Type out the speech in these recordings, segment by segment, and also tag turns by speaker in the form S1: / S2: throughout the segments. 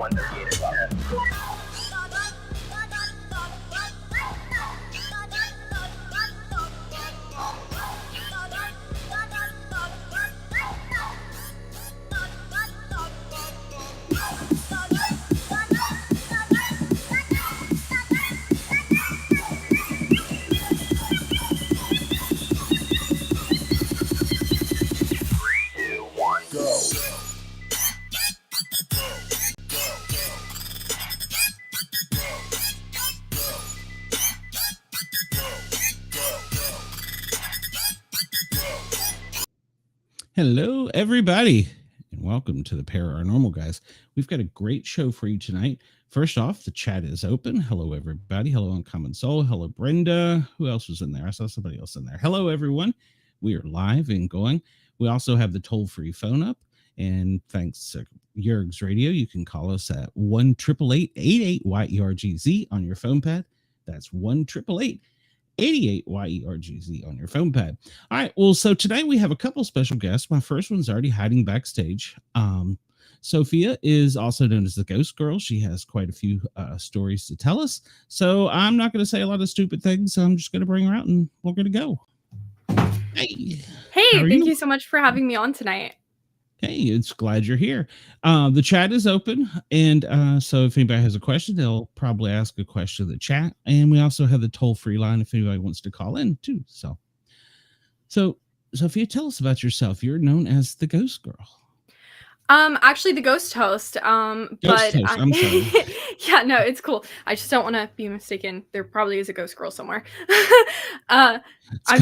S1: 1:38 o'clock.
S2: Hello, everybody, and welcome to the Paranormal Guys. We've got a great show for you tonight. First off, the chat is open. Hello, everybody. Hello, Uncommon Soul. Hello, Brenda. Who else was in there? I saw somebody else in there. Hello, everyone. We are live and going. We also have the toll-free phone up, and thanks to Yerg's Radio, you can call us at 1-888-88-YERGZ on your phone pad. That's 1-888-88-YERGZ on your phone pad. All right. Well, so today we have a couple special guests. My first one's already hiding backstage. Sophia is also known as the Ghost Girl. She has quite a few stories to tell us. So I'm not going to say a lot of stupid things. I'm just going to bring her out and we're going to go.
S3: Hey, thank you so much for having me on tonight.
S2: Hey, it's glad you're here. The chat is open, and so if anybody has a question, they'll probably ask a question in the chat. And we also have the toll-free line if anybody wants to call in too. So Sophia, tell us about yourself. You're known as the Ghost Girl.
S3: Actually the ghost host.
S2: I'm sorry.
S3: Yeah, no, it's cool. I just don't want to be mistaken. There probably is a ghost girl somewhere. I'm sure. I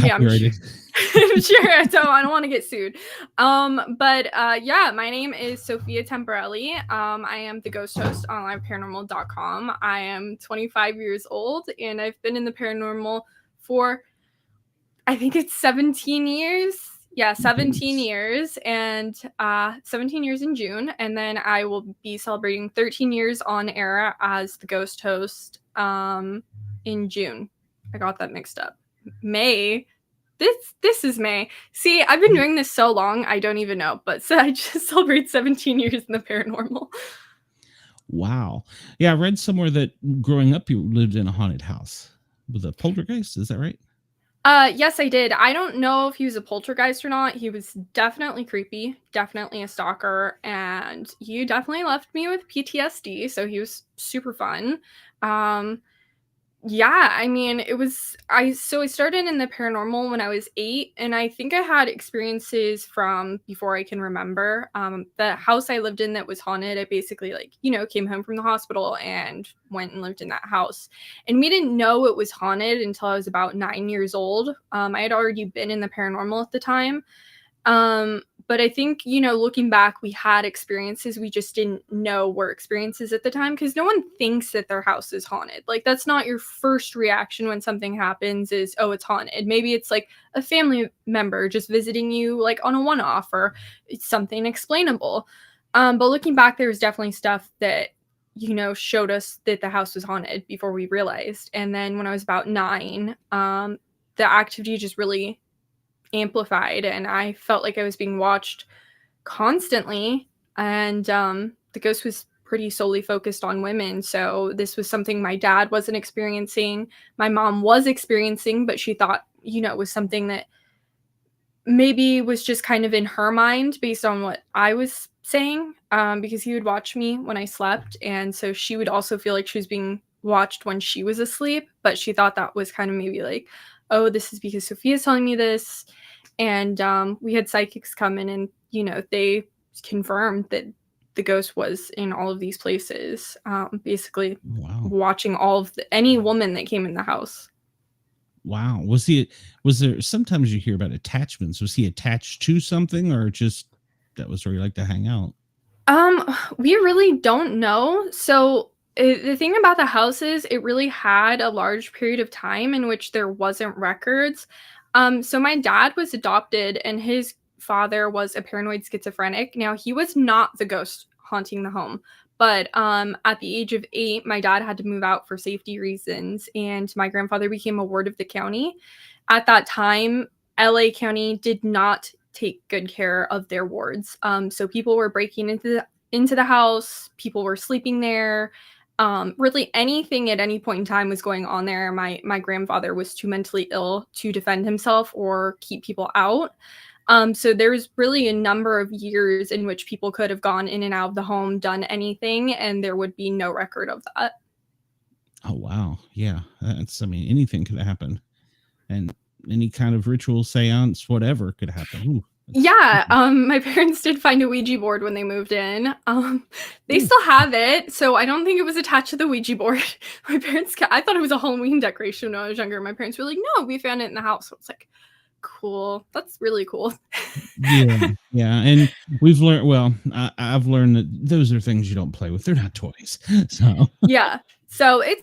S3: don't want to get sued. Yeah, my name is Sophia Temperilli. I am the ghost host on onlineParanormal.com. I am 25 years old and I've been in the paranormal for, I think it's 17 years. Yeah, 17 years and 17 years in June. And then I will be celebrating 13 years on air as the ghost host in June. I got that mixed up. May. This is May. See, I've been doing this so long, I don't even know. But so I just celebrate 17 years in the paranormal.
S2: Wow. Yeah, I read somewhere that growing up you lived in a haunted house with a poltergeist. Is that right?
S3: Yes, I did. I don't know if he was a poltergeist or not. He was definitely creepy, definitely a stalker, and he definitely left me with PTSD, so he was super fun. Yeah, I mean, I started in the paranormal when I was 8, and I think I had experiences from before I can remember. The house I lived in that was haunted, I basically came home from the hospital and went and lived in that house. And we didn't know it was haunted until I was about 9 years old. I had already been in the paranormal at the time. But I think, looking back, we had experiences we just didn't know were experiences at the time because no one thinks that their house is haunted. Like, that's not your first reaction when something happens is, oh, it's haunted. Maybe it's like a family member just visiting you like on a one-off or it's something explainable. But looking back, there was definitely stuff that, showed us that the house was haunted before we realized. And then when I was about 9, the activity just really amplified and I felt like I was being watched constantly, and the ghost was pretty solely focused on women. So this was something my dad wasn't experiencing, my mom was experiencing, but she thought it was something that maybe was just kind of in her mind based on what I was saying, because he would watch me when I slept, and so she would also feel like she was being watched when she was asleep, but she thought that was kind of maybe like, oh, this is because Sophia's telling me this. And we had psychics come in and, they confirmed that the ghost was in all of these places, basically watching all of any woman that came in the house.
S2: Wow. Was there, sometimes you hear about attachments. Was he attached to something or just that was where he liked to hang out?
S3: We really don't know. So the thing about the house is it really had a large period of time in which there wasn't records. So my dad was adopted and his father was a paranoid schizophrenic. Now, he was not the ghost haunting the home, but at the age of 8, my dad had to move out for safety reasons, and my grandfather became a ward of the county. At that time, LA County did not take good care of their wards. So people were breaking into into the house. People were sleeping there. Really anything at any point in time was going on there. My grandfather was too mentally ill to defend himself or keep people out. So there's really a number of years in which people could have gone in and out of the home, done anything, and there would be no record of that.
S2: Oh wow, yeah. That's, I mean, anything could happen, and any kind of ritual, seance, whatever could happen. Ooh, that's
S3: Yeah,
S2: creepy.
S3: my parents did find a Ouija board when they moved in. They
S2: Ooh,
S3: still have it, so I don't think it was attached to the Ouija board. My parents I thought it was a Halloween decoration when I was younger. My parents were like, "No, we found it in the house." So it's like, "Cool. That's really cool."
S2: yeah, yeah. And we've learned. Well, I've learned that those are things you don't play with. They're not toys. So
S3: Yeah. So it's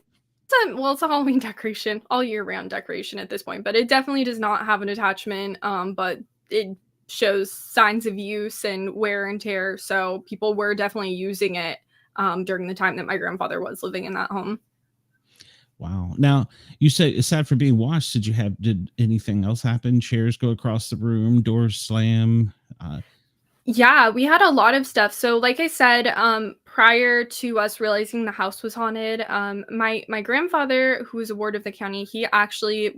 S3: a Halloween decoration, all year round decoration at this point, but it definitely does not have an attachment. But it shows signs of use and wear and tear. So people were definitely using it during the time that my grandfather was living in that home.
S2: wow. Now you said aside from being washed, did anything else happen? Chairs go across the room, doors slam.
S3: Yeah, we had a lot of stuff. So, like I said, prior to us realizing the house was haunted, my grandfather, who was a ward of the county, he actually,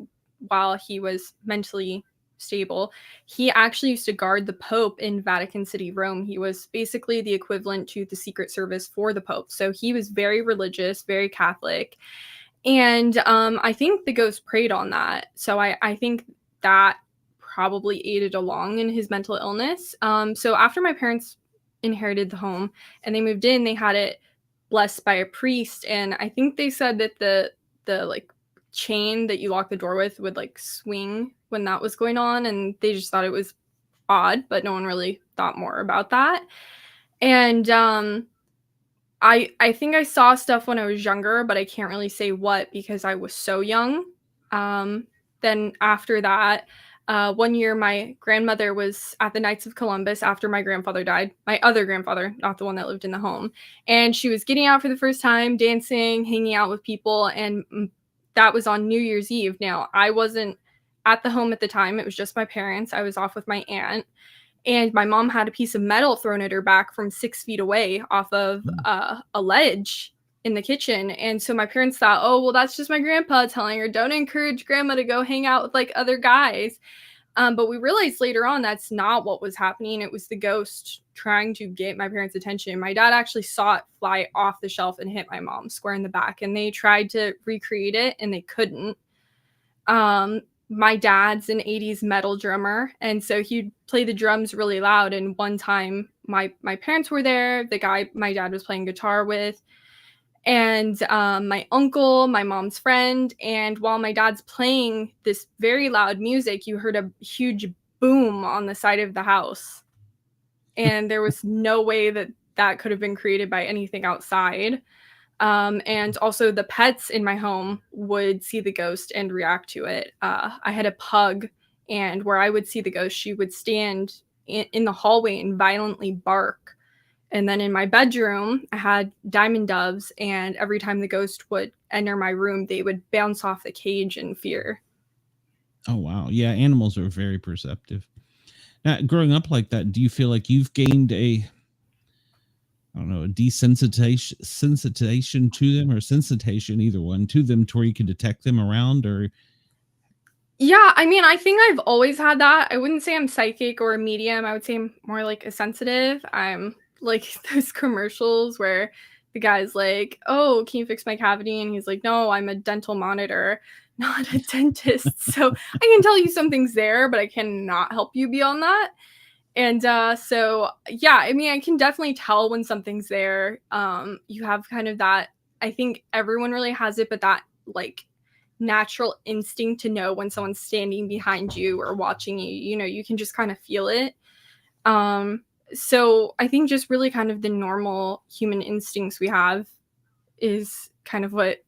S3: while he was mentally stable, he actually used to guard the Pope in Vatican City, Rome. He was basically the equivalent to the Secret Service for the Pope. So he was very religious, very Catholic, and I think the ghost preyed on that. So I think that probably aided along in his mental illness. So after my parents inherited the home and they moved in, they had it blessed by a priest, and I think they said that the like chain that you lock the door with would like swing when that was going on, and they just thought it was odd, but no one really thought more about that. And I think I saw stuff when I was younger, but I can't really say what because I was so young. Um, then after that, one year my grandmother was at the Knights of Columbus after my grandfather died, my other grandfather, not the one that lived in the home. And she was getting out for the first time, dancing, hanging out with people, and that was on New Year's Eve. Now, I wasn't at the home at the time, it was just my parents. I was off with my aunt, and my mom had a piece of metal thrown at her back from 6 feet away off of a ledge in the kitchen. And so my parents thought, oh, well, that's just my grandpa telling her, don't encourage grandma to go hang out with like other guys. But we realized later on that's not what was happening. It was the ghost trying to get my parents' attention. My dad actually saw it fly off the shelf and hit my mom square in the back, and they tried to recreate it and they couldn't. Um, my dad's an 80s metal drummer, and so he'd play the drums really loud. And one time my parents were there, the guy my dad was playing guitar with, and my uncle, my mom's friend, and while my dad's playing this very loud music, you heard a huge boom on the side of the house. And there was no way that that could have been created by anything outside. And also, the pets in my home would see the ghost and react to it. I had a pug, and where I would see the ghost, she would stand in the hallway and violently bark. And then in my bedroom, I had diamond doves, and every time the ghost would enter my room, they would bounce off the cage in fear.
S2: Oh wow, yeah. Animals are very perceptive. Now, growing up like that, do you feel like you've gained a, I don't know, a desensitization to them, or sensitization, either one, to them, to where you can detect them around, or
S3: Yeah, I mean, I think I've always had that. I wouldn't say I'm psychic or a medium. I would say I'm more like a sensitive. I'm like those commercials where the guy's like, "Oh, can you fix my cavity?" And he's like, "No, I'm a dental monitor, not a dentist." So I can tell you something's there, but I cannot help you beyond that. And so yeah, I mean, I can definitely tell when something's there. You have kind of that. I think everyone really has it, but that like natural instinct to know when someone's standing behind you or watching you. You know, you can just kind of feel it. Um, so I think just really kind of the normal human instincts we have is kind of what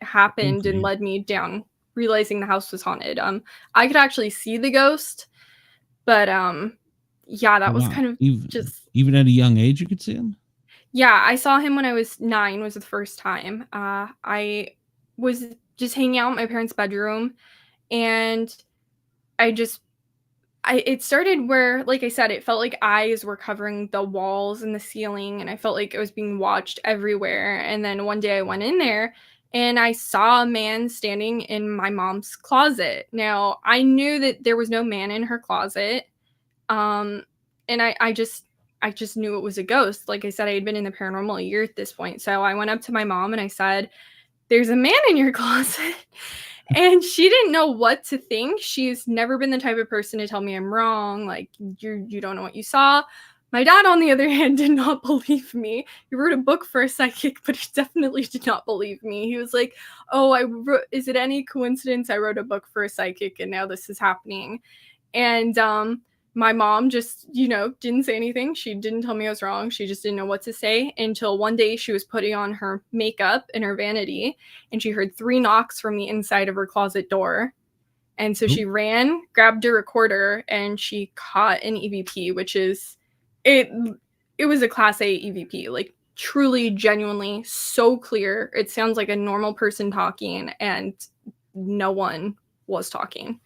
S3: happened and
S2: okay.
S3: led me down realizing the house was haunted. I could actually see the ghost, but yeah,
S2: Oh
S3: that was
S2: wow,
S3: kind of
S2: even
S3: just
S2: even at a young age, you could see them.
S3: yeah, I saw him when I was 9 was the first time. I was just hanging out in my parents' bedroom, and I just it started where, like I said, it felt like eyes were covering the walls and the ceiling, and I felt like it was being watched everywhere. And then one day I went in there and I saw a man standing in my mom's closet. Now, I knew that there was no man in her closet. Um, and I just knew it was a ghost. Like I said, I had been in the paranormal a year at this point. So I went up to my mom and I said, "There's a man in your closet." And she didn't know what to think. She's never been the type of person to tell me I'm wrong, like, you don't know what you saw. My dad, on the other hand, did not believe me. He wrote a book for a psychic, but he definitely did not believe me. He was like, "Oh, is it any coincidence I wrote a book for a psychic and now this is happening?" And my mom just, didn't say anything. She didn't tell me I was wrong. She just didn't know what to say until one day she was putting on her makeup in her vanity and she heard 3 knocks from the inside of her closet door. And so she ran, grabbed a recorder, and she caught an EVP, which is it it was a class A EVP, like truly genuinely so clear. It sounds like a normal person talking and no one was talking.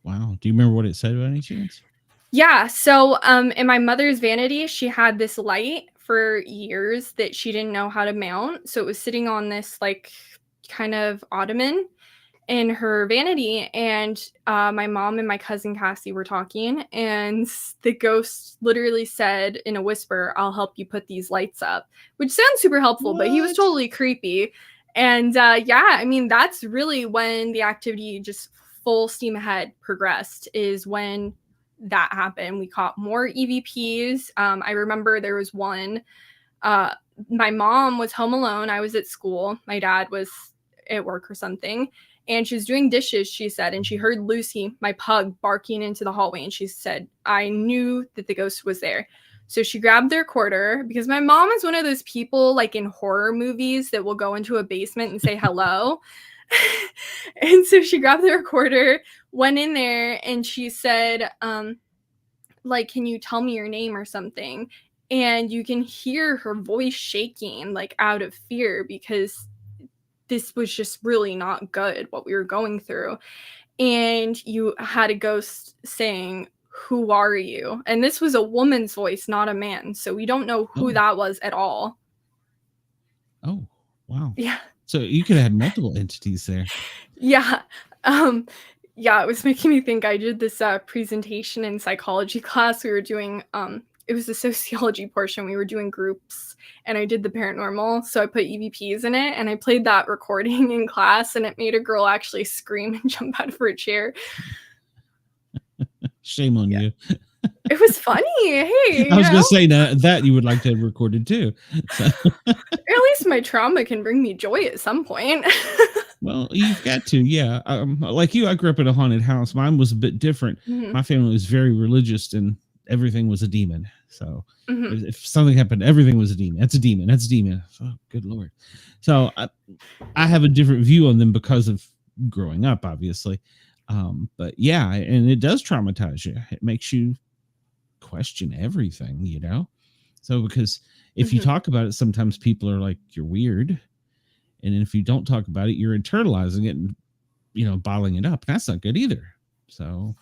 S2: Wow. Do you remember what it said by any chance?
S3: Yeah, so, in my mother's vanity, she had this light for years that she didn't know how to mount, so it was sitting on this, like, kind of ottoman in her vanity, and, my mom and my cousin Cassie were talking, and the ghost literally said in a whisper, "I'll help you put these lights up," which sounds super helpful, but he was
S2: What?
S3: totally creepy, and, yeah, I mean, that's really when the activity just full steam ahead progressed, is when that happened. We caught more EVPs. I remember there was one. Uh, my mom was home alone. I was at school. My dad was at work or something. And she was doing dishes, she said, and she heard Lucy, my pug, barking into the hallway. And she said, I knew that the ghost was there. So she grabbed the recorder because my mom is one of those people, like in horror movies, that will go into a basement and say hello. And so she grabbed the recorder, went in there, and she said, like, "Can you tell me your name or something?" And you can hear her voice shaking, like, out of fear, because this was just really not good, what we were going through. And you had a ghost saying, "Who are you?" And this was a woman's voice, not a man. So we don't know who
S2: Oh,
S3: that was at all.
S2: oh, wow.
S3: Yeah.
S2: So you could have had multiple entities there.
S3: Yeah. Um, yeah, it was making me think. I did this presentation in psychology class. We were doing it was the sociology portion. We were doing groups and I did the paranormal. So I put EVPs in it and I played that recording in class and it made a girl actually scream and jump out of her chair.
S2: Shame on
S3: Yeah.
S2: you.
S3: It was funny. Hey,
S2: I was going to say that you would like to have recorded too. So.
S3: At least my trauma can bring me joy at some point.
S2: Well, you've got to, yeah. Like you, I grew up in a haunted house. Mine was a bit different.
S3: Mm-hmm.
S2: My family was very religious, and everything was a demon. So
S3: Mm-hmm.
S2: if something happened, everything was a demon. That's a demon. That's a demon. Oh, good Lord. So I have a different view on them because of growing up, obviously. But yeah, and it does traumatize you. It makes you question everything, you know? So because if you
S3: Mm-hmm.
S2: talk about it, sometimes people are like, you're weird. And if you don't talk about it, you're internalizing it and, bottling it up. That's not good either. So,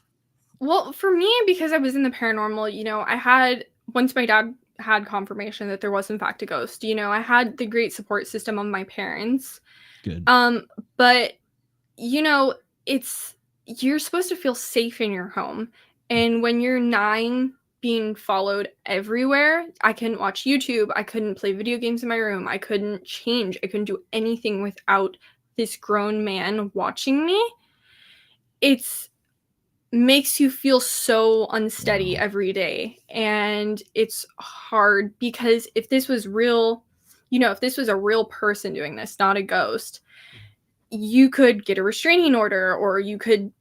S3: Well, for me, because I was in the paranormal, I had, once my dad had confirmation that there was in fact a ghost, I had the great support system of my parents.
S2: good.
S3: But you know, it's you're supposed to feel safe in your home. And when you're 9 being followed everywhere, I couldn't watch YouTube, I couldn't play video games in my room, I couldn't change, I couldn't do anything without this grown man watching me. It's makes you feel so unsteady
S2: Wow.
S3: every day. And it's hard because if this was real, if this was a real person doing this, not a ghost, you could get a restraining order or you could,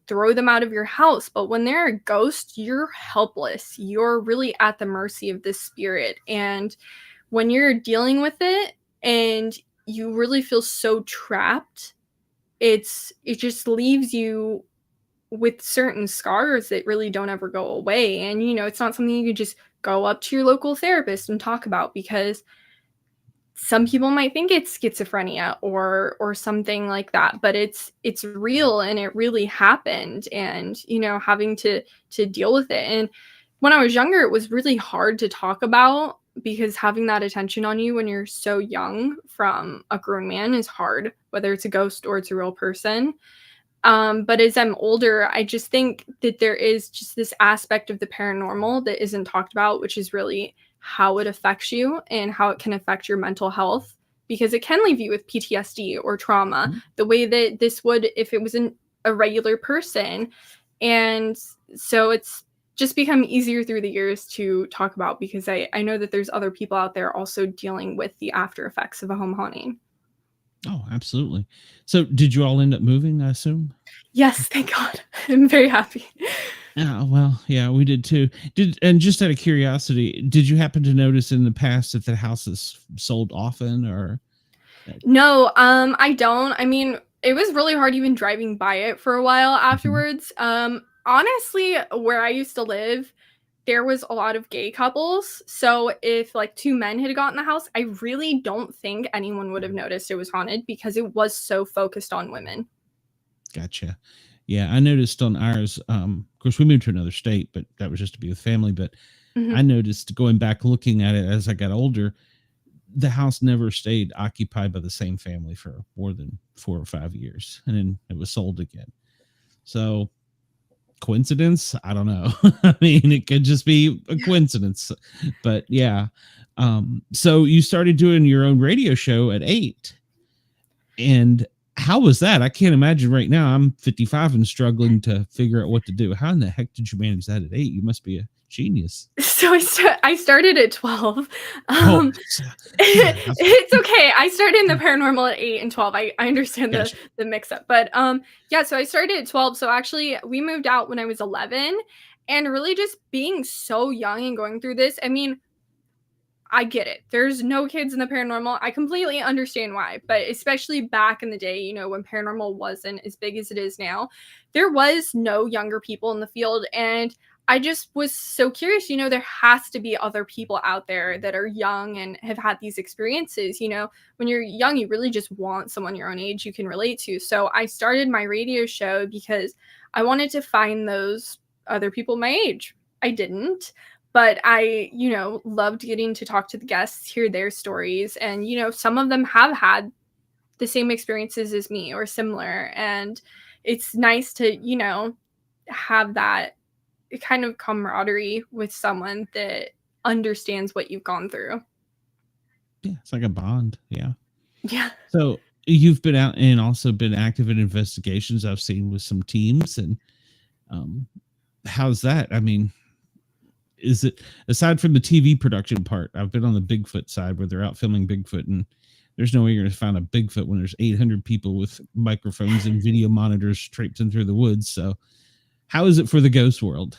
S3: throw them out of your house. But when they're a ghost, you're helpless. You're really at the mercy of this spirit. And when you're dealing with it and you really feel so trapped, it just leaves you with certain scars that really don't ever go away. And, it's not something you could just go up to your local therapist and talk about because some people might think it's schizophrenia or something like that, but it's real and it really happened, and having to deal with it. And when I was younger, it was really hard to talk about because having that attention on you when you're so young from a grown man is hard, whether it's a ghost or it's a real person. But as I'm older, I just think that there is just this aspect of the paranormal that isn't talked about, which is really how it affects you and how it can affect your mental health, because it can leave you with PTSD or trauma the way that this would if it was a regular person. And so it's just become easier through the years to talk about because I know that there's other people out there also dealing with the after effects of a home haunting.
S2: Oh, absolutely. So did you all end up moving, I assume?
S3: Yes, thank God. I'm very happy.
S2: Yeah, well, yeah, we did too. And just out of curiosity, did you happen to notice in the past if the house is sold often or
S3: No, I don't. I mean, it was really hard even driving by it for a while
S2: Mhm.
S3: afterwards. Honestly, where I used to live, there was a lot of gay couples. So if like two men had gotten the house, I really don't think anyone would have noticed it was haunted because it was so focused on women.
S2: Gotcha. Yeah, I noticed on ours, of course we moved to another state, but that was just to be with family. But I
S3: Mhm.
S2: noticed going back looking at it as I got older, the house never stayed occupied by the same family for more than 4 or 5 years. And then it was sold again. So coincidence? I don't know. I mean, it could just be a coincidence. But yeah. So you started doing your own radio show at 8. And how was that? I can't imagine right now. I'm 55 and struggling to figure out what to do. How in the heck did you manage that at 8? You must be a genius.
S3: So I started at 12.
S2: Oh,
S3: Um,
S2: yeah.
S3: it's okay. I started in the paranormal at 8 and 12. I understand the
S2: Gotcha.
S3: the mix up. But yeah, so I started at 12. So actually we moved out when I was 11, and really just being so young and going through this. I mean, I get it. There's no kids in the paranormal. I completely understand why, but especially back in the day, when paranormal wasn't as big as it is now, there was no younger people in the field. And I just was so curious, there has to be other people out there that are young and have had these experiences. When you're young, you really just want someone your own age you can relate to. So I started my radio show because I wanted to find those other people my age. I didn't, but I, loved getting to talk to the guests, hear their stories. And, some of them have had the same experiences as me or similar. And it's nice to, have that kind of camaraderie with someone that understands what you've gone through.
S2: Yeah, it's like a bond. Yeah.
S3: Yeah.
S2: So you've been out and also been active in investigations I've seen with some teams. And um, how's that? I mean, is it aside from the TV production part? I've been on the Bigfoot side where they're out filming Bigfoot, and there's no way you're going to find a Bigfoot when there's 800 people with microphones and video monitors traipsing through the woods. So, how is it for the ghost world?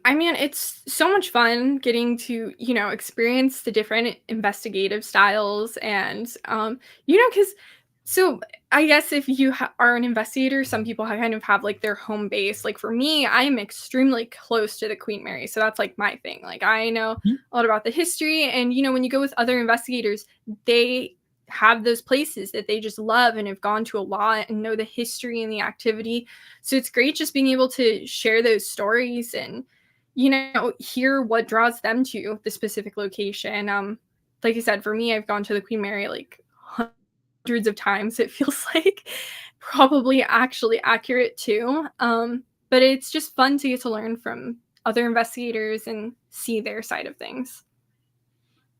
S3: I mean, it's so much fun getting to, experience the different investigative styles and, because so I guess if you are an investigator, some people kind of have like their home base. Like for me, I am extremely close to the Queen Mary. So that's like my thing. Like I know
S2: Mhm.
S3: a lot about the history. And, when you go with other investigators, they have those places that they just love and have gone to a lot and know the history and the activity. So it's great just being able to share those stories and, hear what draws them to the specific location. Like I said, for me, I've gone to the Queen Mary like hundreds of times, it feels like. Probably actually accurate too. But it's just fun to get to learn from other investigators and see their side of things.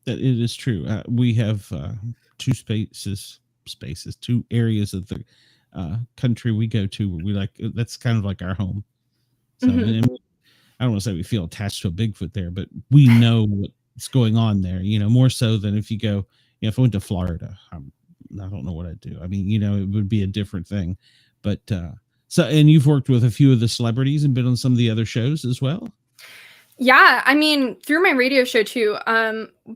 S2: That it is true. We have two spaces, two areas of the country we go to where we like. That's kind of like our home. So,
S3: Mhm.
S2: and I don't want to say we feel attached to a Bigfoot there, but we know what's going on there, more so than if you go, if I went to Florida, I don't know what I'd do. I mean, it would be a different thing. But and you've worked with a few of the celebrities and been on some of the other shows as well.
S3: Yeah, I mean, through my radio show too.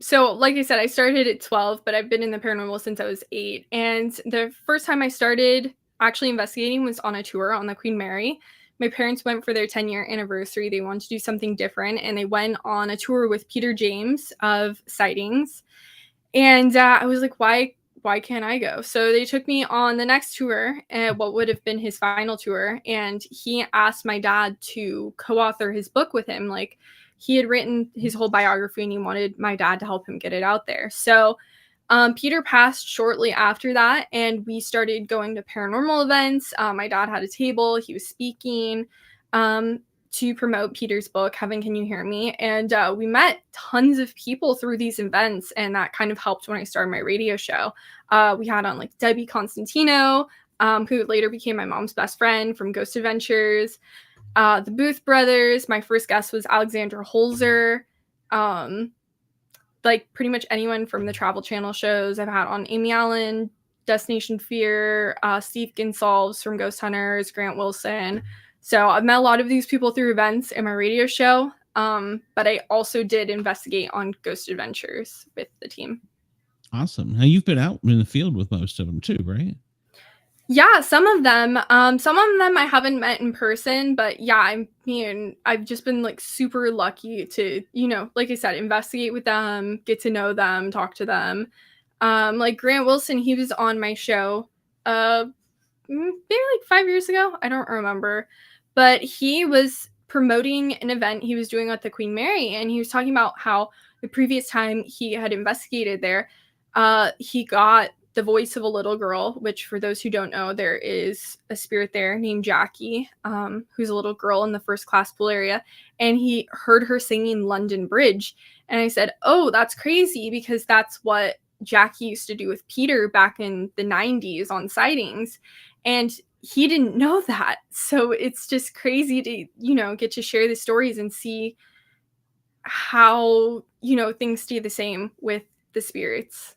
S3: So like I said, I started at 12, but I've been in the paranormal since I was 8. And the first time I started actually investigating was on a tour on the Queen Mary. My parents went for their 10-year anniversary. They wanted to do something different, and they went on a tour with Peter James of Sightings. And I was like, why can't I go? So they took me on the next tour, what would have been his final tour, and he asked my dad to co-author his book with him. Like, he had written his whole biography and he wanted my dad to help him get it out there. So Peter passed shortly after that, and we started going to paranormal events. My dad had a table, he was speaking to promote Peter's book, Heaven Can You Hear Me? And we met tons of people through these events, and that kind of helped when I started my radio show. We had on like Debbie Constantino, who later became my mom's best friend from Ghost Adventures, the Booth Brothers. My first guest was Alexandra Holzer. Like pretty much anyone from the Travel Channel shows. I've had on Amy Allen, Destination Fear, Steve Ginsolves from Ghost Hunters, Grant Wilson. So I've met a lot of these people through events in my radio show, but I also did investigate on Ghost Adventures with the team.
S2: Awesome. Now you've been out in the field with most of them too, right?
S3: Yeah, some of them I haven't met in person, but yeah, I mean, I've just been like super lucky to, like I said, investigate with them, get to know them, talk to them. Like Grant Wilson, he was on my show, maybe like 5 years ago. I don't remember, but he was promoting an event he was doing at the Queen Mary, and he was talking about how the previous time he had investigated there, he got the voice of a little girl, which for those who don't know, there is a spirit there named Jackie, who's a little girl in the first class pool area, and he heard her singing London Bridge. And I said, oh, that's crazy, because that's what Jackie used to do with Peter back in the 90s on sightings. And he didn't know that. So it's just crazy to, get to share the stories and see how, things stay the same with the spirits.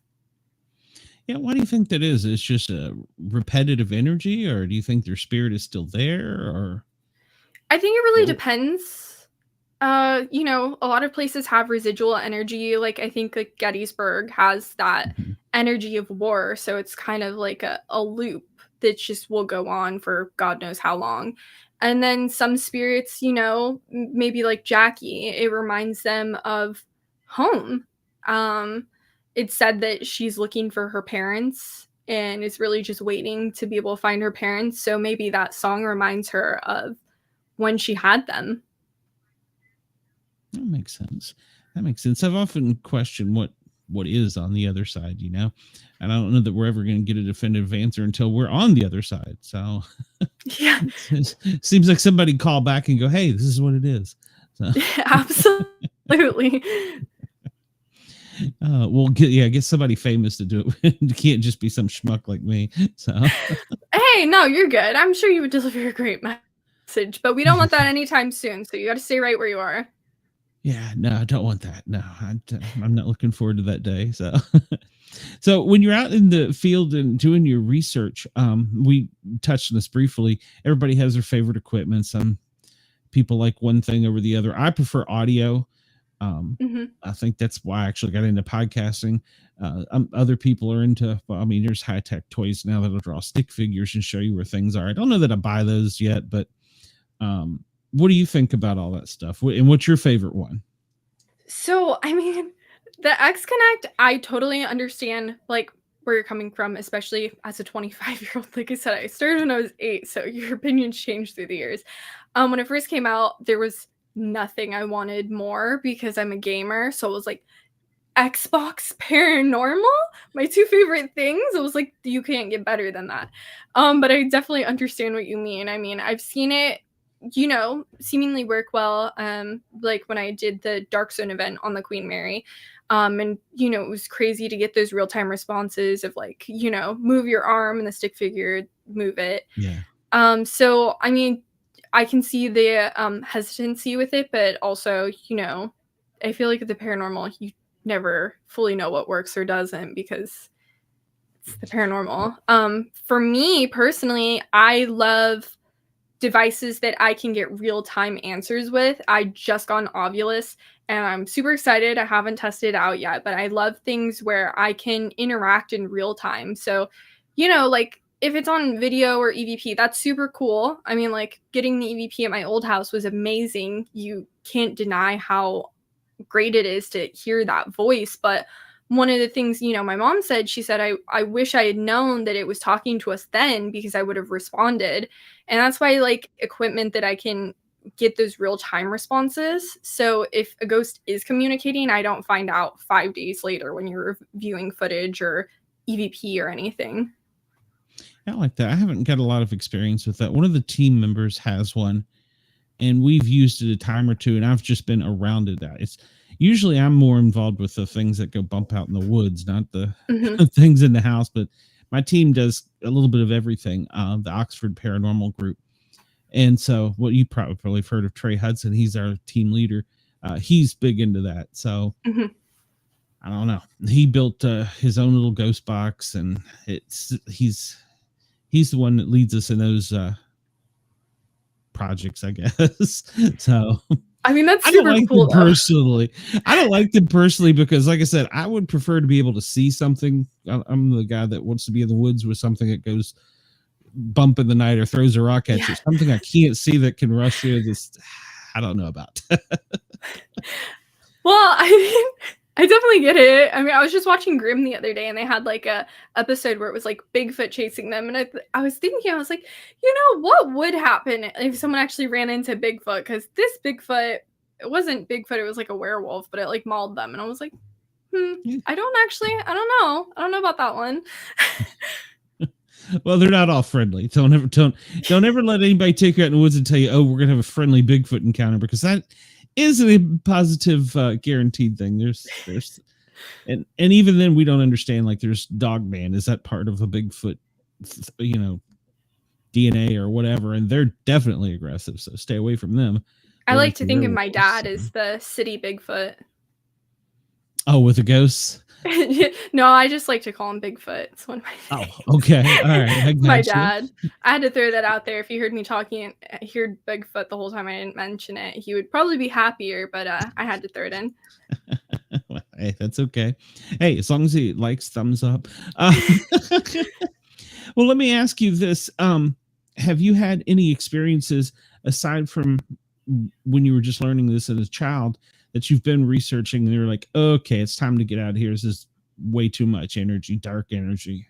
S2: Yeah, why do you think that is? It's just a repetitive energy, or do you think their spirit is still there? Or
S3: I think it really depends. A lot of places have residual energy. Like I think like Gettysburg has that energy of war, so it's kind of like a loop that just will go on for God knows how long. And then some spirits, maybe like Jackie, it reminds them of home. It's said that she's looking for her parents and is really just waiting to be able to find her parents. So maybe that song reminds her of when she had them.
S2: That makes sense. That makes sense. I've often questioned what is on the other side, and I don't know that we're ever going to get a definitive answer until we're on the other side. So
S3: Yeah,
S2: it seems like somebody call back and go, hey, this is what it is. So.
S3: Absolutely.
S2: Get somebody famous to do it. It can't just be some schmuck like me. So
S3: Hey, no, you're good. I'm sure you would deliver a great message, but we don't want that anytime soon. So you got to stay right where you are.
S2: Yeah, no, I don't want that. No, I'm not looking forward to that day. So, so when you're out in the field and doing your research, we touched on this briefly. Everybody has their favorite equipment. Some people like one thing over the other. I prefer audio. I think that's why I actually got into podcasting. Other people are into, there's high tech toys now that'll draw stick figures and show you where things are. I don't know that I buy those yet, but what do you think about all that stuff? And what's your favorite one?
S3: So, the X Connect, I totally understand like where you're coming from, especially as a 25-year-old. Like I said, I started when I was 8, so your opinions changed through the years. When it first came out, there was nothing I wanted more because I'm a gamer. So it was like Xbox Paranormal, my two favorite things. It was like, you can't get better than that. But I definitely understand what you mean. I've seen it, seemingly work well. Like when I did the Dark Zone event on the Queen Mary. And it was crazy to get those real-time responses of like, move your arm and the stick figure, move it.
S2: Yeah.
S3: So I can see the hesitancy with it, but also, I feel like with the paranormal, you never fully know what works or doesn't because it's the paranormal. For me personally, I love devices that I can get real-time answers with. I just got an Ovilus and I'm super excited. I haven't tested it out yet, but I love things where I can interact in real time. So, like if it's on video or EVP, that's super cool. Like getting the EVP at my old house was amazing. You can't deny how great it is to hear that voice. But one of the things, my mom said, she said, I wish I had known that it was talking to us then, because I would have responded. And that's why I like equipment that I can get those real time responses. So if a ghost is communicating, I don't find out 5 days later when you're viewing footage or EVP or anything.
S2: I like that. I haven't got a lot of experience with that. One of the team members has one, and we've used it a time or two, and I've just been around it. It's usually I'm more involved with the things that go bump out in the woods, not the things in the house. But my team does a little bit of everything. The Oxford Paranormal Group, and so what you probably have heard of Trey Hudson. He's our team leader. He's big into that. So I don't know. He built his own little ghost box, and he's the one that leads us in those projects, I guess. So
S3: I mean, that's
S2: I don't
S3: super
S2: like
S3: cool
S2: them personally. I don't like them personally because, like I said, I would prefer to be able to see something. I'm the guy that wants to be in the woods with something that goes bump in the night or throws a rock at you. Something I can't see that can rush you. This I don't know about.
S3: Well, I mean, I definitely get it. I mean, I was just watching Grimm the other day, and they had like a episode where it was like Bigfoot chasing them, and I was thinking, I was like, what would happen if someone actually ran into Bigfoot? Because this Bigfoot, it wasn't Bigfoot, it was like a werewolf, but it like mauled them, and I was like, I don't know about that one.
S2: Well, they're not all friendly. Don't ever let anybody take you out in the woods and tell you, oh, we're gonna have a friendly Bigfoot encounter, because that is a positive guaranteed thing. There's and even then we don't understand, like there's Dogman. Is that part of a Bigfoot DNA or whatever? And they're definitely aggressive, so stay away from them.
S3: I like to think of my dad as the city Bigfoot.
S2: Oh, with the ghosts?
S3: No, I just like to call him Bigfoot. It's one of my
S2: names. Oh, okay. All right.
S3: My dad. I had to throw that out there. If you heard me talking and heard Bigfoot the whole time I didn't mention it, he would probably be happier, but I had to throw it in.
S2: Hey, that's okay. Hey, as long as he likes thumbs up. Well, let me ask you this. Have you had any experiences aside from when you were just learning this as a child that you've been researching and you're like, okay, it's time to get out of here? This is way too much energy, dark energy.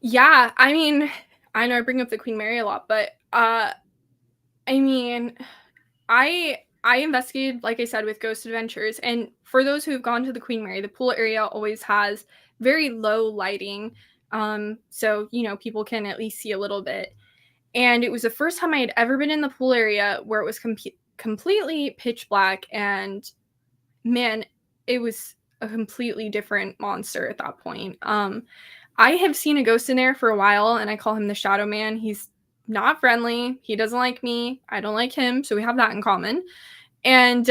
S3: Yeah, I mean, I know I bring up the Queen Mary a lot, but I mean, I investigated, like I said, with Ghost Adventures, and for those who have gone to the Queen Mary, the pool area always has very low lighting, so people can at least see a little bit. And it was the first time I had ever been in the pool area where it was completely pitch black, and man, it was a completely different monster at that point. I have seen a ghost in there for a while, and I call him the Shadow Man. He's not friendly. He doesn't like me. I don't like him. So we have that in common. And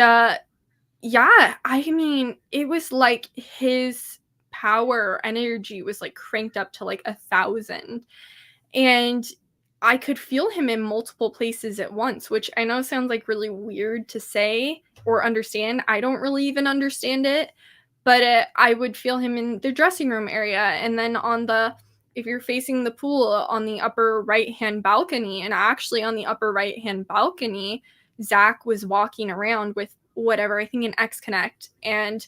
S3: yeah, I mean, it was like his power energy was like cranked up to like 1,000. And I could feel him in multiple places at once, which I know sounds like really weird to say or understand. I don't really even understand it. But I would feel him in the dressing room area, and then if you're facing the pool, on the upper right-hand balcony, and actually on the upper right-hand balcony, Zach was walking around with whatever, I think an X-Connect, and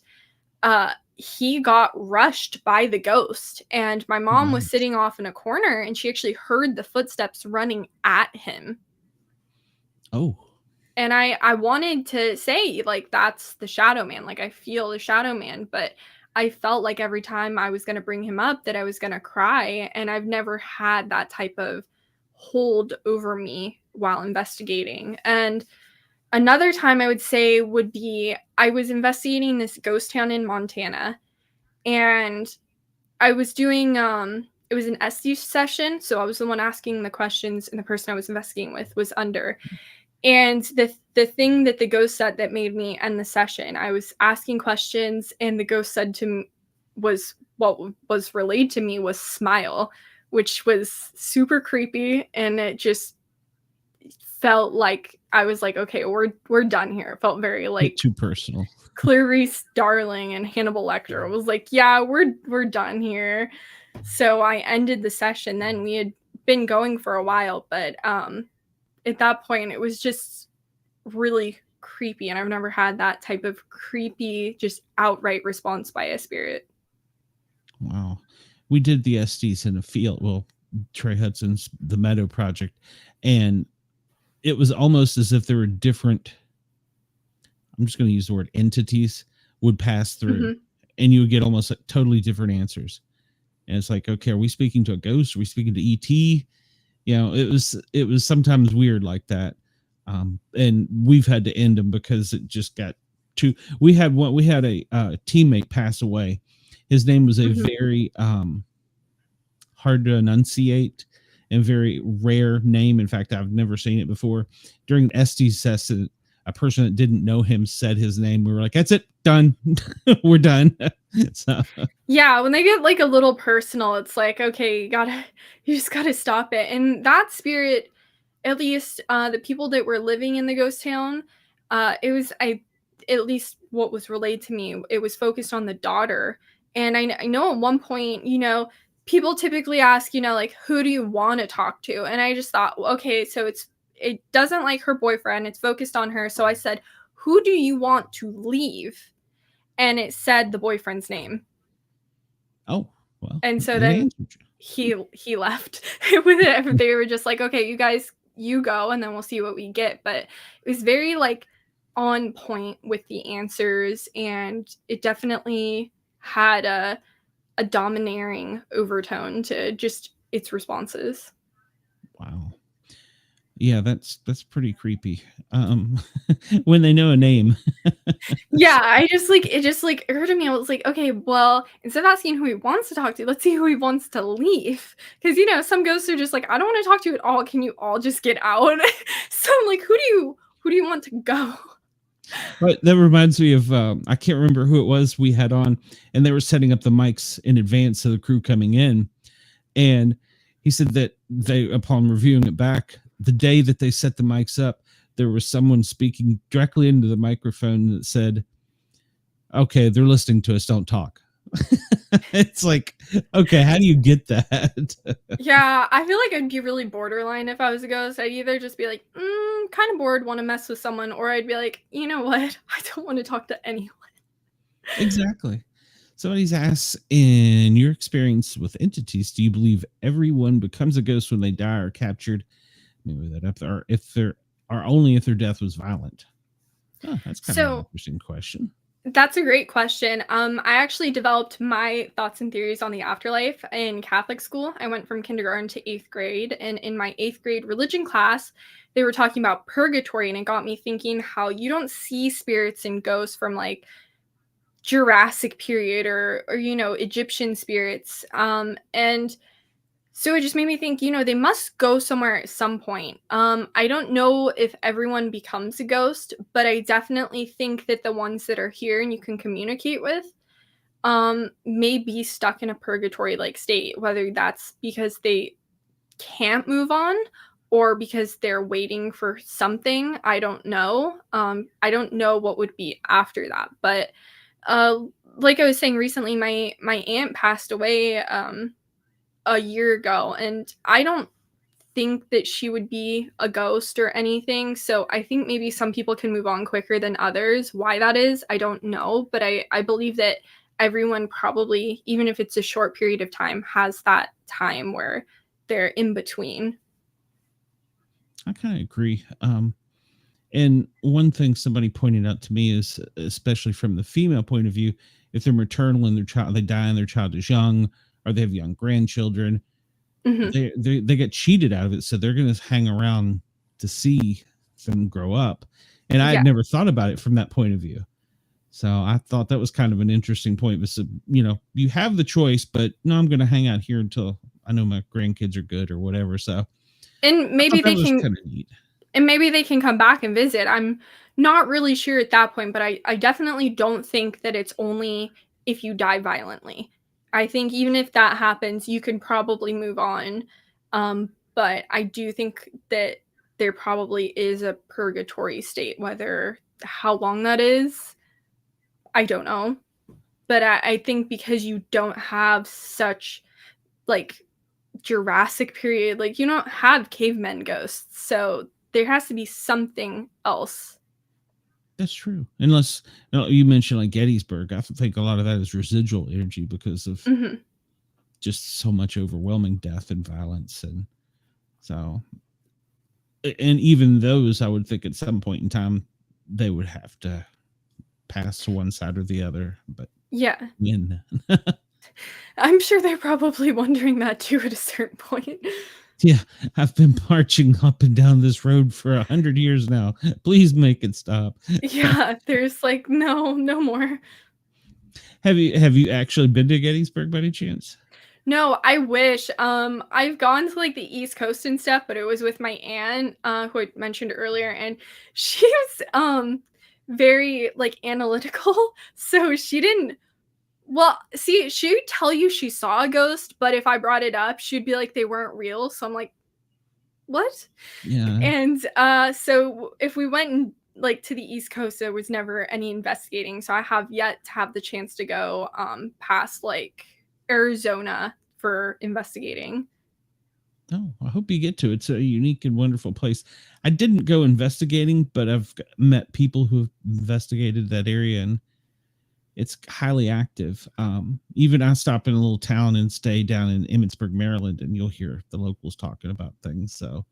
S3: he got rushed by the ghost, and my mom was sitting off in a corner, and she actually heard the footsteps running at him.
S2: Oh.
S3: And I wanted to say, like, that's the Shadow Man. Like, I feel the Shadow Man. But I felt like every time I was going to bring him up that I was going to cry. And I've never had that type of hold over me while investigating. And another time I would say would be, I was investigating this ghost town in Montana. And I was doing, it was an SD session. So I was the one asking the questions, and the person I was investigating with was under. And the thing that the ghost said that made me end the session, I was asking questions, and the ghost said to me, what was relayed to me was smile, which was super creepy, and it just felt like I was like, okay, we're done here. It felt very like
S2: too personal.
S3: Clarice Starling and Hannibal Lecter. It was like, yeah, we're done here. So I ended the session then. We had been going for a while, but at that point, it was just really creepy, and I've never had that type of creepy, just outright response by a spirit.
S2: Wow. We did the SDs in a field. Well, Trey Hudson's The Meadow Project. And it was almost as if there were different, I'm just going to use the word entities would pass through,
S3: Mhm.
S2: and you would get almost like totally different answers. And it's like, okay, are we speaking to a ghost? Are we speaking to ET? You know, it was sometimes weird like that. And we've had to end them because it just got too, we had a teammate pass away. His name was a
S3: Mhm.
S2: very hard to enunciate and very rare name. In fact, I've never seen it before. During an SD session, a person that didn't know him said his name. We were like, that's it, done. We're done. So,
S3: Yeah, when they get, like, a little personal, it's like, okay, you just gotta stop it, and that spirit, at least, the people that were living in the ghost town, it was I at least what was relayed to me, it was focused on the daughter, and I know at one point, people typically ask, like, "Who do you wanna talk to?" And I just thought, "Well, okay, so it doesn't like her boyfriend, it's focused on her," so I said, "Who do you want to leave?" And it said the boyfriend's name.
S2: oh, well,
S3: And so
S2: it
S3: then
S2: answered you.
S3: he left with it. They were just like, "Okay, you guys, you go, and then we'll see what we get." But it was very, like, on point with the answers, and it definitely had a domineering overtone to just its responses.
S2: Wow. Yeah, that's pretty creepy. When they know a name.
S3: Yeah, I just, like it just, like, occurred to me, I was like, "Okay, well, instead of asking who he wants to talk to, let's see who he wants to leave." Because some ghosts are just like, "I don't wanna talk to you at all, can you all just get out?" So I'm like, "Who do you want to go?"
S2: But that reminds me of I can't remember who it was we had on, and they were setting up the mics in advance of the crew coming in. And he said that they, upon reviewing it back, the day that they set the mics up, there was someone speaking directly into the microphone that said, okay, they're listening to us, don't talk. It's like, okay, how do you get that?
S3: Yeah, I feel like I'd be really borderline if I was a ghost. I'd either just be like, kind of bored, want to mess with someone, or I'd be like, you know what? I don't want to talk to anyone.
S2: Exactly. Somebody's asked, in your experience with entities, do you believe everyone becomes a ghost when they die or captured? Maybe that up there, if they're, or only if their death was violent. Oh, that's kind of an
S3: So
S2: interesting question.
S3: that's a great question. I actually developed my thoughts and theories on the afterlife in Catholic school. I went from kindergarten to eighth grade, and in my eighth grade religion class, they were talking about purgatory, and it got me thinking how you don't see spirits and ghosts from like Jurassic period or Egyptian spirits. And so it just made me think, they must go somewhere at some point. I don't know if everyone becomes a ghost, but I definitely think that the ones that are here and you can communicate with may be stuck in a purgatory like state, whether that's because they can't move on or because they're waiting for something. I don't know. I don't know what would be after that, but uh, like I was saying recently, my aunt passed away a year ago, and I don't think that she would be a ghost or anything. So I think maybe some people can move on quicker than others. Why that is, I don't know, but I believe that everyone probably, even if it's a short period of time, has that time where they're in between.
S2: I kind of agree. And one thing somebody pointed out to me is, especially from the female point of view, if they're maternal and their child, they die and their child is young, or they have young grandchildren,
S3: Mhm.
S2: they get cheated out of it, so they're going to hang around to see them grow up. And I had
S3: Yeah.
S2: never thought about it from that point of view. So I thought that was kind of an interesting point. But you have the choice, but no, I'm going to hang out here until I know my grandkids are good or whatever. So
S3: And
S2: I
S3: maybe
S2: thought that
S3: they
S2: was
S3: can
S2: kind of neat.
S3: and maybe they can come back and visit. I'm not really sure at that point, but I definitely don't think that it's only if you die violently. I think even if that happens, you can probably move on. But I do think that there probably is a purgatory state, whether how long that is, I don't know. But I think because you don't have such like Jurassic period, like, you don't have cavemen ghosts, so there has to be something else.
S2: That's true. Unless you mentioned like Gettysburg, I think a lot of that is residual energy because of
S3: Mhm.
S2: just so much overwhelming death and violence, and so, and even those, I would think at some point in time they would have to pass to one side or the other. But
S3: Yeah.
S2: when?
S3: I'm sure they're probably wondering that too at a certain point.
S2: Yeah, I've been marching up and down this road for 100 years now. Please make it stop.
S3: Yeah, there's like, "No, no more."
S2: Have you actually been to Gettysburg by any chance?
S3: No, I wish. I've gone to like the East Coast and stuff, but it was with my aunt, who I mentioned earlier, and she was very like analytical. So she didn't well, see, she would tell you she saw a ghost, but if I brought it up, she'd be like they weren't real. So I'm like, what?
S2: Yeah.
S3: And so if we went and like to the East Coast, there was never any investigating. So I have yet to have the chance to go past like Arizona for investigating.
S2: Oh, I hope you get to. It's a unique and wonderful place. I didn't go investigating, but I've met people who have investigated that area, and it's highly active. Even I stop in a little town and stay down in Emmitsburg, Maryland, and you'll hear the locals talking about things. So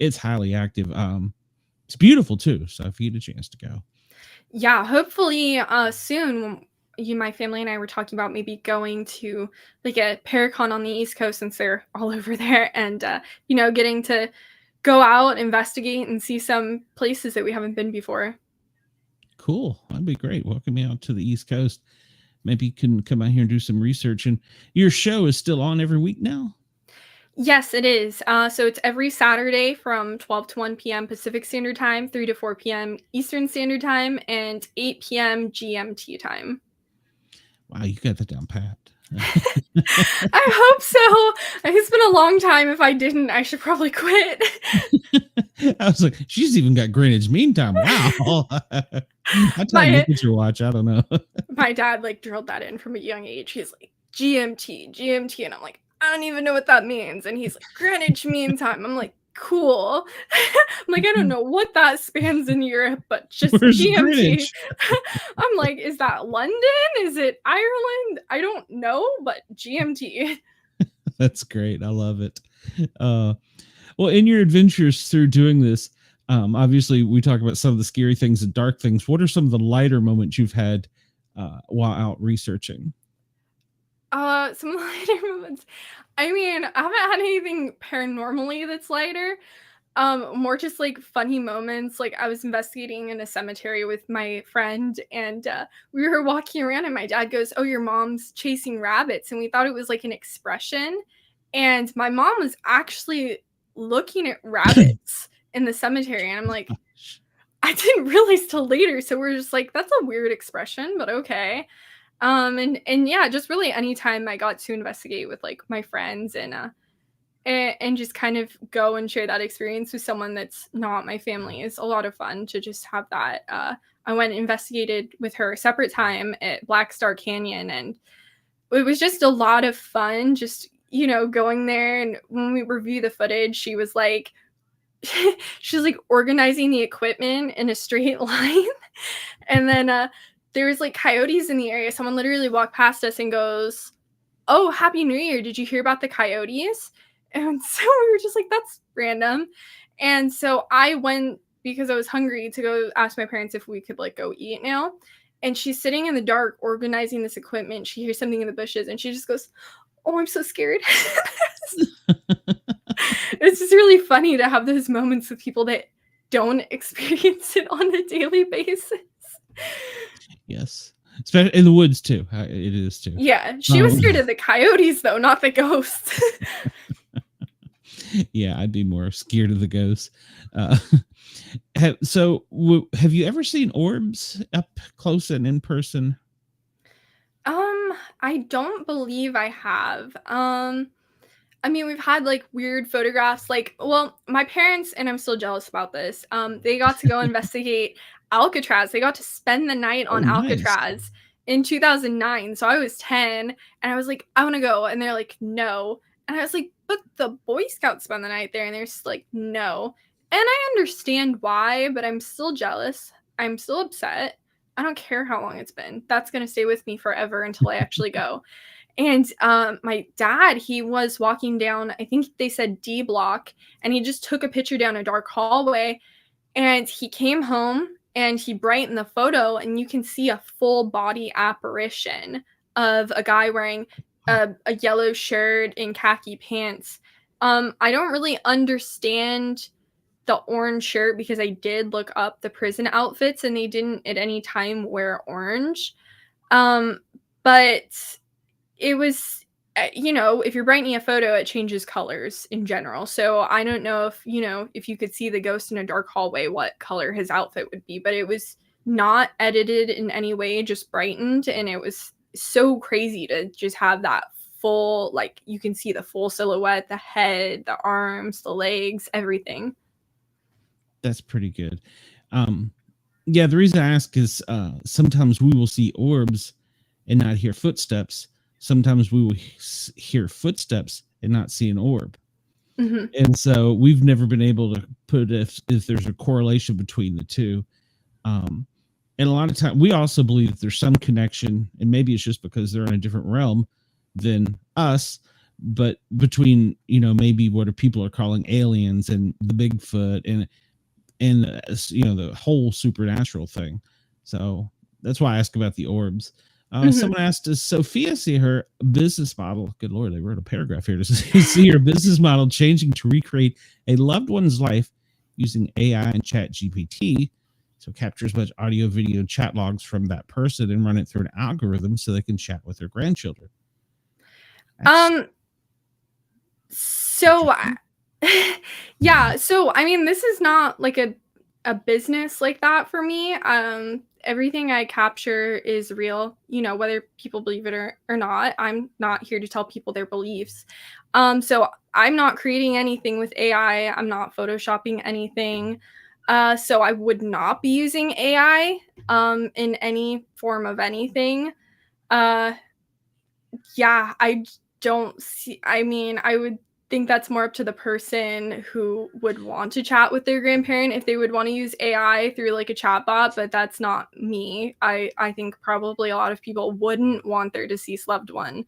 S2: it's highly active. It's beautiful too. So if you get a chance to go,
S3: Yeah, hopefully soon you my family and I were talking about maybe going to like a Paracon on the East Coast since they're all over there and getting to go out, investigate and see some places that we haven't been before.
S2: cool. That'd be great. Welcome me out to the East Coast. Maybe you can come out here and do some research. And your show is still on every week now.
S3: Yes, it is. So it's every Saturday from 12 to 1 p.m. Pacific Standard Time, 3 to 4 p.m. Eastern Standard Time, and 8 p.m. GMT time.
S2: Wow, you got that down pat.
S3: I hope so. It's been a long time. If I didn't, I should probably quit.
S2: I was like, she's even got Greenwich Mean Time. Wow. I tell you,
S3: my
S2: look at your watch. I don't know.
S3: my dad like drilled that in from a young age. He's like GMT, GMT, and I'm like, I don't even know what that means. And he's like Greenwich Mean Time. I'm like, cool. I'm like, I don't know what that spans in Europe, but just
S2: Where's
S3: GMT.
S2: Greenwich?
S3: I'm like, is that London? Is it Ireland? I don't know, but GMT.
S2: That's great. I love it. Uh, well, in your adventures through doing this, obviously we talk about some of the scary things and dark things. What are some of the lighter moments you've had while out researching?
S3: Some lighter moments. I mean, I haven't had anything paranormally that's lighter. More just like funny moments. Like I was investigating in a cemetery with my friend, and we were walking around, and my dad goes, "Oh, your mom's chasing rabbits," and we thought it was like an expression. And my mom was actually looking at rabbits in the cemetery, and I'm like, I didn't realize till later. So we're just like, that's a weird expression, but okay. And yeah, just really anytime I got to investigate with like my friends and just kind of go and share that experience with someone that's not my family is a lot of fun to just have that. I went and investigated with her a separate time at Black Star Canyon, and it was just a lot of fun. Just going there, and when we review the footage, she was like, she was like organizing the equipment in a straight line, and then there was like coyotes in the area. Someone literally walked past us and goes, "Oh, Happy New Year. Did you hear about the coyotes?" And so we were just like, that's random. And so I went because I was hungry to go ask my parents if we could like go eat now. And she's sitting in the dark organizing this equipment. She hears something in the bushes and she just goes, "Oh, I'm so scared." It's just really funny to have those moments with people that don't experience it on a daily basis.
S2: Yes. Especially in the woods too. It is too.
S3: Yeah, she was scared of the coyotes though, not the ghosts.
S2: Yeah, I'd be more scared of the ghosts. Uh, have you ever seen orbs up close and in person?
S3: I don't believe I have. I mean, we've had like weird photographs. Like, well, my parents, and I'm still jealous about this. They got to go investigate Alcatraz. They got to spend the night
S2: Oh,
S3: on
S2: nice.
S3: Alcatraz in 2009. So I was 10, and I was like, I want to go, and they're like, no. And I was like, but the Boy Scouts spend the night there, and they're just like, no. And I understand why, but I'm still jealous. I'm still upset. I don't care how long it's been. That's going to stay with me forever until I actually go. And my dad, he was walking down, I think they said D block, and he just took a picture down a dark hallway. And he came home and he brightened the photo, and you can see a full body apparition of a guy wearing a yellow shirt and khaki pants. I don't really understand the orange shirt because I did look up the prison outfits and they didn't at any time wear orange. Um, but it was, if you're brightening a photo, it changes colors in general. So I don't know if you could see the ghost in a dark hallway, what color his outfit would be, but it was not edited in any way, just brightened. And it was so crazy to just have that full, like, you can see the full silhouette, the head, the arms, the legs, everything.
S2: That's pretty good. Yeah, the reason I ask is sometimes we will see orbs and not hear footsteps. Sometimes we will hear footsteps and not see an orb.
S3: Mm-hmm.
S2: And so we've never been able to put if there's a correlation between the two. And a lot of time we also believe that there's some connection, and maybe it's just because they're in a different realm than us, but between, maybe what people are calling aliens and the Bigfoot and the whole supernatural thing. So that's why I ask about the orbs. Someone asked, does Sophia see her business model? Good Lord, they wrote a paragraph here to see her business model changing to recreate a loved one's life using AI and Chat GPT. So capture as much audio, video, and chat logs from that person and run it through an algorithm so they can chat with their grandchildren.
S3: So yeah, so I mean, this is not like a business like that for me. Everything I capture is real, whether people believe it or not. I'm not here to tell people their beliefs. So I'm not creating anything with AI. I'm not photoshopping anything. So I would not be using AI in any form of anything. Yeah, I don't see, I mean, I would think that's more up to the person who would want to chat with their grandparent if they would want to use AI through like a chat bot, but that's not me. I think probably a lot of people wouldn't want their deceased loved one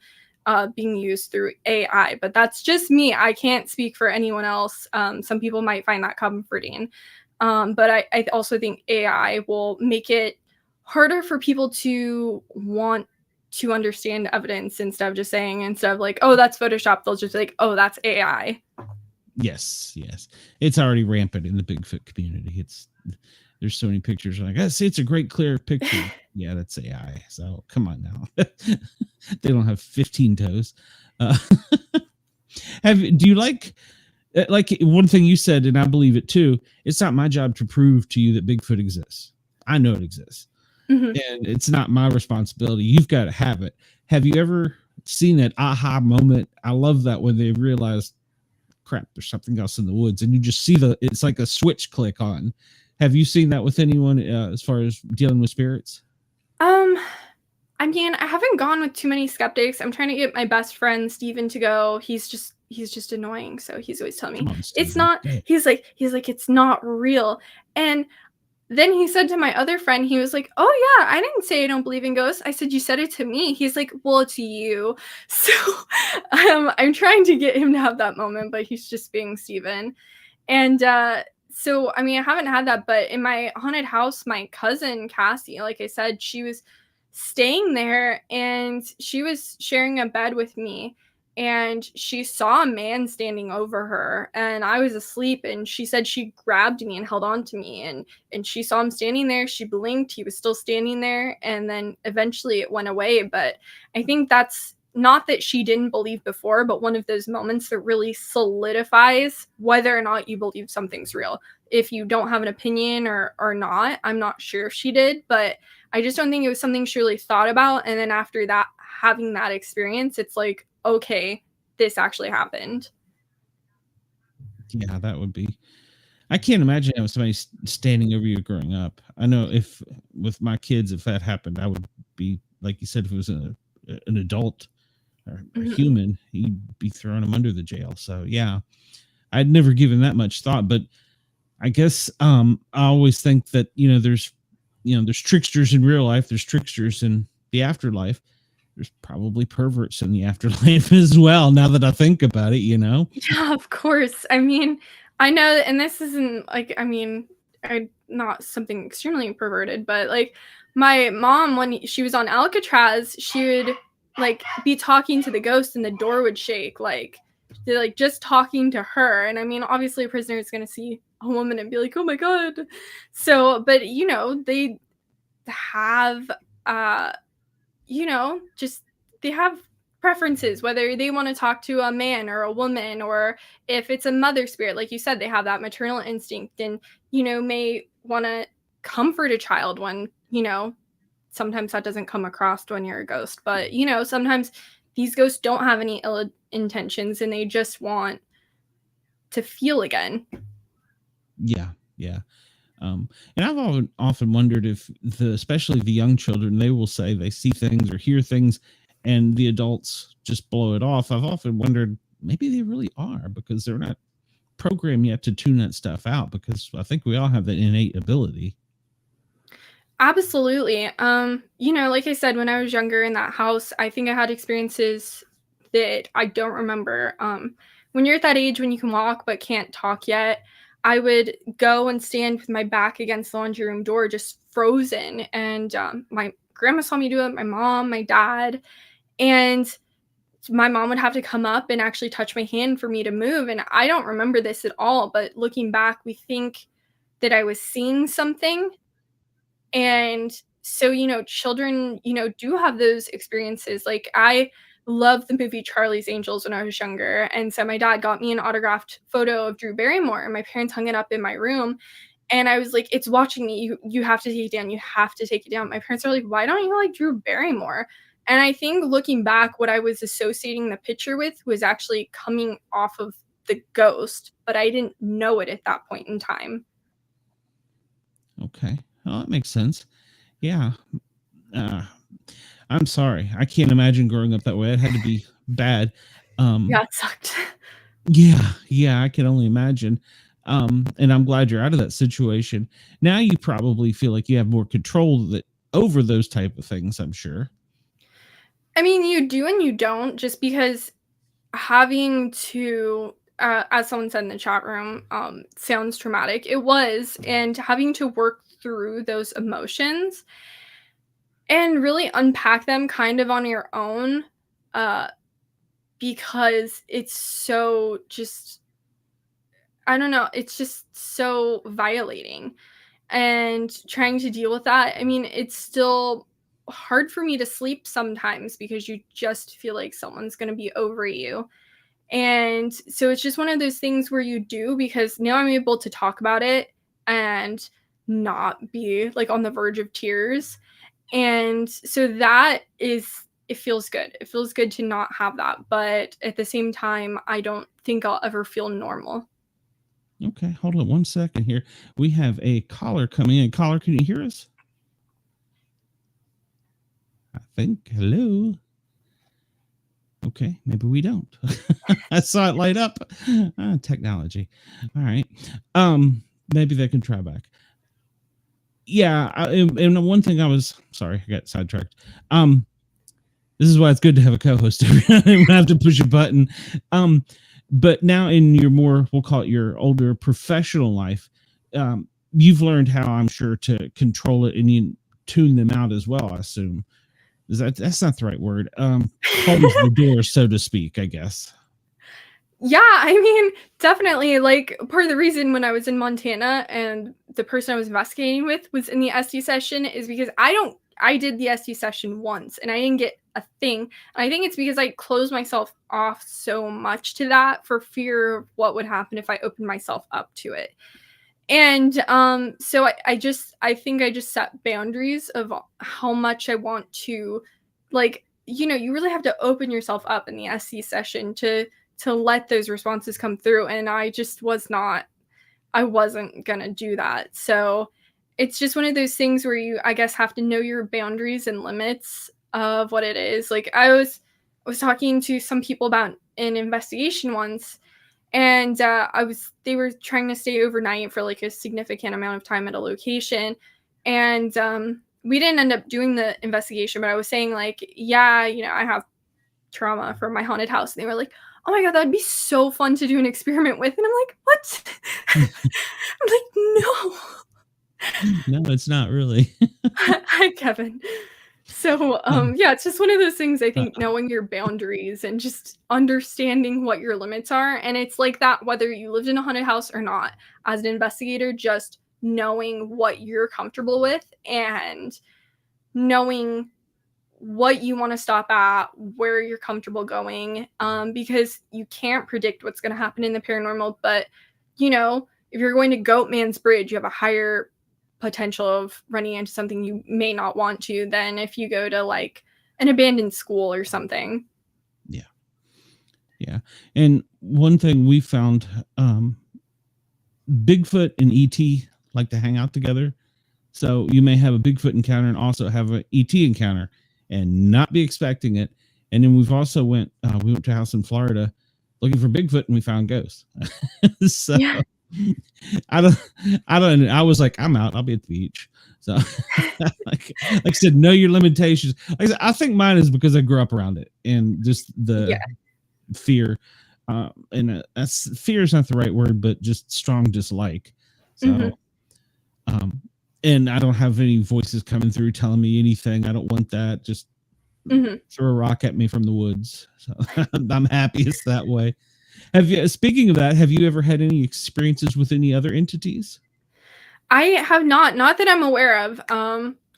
S3: being used through AI, but that's just me. I can't speak for anyone else. Some people might find that comforting. But I also think AI will make it harder for people to want to understand evidence instead of like, oh, that's Photoshop, they'll just be like, oh, that's AI.
S2: Yes. It's already rampant in the Bigfoot community. There's so many pictures like, I see, it's a great clear picture. Yeah, that's AI. So come on now. They don't have 15 toes. Do you like one thing you said, and I believe it too, it's not my job to prove to you that Bigfoot exists. I know it exists. And it's not my responsibility. You've got to have it. Have you ever seen that aha moment? I love that when they realize, crap, there's something else in the woods, and you just see it's like a switch click on. Have you seen that with anyone as far as dealing with spirits?
S3: I mean, I haven't gone with too many skeptics. I'm trying to get my best friend Steven to go. He's just annoying, so he's always telling me it's not. He's like it's not real. And then he said to my other friend, he was like, oh yeah, I didn't say I don't believe in ghosts. I said, you said it to me. He's like, well, it's you. So I'm trying to get him to have that moment, but he's just being Steven. And so, I mean, I haven't had that, but in my haunted house, my cousin Cassie, like I said, she was staying there and she was sharing a bed with me. And she saw a man standing over her, and I was asleep, and she said she grabbed me and held on to me, and she saw him standing there. She blinked, he was still standing there, and then eventually it went away. But I think that's not that she didn't believe before, but one of those moments that really solidifies whether or not you believe something's real. If you don't have an opinion or not, I'm not sure if she did, but I just don't think it was something she really thought about. And then after that, having that experience, it's like, okay, this actually happened.
S2: Yeah, that would be. I can't imagine having somebody standing over you growing up. I know if with my kids, if that happened, I would be, like you said, if it was an adult or a human, he'd be throwing them under the jail. So yeah, I'd never given that much thought, but I guess I always think that, there's there's tricksters in real life, there's tricksters in the afterlife. There's probably perverts in the afterlife as well, now that I think about it.
S3: Yeah, of course. I mean, I know, and this isn't like, I mean, I not something extremely perverted, but like my mom, when she was on Alcatraz, she would like be talking to the ghost and the door would shake, like they're like just talking to her. And I mean, obviously a prisoner is gonna see a woman and be like, oh my God. So, but they have uh just they have preferences, whether they want to talk to a man or a woman, or if it's a mother spirit, like you said, they have that maternal instinct and, may want to comfort a child when, sometimes that doesn't come across when you're a ghost. But, sometimes these ghosts don't have any ill intentions and they just want to feel again.
S2: Yeah, yeah. And I've often wondered if especially the young children, they will say they see things or hear things, and the adults just blow it off. I've often wondered maybe they really are, because they're not programmed yet to tune that stuff out. Because I think we all have that innate ability.
S3: Absolutely. Like I said, when I was younger in that house, I think I had experiences that I don't remember. When you're at that age when you can walk but can't talk yet, I would go and stand with my back against the laundry room door, just frozen. And my grandma saw me do it, my mom, my dad, and my mom would have to come up and actually touch my hand for me to move. And I don't remember this at all, but looking back, we think that I was seeing something. And so, children, do have those experiences. Like I loved the movie Charlie's Angels when I was younger. And so my dad got me an autographed photo of Drew Barrymore and my parents hung it up in my room. And I was like, it's watching me. You have to take it down. You have to take it down. My parents are like, why don't you like Drew Barrymore? And I think looking back, what I was associating the picture with was actually coming off of the ghost, but I didn't know it at that point in time.
S2: Okay. Well, that makes sense. Yeah. Uh, I'm sorry. I can't imagine growing up that way. It had to be bad.
S3: Yeah, it sucked.
S2: Yeah, I can only imagine. And I'm glad you're out of that situation. Now you probably feel like you have more control over those type of things, I'm sure.
S3: I mean, you do and you don't, just because having to, as someone said in the chat room, sounds traumatic. It was, and having to work through those emotions and really unpack them kind of on your own, uh, because it's so just, I don't know, it's just so violating. And trying to deal with that, I mean, it's still hard for me to sleep sometimes because you just feel like someone's going to be over you. And so it's just one of those things where you do, because now I'm able to talk about it and not be like on the verge of tears. And so that is, it feels good. It feels good to not have that. But at the same time, I don't think I'll ever feel normal.
S2: Okay, hold on one second here. We have a caller coming in. Caller, can you hear us? I think. Hello. Okay, maybe we don't. I saw it light up. Technology. All right. Maybe they can try back. Yeah, and one thing I was sorry, I got sidetracked. This is why it's good to have a co-host. I don't have to push a button. But now in your more, we'll call it your older professional life, you've learned how, I'm sure, to control it, and you tune them out as well, I assume. That's not the right word. Close the door, so to speak, I guess.
S3: Yeah, I mean, definitely. Like, part of the reason when I was in Montana and the person I was investigating with was in the SD session is because I did the SD session once and I didn't get a thing. And I think it's because I closed myself off so much to that for fear of what would happen if I opened myself up to it. And so I think I just set boundaries of how much I want to, like, you really have to open yourself up in the SC session to let those responses come through. And I wasn't gonna do that. So it's just one of those things where you, I guess, have to know your boundaries and limits of what it is. Like I was talking to some people about an investigation once, and they were trying to stay overnight for like a significant amount of time at a location. And we didn't end up doing the investigation, but I was saying like, yeah, I have trauma from my haunted house. And they were like, oh my God, that'd be so fun to do an experiment with. And I'm like, what? I'm like, no.
S2: No, it's not really.
S3: Hi, Kevin. So, yeah, it's just one of those things, I think, knowing your boundaries and just understanding what your limits are. And it's like that, whether you lived in a haunted house or not, as an investigator, just knowing what you're comfortable with and knowing what you want to stop at, where you're comfortable going, because you can't predict what's going to happen in the paranormal. But, if you're going to Goat Man's Bridge, you have a higher potential of running into something you may not want to than if you go to like an abandoned school or something.
S2: Yeah. Yeah. And one thing we found, Bigfoot and ET like to hang out together. So you may have a Bigfoot encounter and also have an ET encounter and not be expecting it. And then we've also we went to a house in Florida looking for Bigfoot and we found ghosts. So
S3: Yeah.
S2: I I was like, I'm out. I'll be at the beach. So like I said, know your limitations. Like I said, I think mine is because I grew up around it and just the fear. And that's fear is not the right word, but just strong dislike. So, and I don't have any voices coming through telling me anything. I don't want that. Just throw a rock at me from the woods. So I'm happiest that way. Speaking of that, have you ever had any experiences with any other entities?
S3: I have not that I'm aware of.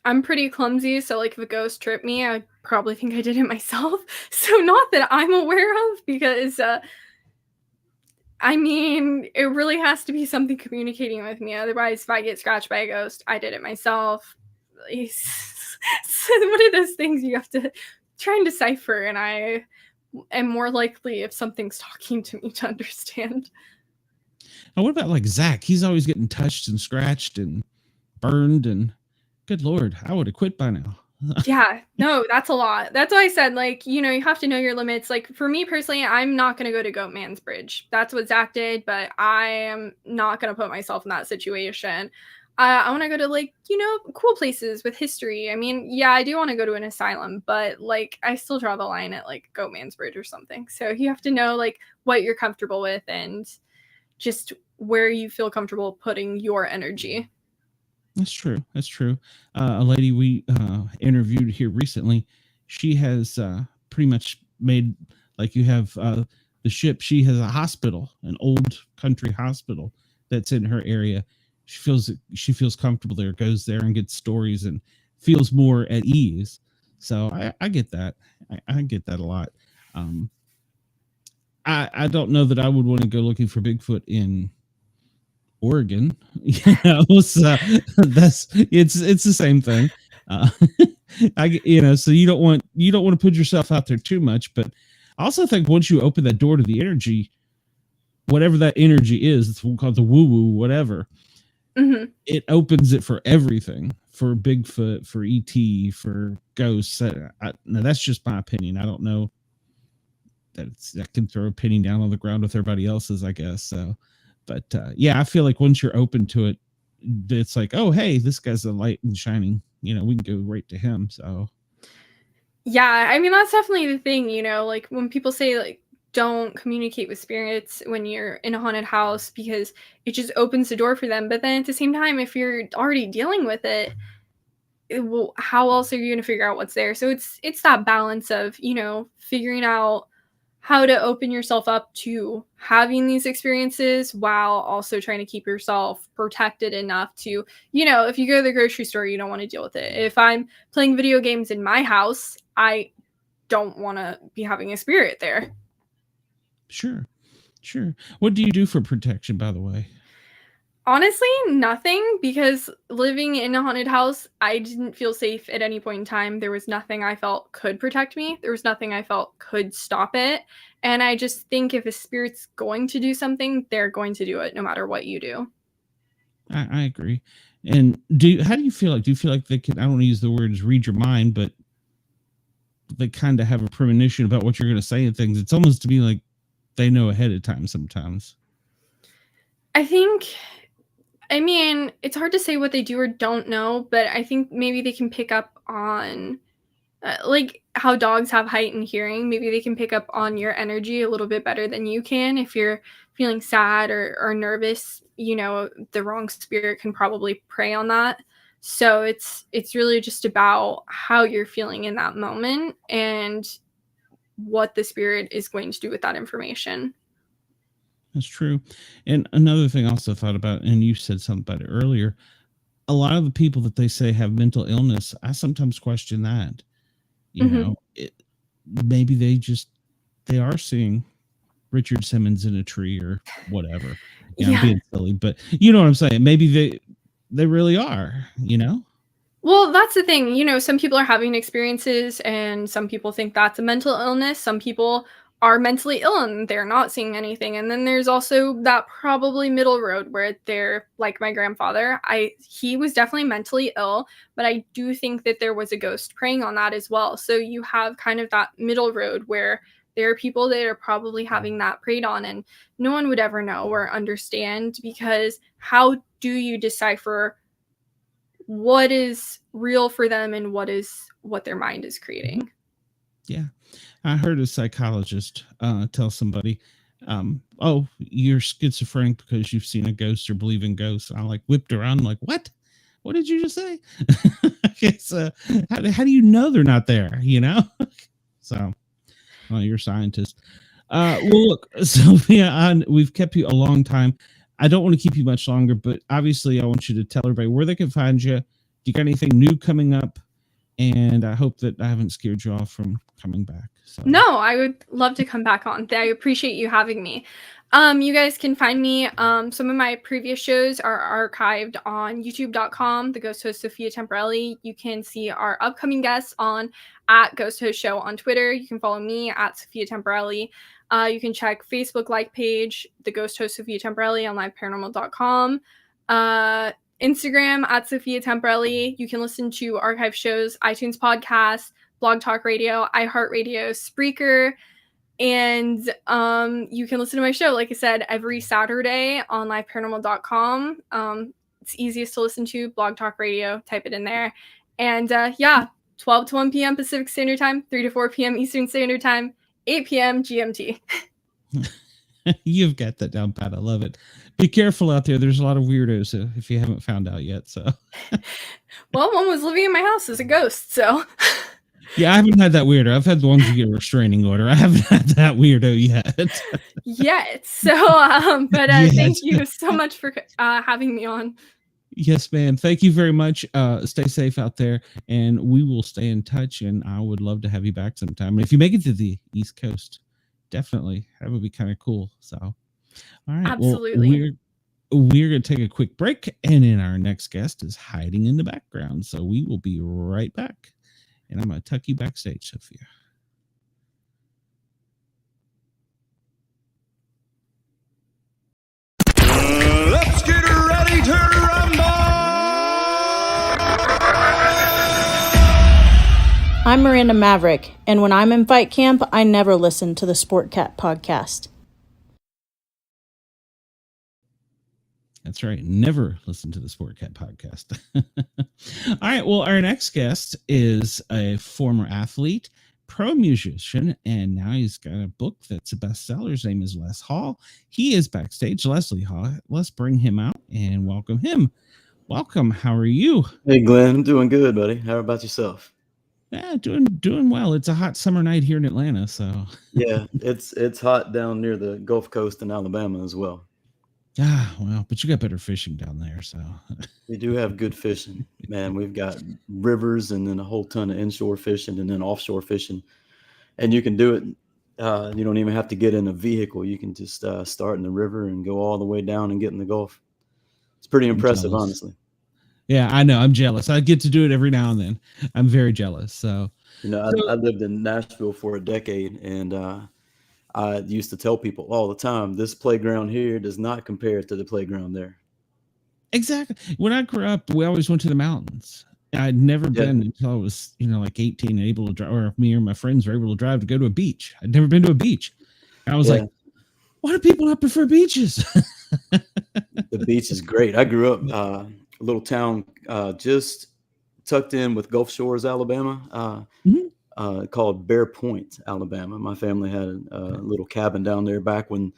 S3: I'm pretty clumsy, so like if a ghost tripped me, I probably think I did it myself. So not that I'm aware of, because I mean, it really has to be something communicating with me. Otherwise, if I get scratched by a ghost, I did it myself. It's one of those things you have to try and decipher, and I am more likely if something's talking to me to understand.
S2: Now, what about like Zach? He's always getting touched and scratched and burned, and good Lord, I would have quit by now.
S3: Yeah, no, that's a lot. That's why I said, like, you have to know your limits. Like, for me personally, I'm not going to go to Goat Man's Bridge. That's what Zach did, but I am not going to put myself in that situation. I want to go to, like, cool places with history. I mean, yeah, I do want to go to an asylum, but, like, I still draw the line at, like, Goat Man's Bridge or something. So you have to know, like, what you're comfortable with and just where you feel comfortable putting your energy.
S2: That's true. That's true. A lady we interviewed here recently, she has pretty much made, like you have the ship. She has a hospital, an old country hospital that's in her area. She feels comfortable there, goes there and gets stories and feels more at ease. So I get that. I get that a lot. I don't know that I would want to go looking for Bigfoot in Oregon, so it's the same thing. So you don't want to put yourself out there too much, but I also think once you open that door to the energy, whatever that energy is, it's called the woo woo, whatever, it opens it for everything, for Bigfoot, for ET, for ghosts. Now that's just my opinion. I don't know that can throw a penny down on the ground with everybody else's, I guess. So. But yeah, I feel like once you're open to it, it's like, oh, hey, this guy's a light and shining. We can go right to him. So,
S3: yeah, I mean, that's definitely the thing, like when people say, like, don't communicate with spirits when you're in a haunted house because it just opens the door for them. But then at the same time, if you're already dealing with it, how else are you going to figure out what's there? So it's that balance of, figuring out how to open yourself up to having these experiences while also trying to keep yourself protected enough to, if you go to the grocery store, you don't want to deal with it. If I'm playing video games in my house, I don't want to be having a spirit there.
S2: Sure. What do you do for protection, by the way?
S3: Honestly, nothing, because living in a haunted house, I didn't feel safe at any point in time. There was nothing I felt could protect me. There was nothing I felt could stop it. And I just think if a spirit's going to do something, they're going to do it no matter what you do.
S2: I agree. And how do you feel like? Do you feel like they can, I don't want to use the words read your mind, but they kind of have a premonition about what you're going to say and things? It's almost to be like they know ahead of time sometimes.
S3: I think I mean, it's hard to say what they do or don't know, but I think maybe they can pick up on like how dogs have heightened hearing. Maybe they can pick up on your energy a little bit better than you can. If you're feeling sad or nervous, the wrong spirit can probably prey on that. So it's really just about how you're feeling in that moment and what the spirit is going to do with that information.
S2: That's true. And another thing I also thought about, and you said something about it earlier, a lot of the people that they say have mental illness, I sometimes question that.
S3: Mhm.
S2: Maybe they are seeing Richard Simmons in a tree or whatever. I'm
S3: Yeah.
S2: being silly, but you know what I'm saying. Maybe they really are.
S3: Well, that's the thing. Some people are having experiences and some people think that's a mental illness. Some people are mentally ill and they're not seeing anything. And then there's also that probably middle road where they're like my grandfather. He was definitely mentally ill, but I do think that there was a ghost preying on that as well. So you have kind of that middle road where there are people that are probably having that preyed on and no one would ever know or understand, because how do you decipher what is real for them and what their mind is creating?
S2: Yeah. I heard a psychologist tell somebody, oh, you're schizophrenic because you've seen a ghost or believe in ghosts. I like whipped around, like, what? What did you just say? It's, how do you know they're not there? So, well, you're a scientist. Well, look, Sophia, we've kept you a long time. I don't want to keep you much longer, but obviously, I want you to tell everybody where they can find you. Do you got anything new coming up? And I hope that I haven't scared you off from coming back. So
S3: No, I would love to come back on. I appreciate you having me. You guys can find me. Some of my previous shows are archived on youtube.com, the ghost host Sophia Temperilli. You can see our upcoming guests on at Ghost Host Show on Twitter. You can follow me at Sophia Temperilli. You can check Facebook like page, the ghost host Sophia Temperilli on liveparanormal.com. Instagram at Sophia Temperilli. You can listen to archive shows, iTunes podcasts, Blog Talk Radio, iHeartRadio, Spreaker, and you can listen to my show, like I said, every Saturday on liveparanormal.com. It's easiest to listen to, Blog Talk Radio, type it in there. And 12 to 1 p.m. Pacific Standard Time, 3 to 4 p.m. Eastern Standard Time, 8 p.m. GMT.
S2: You've got that down pat. I love it. Be careful out there. There's a lot of weirdos if you haven't found out yet. So,
S3: well, one was living in my house as a ghost, so.
S2: Yeah, I haven't had that weirdo. I've had the ones who get a restraining order. I haven't had that weirdo yet.
S3: Yet. So, but
S2: Yes.
S3: Thank you so much for having me on.
S2: Yes, ma'am. Thank you very much. Stay safe out there, and we will stay in touch. And I would love to have you back sometime. And if you make it to the East Coast, definitely, that would be kind of cool. So, all right.
S3: Absolutely.
S2: Well, we're going to take a quick break, and then our next guest is hiding in the background. So we will be right back. And I'm going to tuck you backstage, Sophia.
S1: Let's get ready to rumble!
S4: I'm Miranda Maverick, and when I'm in fight camp, I never listen to the Sportcat podcast.
S2: That's right. Never listen to the Sportcat podcast. All right. Well, our next guest is a former athlete, pro musician, and now he's got a book that's a bestseller. His name is Leslee Hall. He is backstage. Leslee Hall. Let's bring him out and welcome him. Welcome. How are you?
S5: Hey, Glenn. I'm doing good, buddy. How about yourself?
S2: Yeah, doing well. It's a hot summer night here in Atlanta, so
S5: Yeah, it's hot down near the Gulf Coast in Alabama as well.
S2: Well, but you got better fishing down there, so
S5: We do have good fishing, man. We've got rivers and then a whole ton of inshore fishing and then offshore fishing, and you can do it. You don't even have to get in a vehicle. You can just start in the river and go all the way down and get in the Gulf. It's pretty impressive, honestly.
S2: Yeah, I know. I'm jealous. I get to do it every now and then. I'm very jealous. So,
S5: I lived in Nashville for a decade, and I used to tell people all the time, this playground here does not compare to the playground there.
S2: Exactly. When I grew up, we always went to the mountains. I'd never been until I was, like 18, able to drive, or me or my friends were able to drive to go to a beach. I'd never been to a beach. And I was like, why do people not prefer beaches?
S5: The beach is great. I grew up a little town just tucked in with Gulf Shores, Alabama,
S2: Mhm.
S5: called Bear Point, Alabama. My family had a little cabin down there back when,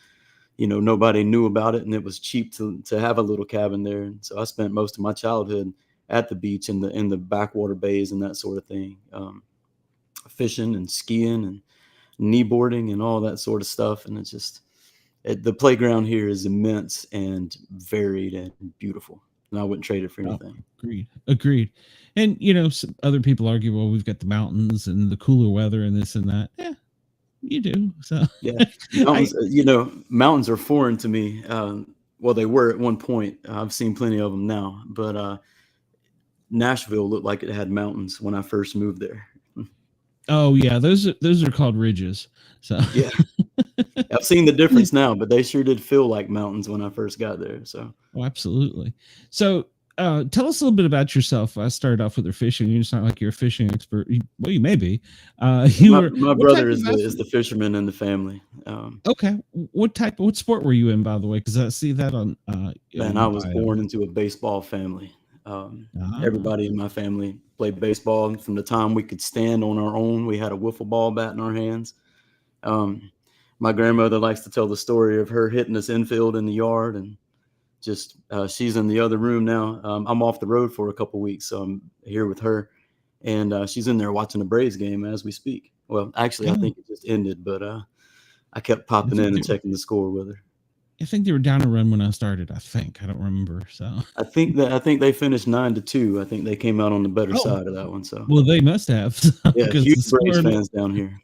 S5: nobody knew about it, and it was cheap to have a little cabin there. And so I spent most of my childhood at the beach in the backwater bays and that sort of thing, fishing and skiing and kneeboarding and all that sort of stuff. And it's just the playground here is immense and varied and beautiful, and I wouldn't trade it for
S2: Oh,
S5: anything.
S2: agreed. And some other people argue, well, we've got the mountains and the cooler weather and this and that. Yeah, you do. So
S5: Yeah, mountains. Mountains are foreign to me. Well, they were at one point. I've seen plenty of them now, but Nashville looked like it had mountains when I first moved there.
S2: oh yeah, those are called ridges. So
S5: Yeah, I've seen the difference now, but they sure did feel like mountains when I first got there. So,
S2: oh, absolutely. So tell us a little bit about yourself. I started off with your fishing. You sound like you're a fishing expert. Well, you may be.
S5: my
S2: What type
S5: brother
S2: of
S5: is the fisherman in the family.
S2: Okay. What sport were you in, by the way? Because I see that on
S5: Man,
S2: in
S5: I
S2: the
S5: was
S2: bio.
S5: born into a baseball family.
S2: Ah,
S5: Everybody in my family played baseball from the time we could stand on our own. We had a wiffle ball bat in our hands. Um, my grandmother likes to tell the story of her hitting us infield in the yard, and just she's in the other room now. I'm off the road for a couple weeks, so I'm here with her, and she's in there watching the Braves game as we speak. Well, actually, I
S2: oh,
S5: think it just ended, but I kept popping in and checking the score with her.
S2: I think they were down a run when I started. I don't remember. So,
S5: I think they finished 9-2. I think they came out on the better
S2: oh,
S5: side of that one. So
S2: well, they must have
S5: yeah,
S2: because
S5: huge
S2: the
S5: Braves
S2: score,
S5: fans down here.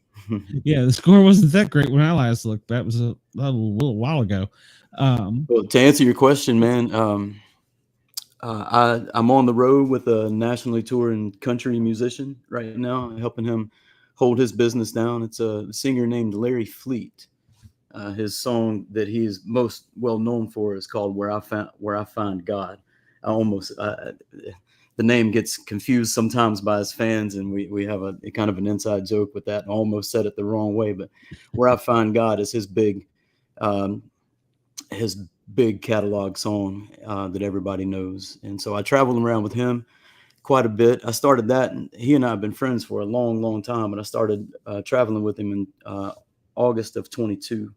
S2: yeah, the score wasn't that great when I last looked. That was a little while ago.
S5: Well, to answer your question, man, I'm on the road with a nationally touring country musician right now, helping him hold his business down. It's a singer named Larry Fleet. His song that he is most well known for is called "Where I Find God." I almost the name gets confused sometimes by his fans, and we have a kind of an inside joke with that. I almost said it the wrong way, but "Where I Find God" is um, his big catalog song that everybody knows. And so I traveled around with him quite a bit. I started that, and he and I have been friends for a long, long time. But I started traveling with him in August of 22.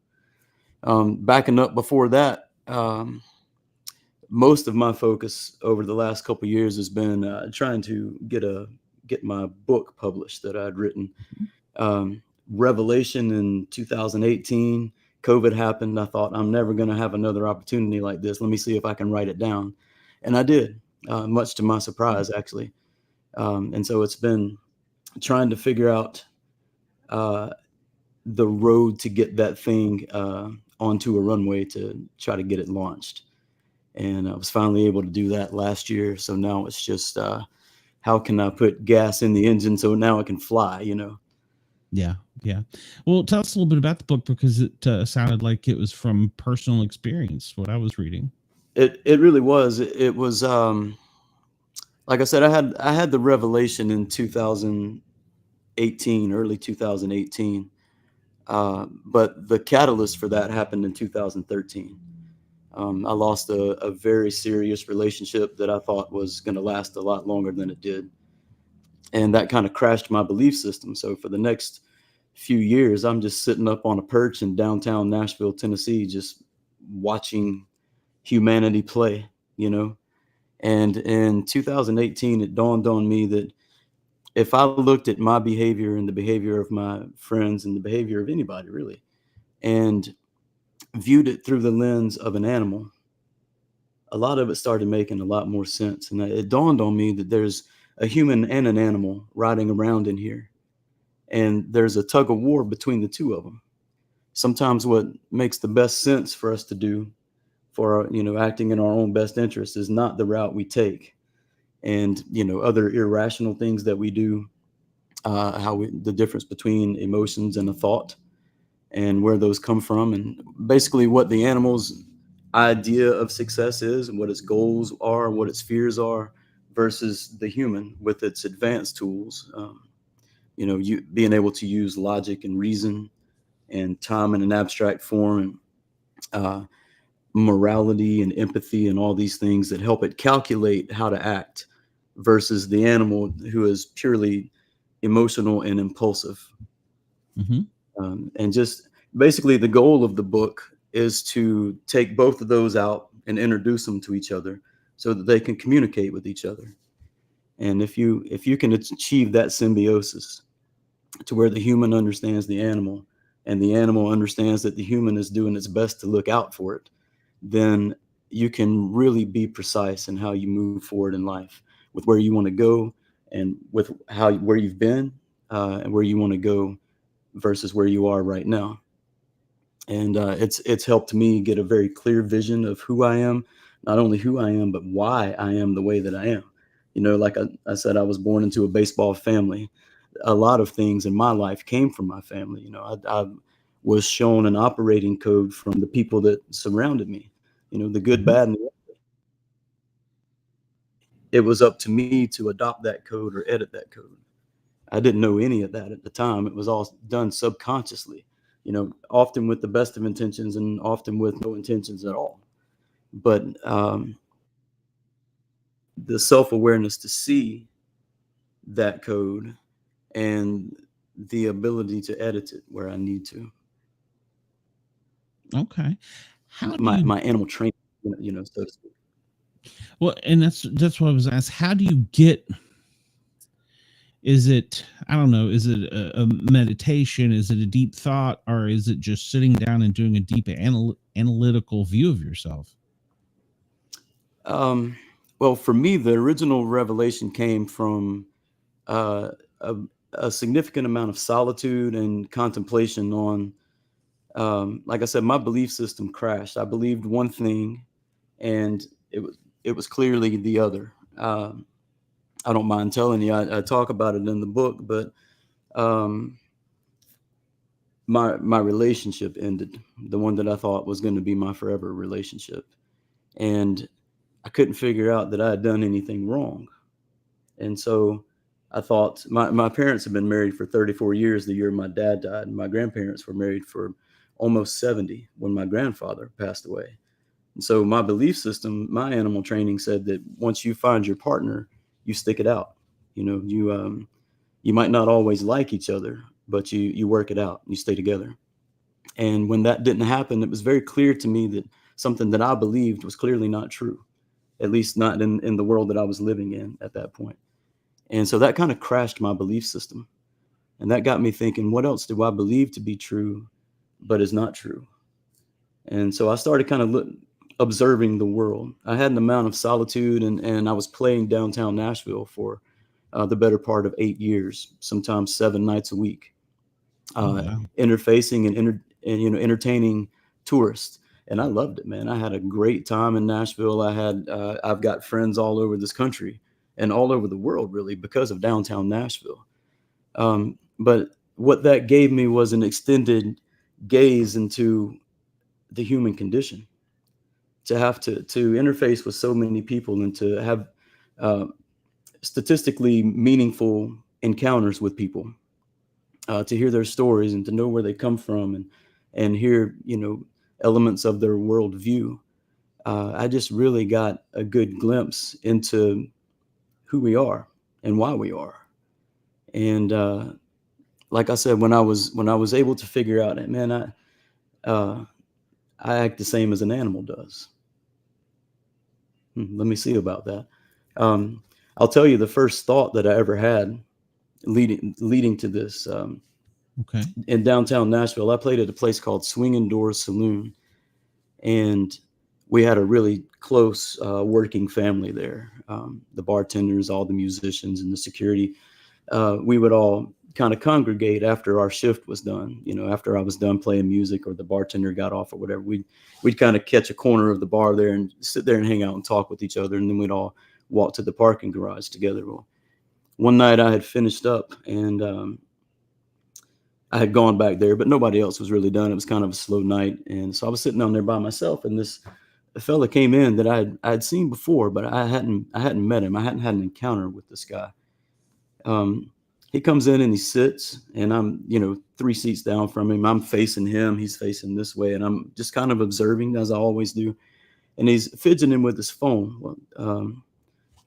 S5: Backing up before that, most of my focus over the last couple of years has been trying to get my book published that I'd written. Revelation in 2018. COVID happened. I thought, I'm never going to have another opportunity like this. Let me see if I can write it down. And I did, much to my surprise, actually. And so it's been trying to figure out the road to get that thing onto a runway to try to get it launched. And I was finally able to do that last year. So now it's just how can I put gas in the engine so now it can fly,
S2: Yeah. Well, tell us a little bit about the book, because it sounded like it was from personal experience. What I was reading.
S5: It really was. It was like I said, I had the revelation in 2018, early 2018. But the catalyst for that happened in 2013. I lost a very serious relationship that I thought was going to last a lot longer than it did. And that kind of crashed my belief system. So for the next few years, I'm just sitting up on a perch in downtown Nashville, Tennessee, just watching humanity play, And in 2018, it dawned on me that if I looked at my behavior and the behavior of my friends and the behavior of anybody really, and viewed it through the lens of an animal, a lot of it started making a lot more sense. And it dawned on me that there's a human and an animal riding around in here. And there's a tug of war between the two of them. Sometimes what makes the best sense for us to do for, acting in our own best interest is not the route we take. And, other irrational things that we do, the difference between emotions and a thought and where those come from, and basically what the animal's idea of success is and what its goals are, what its fears are, versus the human with its advanced tools. You being able to use logic and reason and time in an abstract form. And morality and empathy and all these things that help it calculate how to act, versus the animal who is purely emotional and impulsive.
S2: Mm-hmm.
S5: And just basically the goal of the book is to take both of those out and introduce them to each other so that they can communicate with each other. And if you can achieve that symbiosis to where the human understands the animal and the animal understands that the human is doing its best to look out for it, then you can really be precise in how you move forward in life, with where you want to go and with where you've been, and where you want to go versus where you are right now. And it's helped me get a very clear vision of who I am, not only who I am, but why I am the way that I am. Like I said, I was born into a baseball family. A lot of things in my life came from my family. I was shown an operating code from the people that surrounded me, the good, bad, and the ugly. It was up to me to adopt that code or edit that code. I didn't know any of that at the time. It was all done subconsciously, often with the best of intentions and often with no intentions at all. But the self-awareness to see that code and the ability to edit it where I need to.
S2: Okay. How do
S5: my animal training, so to speak.
S2: Well, and that's what I was asked. How do you get? Is it, I don't know, is it a meditation? Is it a deep thought? Or is it just sitting down and doing a deep analytical view of yourself?
S5: Well, for me, the original revelation came from a significant amount of solitude and contemplation on, like I said, my belief system crashed. I believed one thing and it was clearly the other. I don't mind telling you, I talk about it in the book, but my relationship ended, the one that I thought was going to be my forever relationship. And I couldn't figure out that I had done anything wrong. And so I thought, my parents had been married for 34 years the year my dad died. And my grandparents were married for almost 70 when my grandfather passed away. And so my belief system, my animal training said that once you find your partner, you stick it out. You might not always like each other, but you work it out, you stay together. And when that didn't happen, it was very clear to me that something that I believed was clearly not true, at least not in the world that I was living in at that point. And so that kind of crashed my belief system. And that got me thinking, what else do I believe to be true, but is not true? And so I started kind of observing the world. I had an amount of solitude, and I was playing downtown Nashville for the better part of 8 years, sometimes 7 nights a week, interfacing and entertaining tourists. And I loved it, man. I had a great time in Nashville. I've got friends all over this country and all over the world, really, because of downtown Nashville. But what that gave me was an extended gaze into the human condition. To have to interface with so many people and to have statistically meaningful encounters with people, to hear their stories and to know where they come from and hear, elements of their worldview. I just really got a good glimpse into who we are and why we are. And like I said, when I was able to figure out that, man, I act the same as an animal does. Let me see about that. I'll tell you the first thought that I ever had leading to this.
S2: Okay.
S5: In downtown Nashville, I played at a place called Swinging Doors Saloon, and we had a really close working family there. The bartenders, all the musicians, and the security. We would all kind of congregate after our shift was done. After I was done playing music or the bartender got off or whatever, we'd kind of catch a corner of the bar there and sit there and hang out and talk with each other. And then we'd all walk to the parking garage together. Well, one night I had finished up and I had gone back there, but nobody else was really done. It was kind of a slow night. And so I was sitting down there by myself, and this fella came in that I had seen before, but I hadn't met him. I hadn't had an encounter with this guy. he comes in and he sits, and I'm, 3 seats down from him. I'm facing him. He's facing this way. And I'm just kind of observing, as I always do. And he's fidgeting with his phone.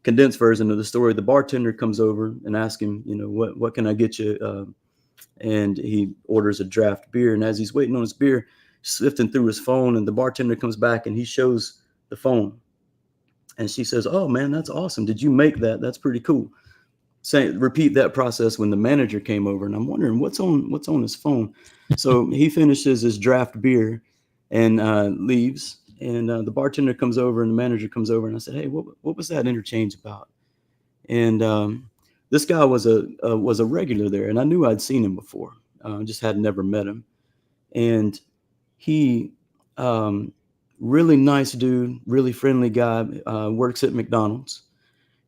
S5: Condensed version of the story. The bartender comes over and asks him, what can I get you? And he orders a draft beer. And as he's waiting on his beer, sifting through his phone, and the bartender comes back and he shows the phone. And she says, "Oh man, that's awesome. Did you make that? That's pretty cool." Repeat that process when the manager came over, and I'm wondering what's on his phone. So he finishes his draft beer and leaves. And the bartender comes over and the manager comes over, and I said, "Hey, what was that interchange about?" And this guy was a regular there, and I knew I'd seen him before, just had never met him. And he, really nice dude, really friendly guy, works at McDonald's.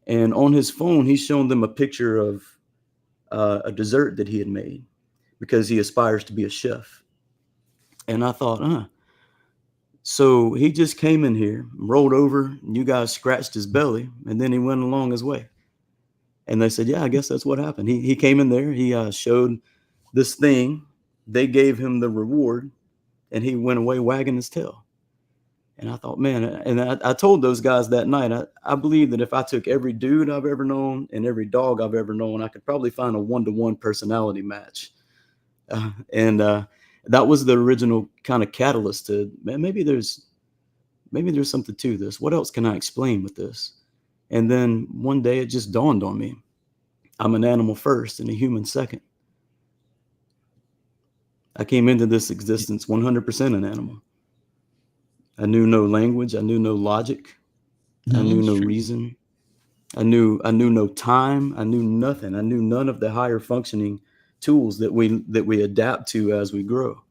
S5: And on his phone, he's showing them a picture of a dessert that he had made because he aspires to be a chef. And I thought, so he just came in here, rolled over, and you guys scratched his belly, and then he went along his way. And they said, "Yeah, I guess that's what happened." He came in there, he showed this thing, they gave him the reward, and he went away wagging his tail. And I thought, man, and I told those guys that night, I believe that if I took every dude I've ever known and every dog I've ever known, I could probably find a 1-to-1 personality match. And that was the original kind of catalyst to, man, maybe there's something to this. What else can I explain with this? And then one day it just dawned on me. I'm an animal first and a human second. I came into this existence 100% an animal. I knew no language. I knew no logic. I knew no reason. I knew no time. I knew nothing. I knew none of the higher functioning tools that we adapt to as we grow.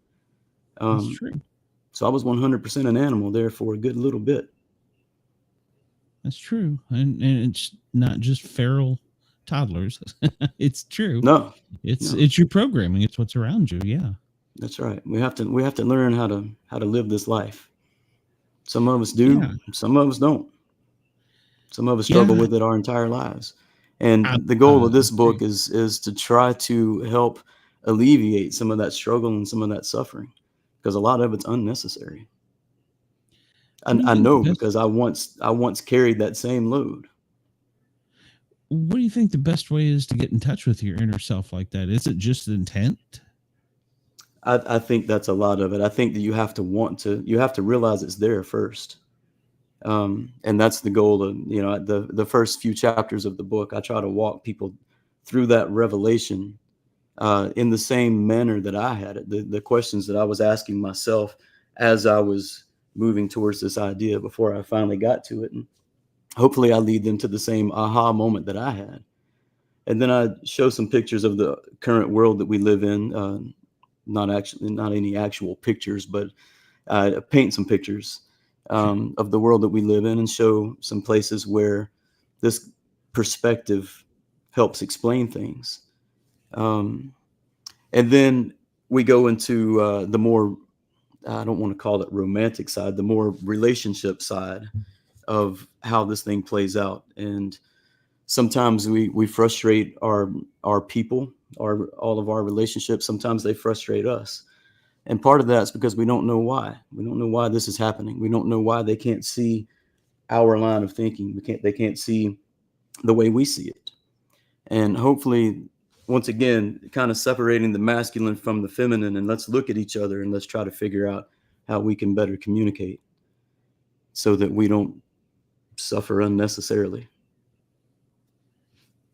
S2: That's true.
S5: So I was 100% an animal there for a good little bit.
S2: That's true. And it's not just feral toddlers. It's true.
S5: No.
S2: It's your programming. It's what's around you. Yeah.
S5: That's right. We have to learn how to live this life. Some of us do, some of us don't. Some of us struggle with it our entire lives. And the goal of this book is to try to help alleviate some of that struggle and some of that suffering, because a lot of it's unnecessary. I know because I once carried that same load.
S2: What do you think the best way is to get in touch with your inner self like that? Is it just intent?
S5: I think that's a lot of it. I think that you have to realize it's there first. And that's the goal of, the first few chapters of the book. I try to walk people through that revelation in the same manner that I had it. The questions that I was asking myself as I was moving towards this idea before I finally got to it. And hopefully I lead them to the same aha moment that I had. And then I show some pictures of the current world that we live in. Not any actual pictures, but paint some pictures of the world that we live in and show some places where this perspective helps explain things. And then we go into the more, I don't want to call it romantic side, the more relationship side of how this thing plays out. And sometimes we frustrate our people, all of our relationships. Sometimes they frustrate us. And part of that's because we don't know why. We don't know why this is happening. We don't know why they can't see our line of thinking. They can't see the way we see it. And hopefully, once again, kind of separating the masculine from the feminine, and let's look at each other and let's try to figure out how we can better communicate so that we don't suffer unnecessarily.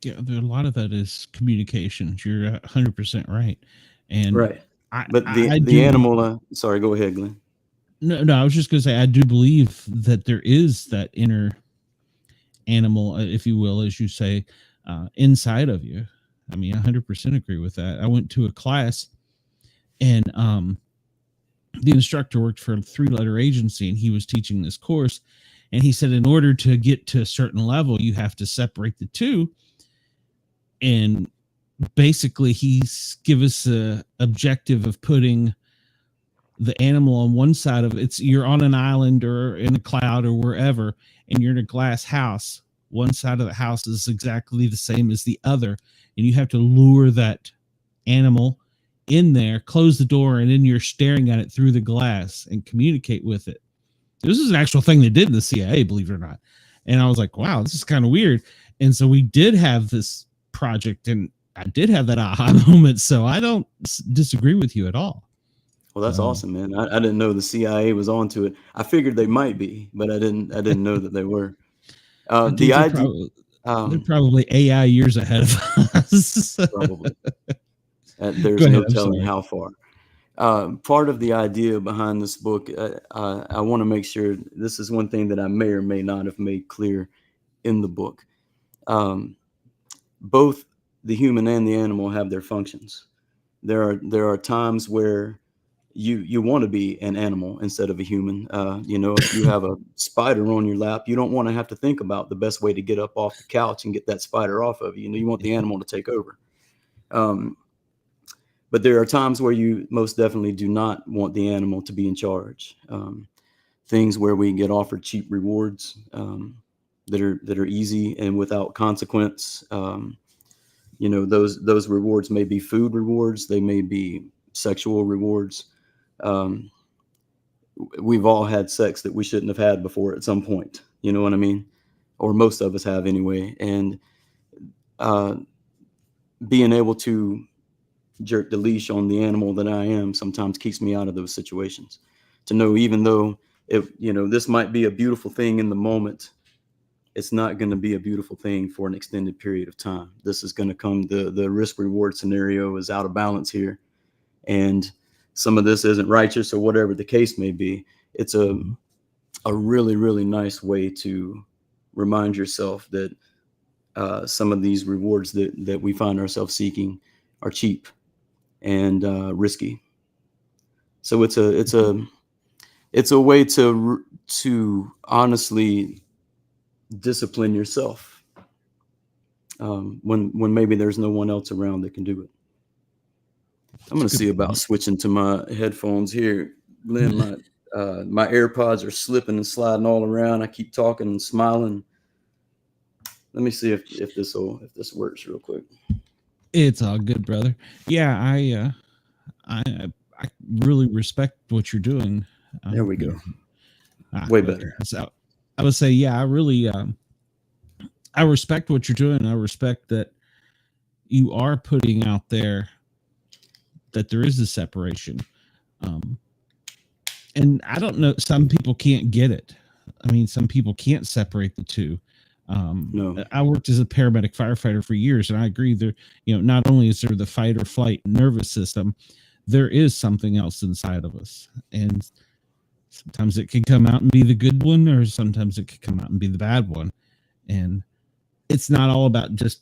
S2: Yeah, a lot of that is communication. You're 100% right. And
S5: right. But the animal, sorry, go ahead, Glenn.
S2: No, I was just going to say, I do believe that there is that inner animal, if you will, as you say, inside of you. I mean, 100% agree with that. I went to a class and the instructor worked for a 3-letter agency and he was teaching this course. And he said, in order to get to a certain level, you have to separate the two. And basically he's give us a objective of putting the animal on one side of it. You're on an island or in a cloud or wherever, and you're in a glass house one side of the house is exactly the same as the other, and you have to lure that animal in there, close the door, and then you're staring at it through the glass and communicate with it. This is an actual thing they did in the CIA, believe it or not. And I was like, wow, this is kind of weird. And so we did have this project, and I did have that aha moment. So I don't disagree with you at all.
S5: Well, that's awesome, man. I didn't know the CIA was onto it. I figured they might be, but I didn't know that they were. The idea,
S2: They're probably AI years ahead of us.
S5: probably. There's
S2: Go
S5: no
S2: ahead, I'm
S5: telling
S2: sorry.
S5: how far. Part of the idea behind this book, I want to make sure this is one thing that I may or may not have made clear in the book. Both the human and the animal have their functions. There are times where you want to be an animal instead of a human. If you have a spider on your lap, you don't want to have to think about the best way to get up off the couch and get that spider off of you. You want the animal to take over. But there are times where you most definitely do not want the animal to be in charge. Things where we get offered cheap rewards that are easy and without consequence. Those rewards may be food rewards. They may be sexual rewards. We've all had sex that we shouldn't have had before at some point. You know what I mean? Or most of us have anyway. And being able to jerk the leash on the animal that I am sometimes keeps me out of those situations. To know, even though this might be a beautiful thing in the moment, it's not going to be a beautiful thing for an extended period of time. This is going to come, the risk reward scenario is out of balance here. And some of this isn't righteous or whatever the case may be. It's a really, really nice way to remind yourself that some of these rewards that we find ourselves seeking are cheap and risky. So it's a way to honestly discipline yourself when maybe there's no one else around that can do it. I'm going to see about switching to my headphones here. Lynn, my AirPods are slipping and sliding all around. I keep talking and smiling. Let me see if this works real quick.
S2: It's all good, brother. Yeah, I really respect what you're doing.
S5: There we go. Way better.
S2: So I would say, yeah, I really I respect what you're doing. I respect that you are putting out there that there is a separation. And I don't know, some people can't get it. I mean, some people can't separate the two. No. I worked as a paramedic firefighter for years, and I agree there, not only is there the fight or flight nervous system, there is something else inside of us. And sometimes it can come out and be the good one, or sometimes it can come out and be the bad one. And it's not all about just,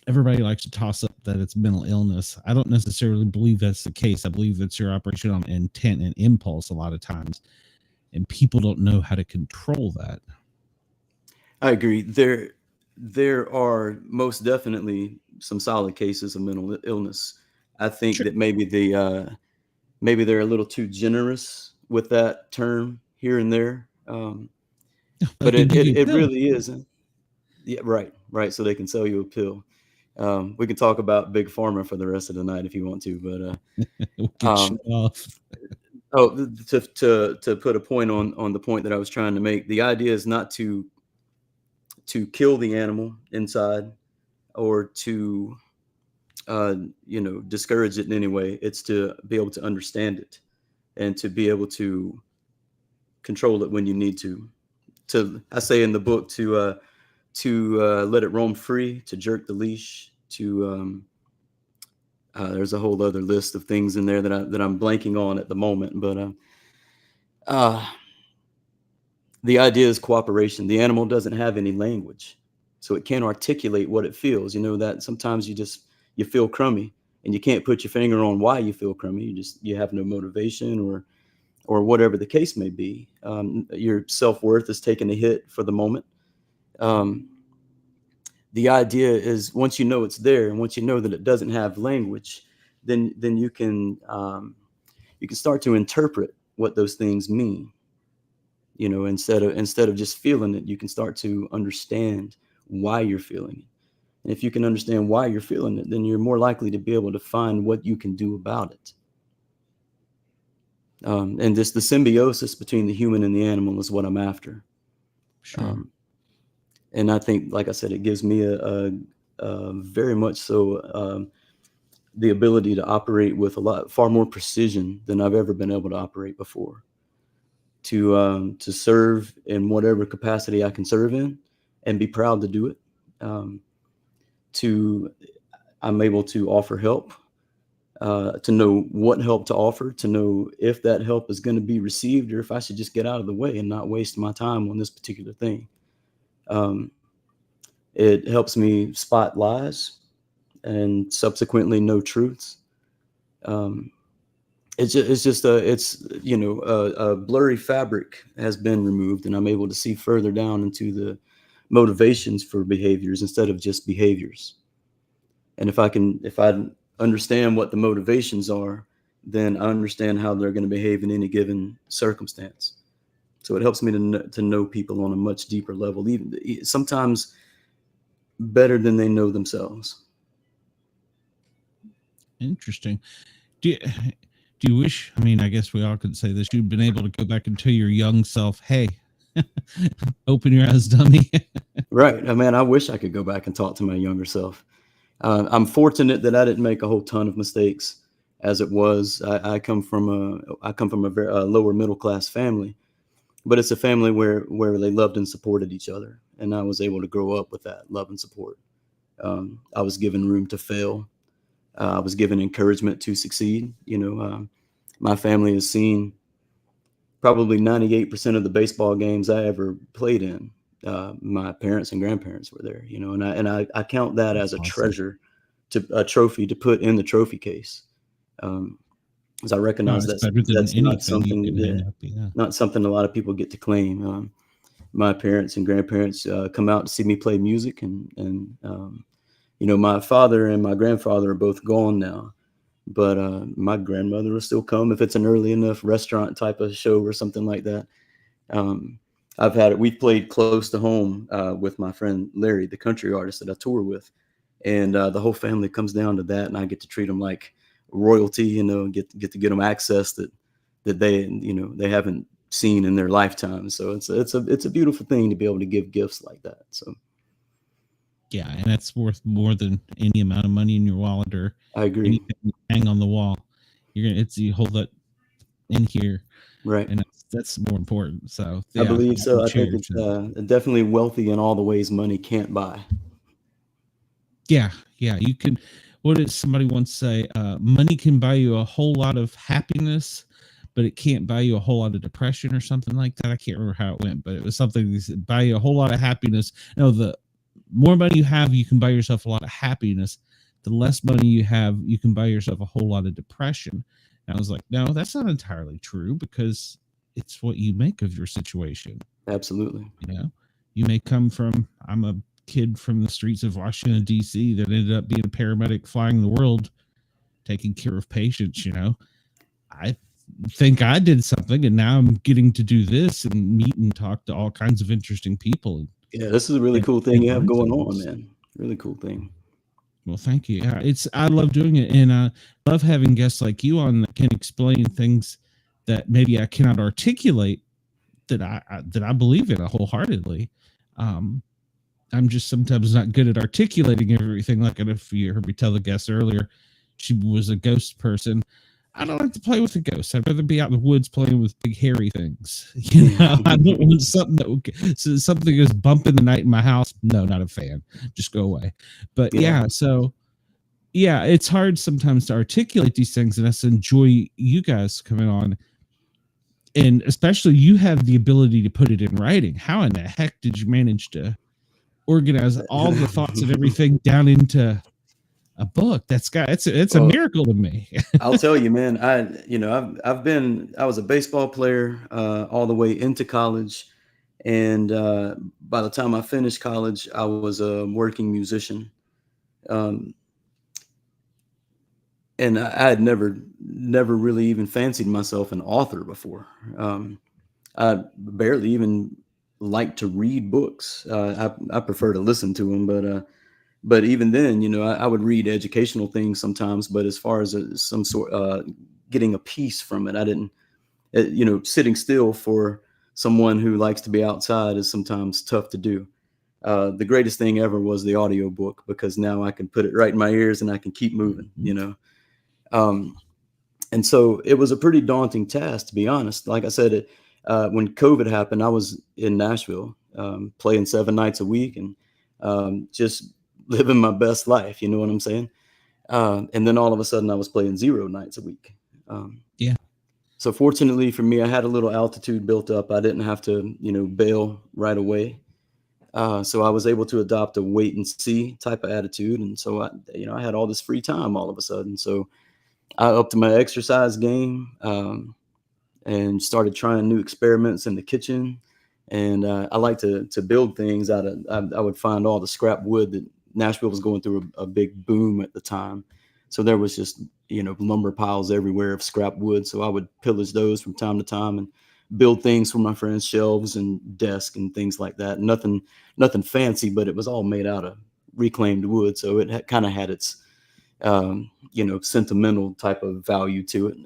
S2: everybody likes to toss up that it's mental illness. I don't necessarily believe that's the case. I believe that's your operation on intent and impulse a lot of times. And people don't know how to control that.
S5: I agree. There are most definitely some solid cases of mental illness. I think that maybe they're a little too generous with that term here and there. But it really isn't. Yeah, right. So they can sell you a pill. We can talk about big pharma for the rest of the night if you want to, but to put a point on the point that I was trying to make, the idea is not to kill the animal inside or to discourage it in any way. It's to be able to understand it and to be able to control it when you need to. I say in the book to let it roam free, to jerk the leash, to there's a whole other list of things in there that I'm blanking on at the moment, but the idea is cooperation. The animal doesn't have any language, so it can't articulate what it feels. That sometimes you feel crummy and you can't put your finger on why you feel crummy. You have no motivation or whatever the case may be. Your self-worth is taking a hit for the moment. The idea is, once you know it's there and once you know that it doesn't have language, then you can start to interpret what those things mean. Instead of just feeling it, you can start to understand why you're feeling it. And if you can understand why you're feeling it, then you're more likely to be able to find what you can do about it. And this, the symbiosis between the human and the animal is what I'm after.
S2: Sure.
S5: And I think, like I said, it gives me a very much so the ability to operate with far more precision than I've ever been able to operate before. To serve in whatever capacity I can serve in, and be proud to do it. I'm able to offer help, to know what help to offer, to know if that help is going to be received, or if I should just get out of the way and not waste my time on this particular thing. It helps me spot lies and subsequently know truths. It's just a blurry fabric has been removed, and I'm able to see further down into the motivations for behaviors instead of just behaviors. And if I understand what the motivations are, then I understand how they're going to behave in any given circumstance. So it helps me to know people on a much deeper level, even sometimes better than they know themselves.
S2: Interesting. Do you wish, I mean, I guess we all could say this, you've been able to go back and tell your young self, hey, open your eyes, dummy.
S5: Right. I mean, I wish I could go back and talk to my younger self. I'm fortunate that I didn't make a whole ton of mistakes. As it was, I come from a very lower middle class family, but it's a family where they loved and supported each other, and I was able to grow up with that love and support. I was given room to fail. I was given encouragement to succeed. My family has seen probably 98% of the baseball games I ever played in. My parents and grandparents were there, and I count that as a treasure, a trophy to put in the trophy case. As I recognize that's not something not something a lot of people get to claim. My parents and grandparents come out to see me play music, and my father and my grandfather are both gone now, but my grandmother will still come if it's an early enough restaurant type of show or something like that. We've played close to home with my friend Larry, the country artist that I tour with, and the whole family comes down to that, and I get to treat them like royalty, get to get them access that they haven't seen in their lifetime. So it's a beautiful thing to be able to give gifts like that. So
S2: yeah, and that's worth more than any amount of money in your wallet or
S5: I agree.
S2: Anything you hang on the wall. You hold that in here,
S5: right?
S2: And that's more important. So yeah,
S5: I believe so. I think it's definitely wealthy in all the ways money can't buy.
S2: Yeah, you can. What did somebody once say? Money can buy you a whole lot of happiness, but it can't buy you a whole lot of depression or something like that. I can't remember how it went, but it was something that said, buy you a whole lot of happiness. The more money you have, you can buy yourself a lot of happiness. The less money you have, you can buy yourself a whole lot of depression. And I was like, no, that's not entirely true, because it's what you make of your situation.
S5: Absolutely.
S2: You may come from, I'm a kid from the streets of Washington, D.C. that ended up being a paramedic flying the world, taking care of patients. I think I did something, and now I'm getting to do this and meet and talk to all kinds of interesting people.
S5: Yeah, this is a really cool thing you have going on, man. Really cool thing.
S2: Well, thank you. I love doing it, and I love having guests like you on that can explain things that maybe I cannot articulate that I believe in wholeheartedly. I'm just sometimes not good at articulating everything. Like if you heard me tell the guest earlier, she was a ghost person. I don't like to play with the ghosts. I'd rather be out in the woods playing with big hairy things. I don't want something is bumping the night in my house. No, not a fan. Just go away. But so it's hard sometimes to articulate these things, and I enjoy you guys coming on. And especially you have the ability to put it in writing. How in the heck did you manage to organize all the thoughts and everything down into a book? It's a miracle to me.
S5: I'll tell you, man, I was a baseball player all the way into college. And by the time I finished college, I was a working musician. And I had never really even fancied myself an author before. I barely even like to read books. I prefer to listen to them, but even then, I would read educational things sometimes. But as far as some sort getting a piece from it, I didn't. Sitting still for someone who likes to be outside is sometimes tough to do. The greatest thing ever was the audio book, because now I can put it right in my ears and I can keep moving. And so it was a pretty daunting task, to be honest. Like I said, when COVID happened, I was in Nashville, playing 7 nights a week and just living my best life. You know what I'm saying? And then all of a sudden I was playing 0 nights a week.
S2: Yeah.
S5: So fortunately for me, I had a little altitude built up. I didn't have to, bail right away. So I was able to adopt a wait and see type of attitude. And so I had all this free time all of a sudden. So I upped my exercise game, and started trying new experiments in the kitchen. And I like to build things out of, I would find all the scrap wood that Nashville was going through a big boom at the time. So there was just, lumber piles everywhere of scrap wood. So I would pillage those from time to time and build things for my friends, shelves and desk and things like that. Nothing fancy, but it was all made out of reclaimed wood. So it kind of had its, sentimental type of value to it.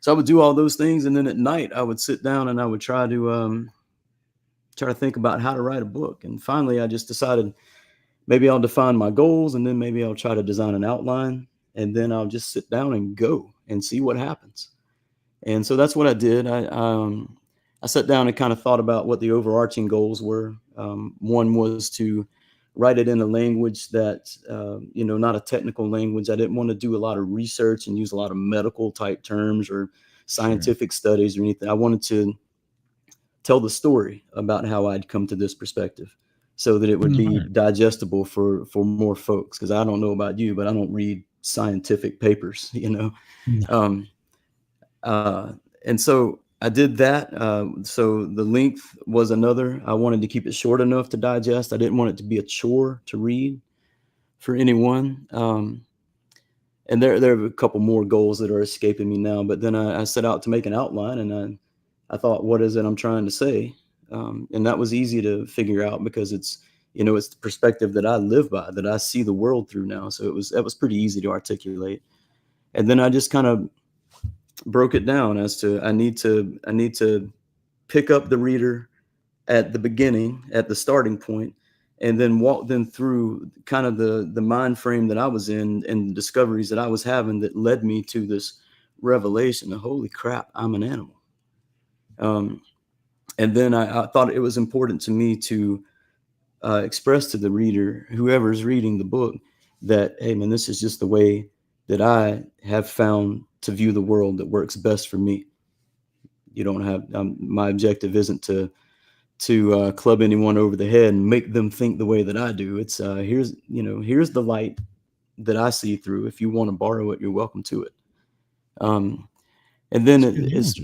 S5: So I would do all those things. And then at night I would sit down and I would try to think about how to write a book. And finally I just decided maybe I'll define my goals, and then maybe I'll try to design an outline, and then I'll just sit down and go and see what happens. And so that's what I did. I sat down and kind of thought about what the overarching goals were. One was to write it in a language that, not a technical language. I didn't want to do a lot of research and use a lot of medical type terms or scientific studies or anything. I wanted to tell the story about how I'd come to this perspective, so that it would be digestible for more folks. Because I don't know about you, but I don't read scientific papers,
S2: No.
S5: And so I did that. So the length was another. I wanted to keep it short enough to digest. I didn't want it to be a chore to read for anyone. And there are a couple more goals that are escaping me now. But then I set out to make an outline, and I thought, what is it I'm trying to say? And that was easy to figure out, because it's the perspective that I live by, that I see the world through now. So that was pretty easy to articulate. And then I just kind of broke it down as to, I need to pick up the reader at the beginning, at the starting point, and then walk them through kind of the mind frame that I was in and the discoveries that I was having that led me to this revelation of, holy crap, I'm an animal. And then I thought it was important to me to express to the reader, whoever's reading the book, that, hey man, this is just the way that I have found to view the world that works best for me. You don't have, my objective isn't to club anyone over the head and make them think the way that I do. It's here's the light that I see through. If you want to borrow it, you're welcome to it. And then it's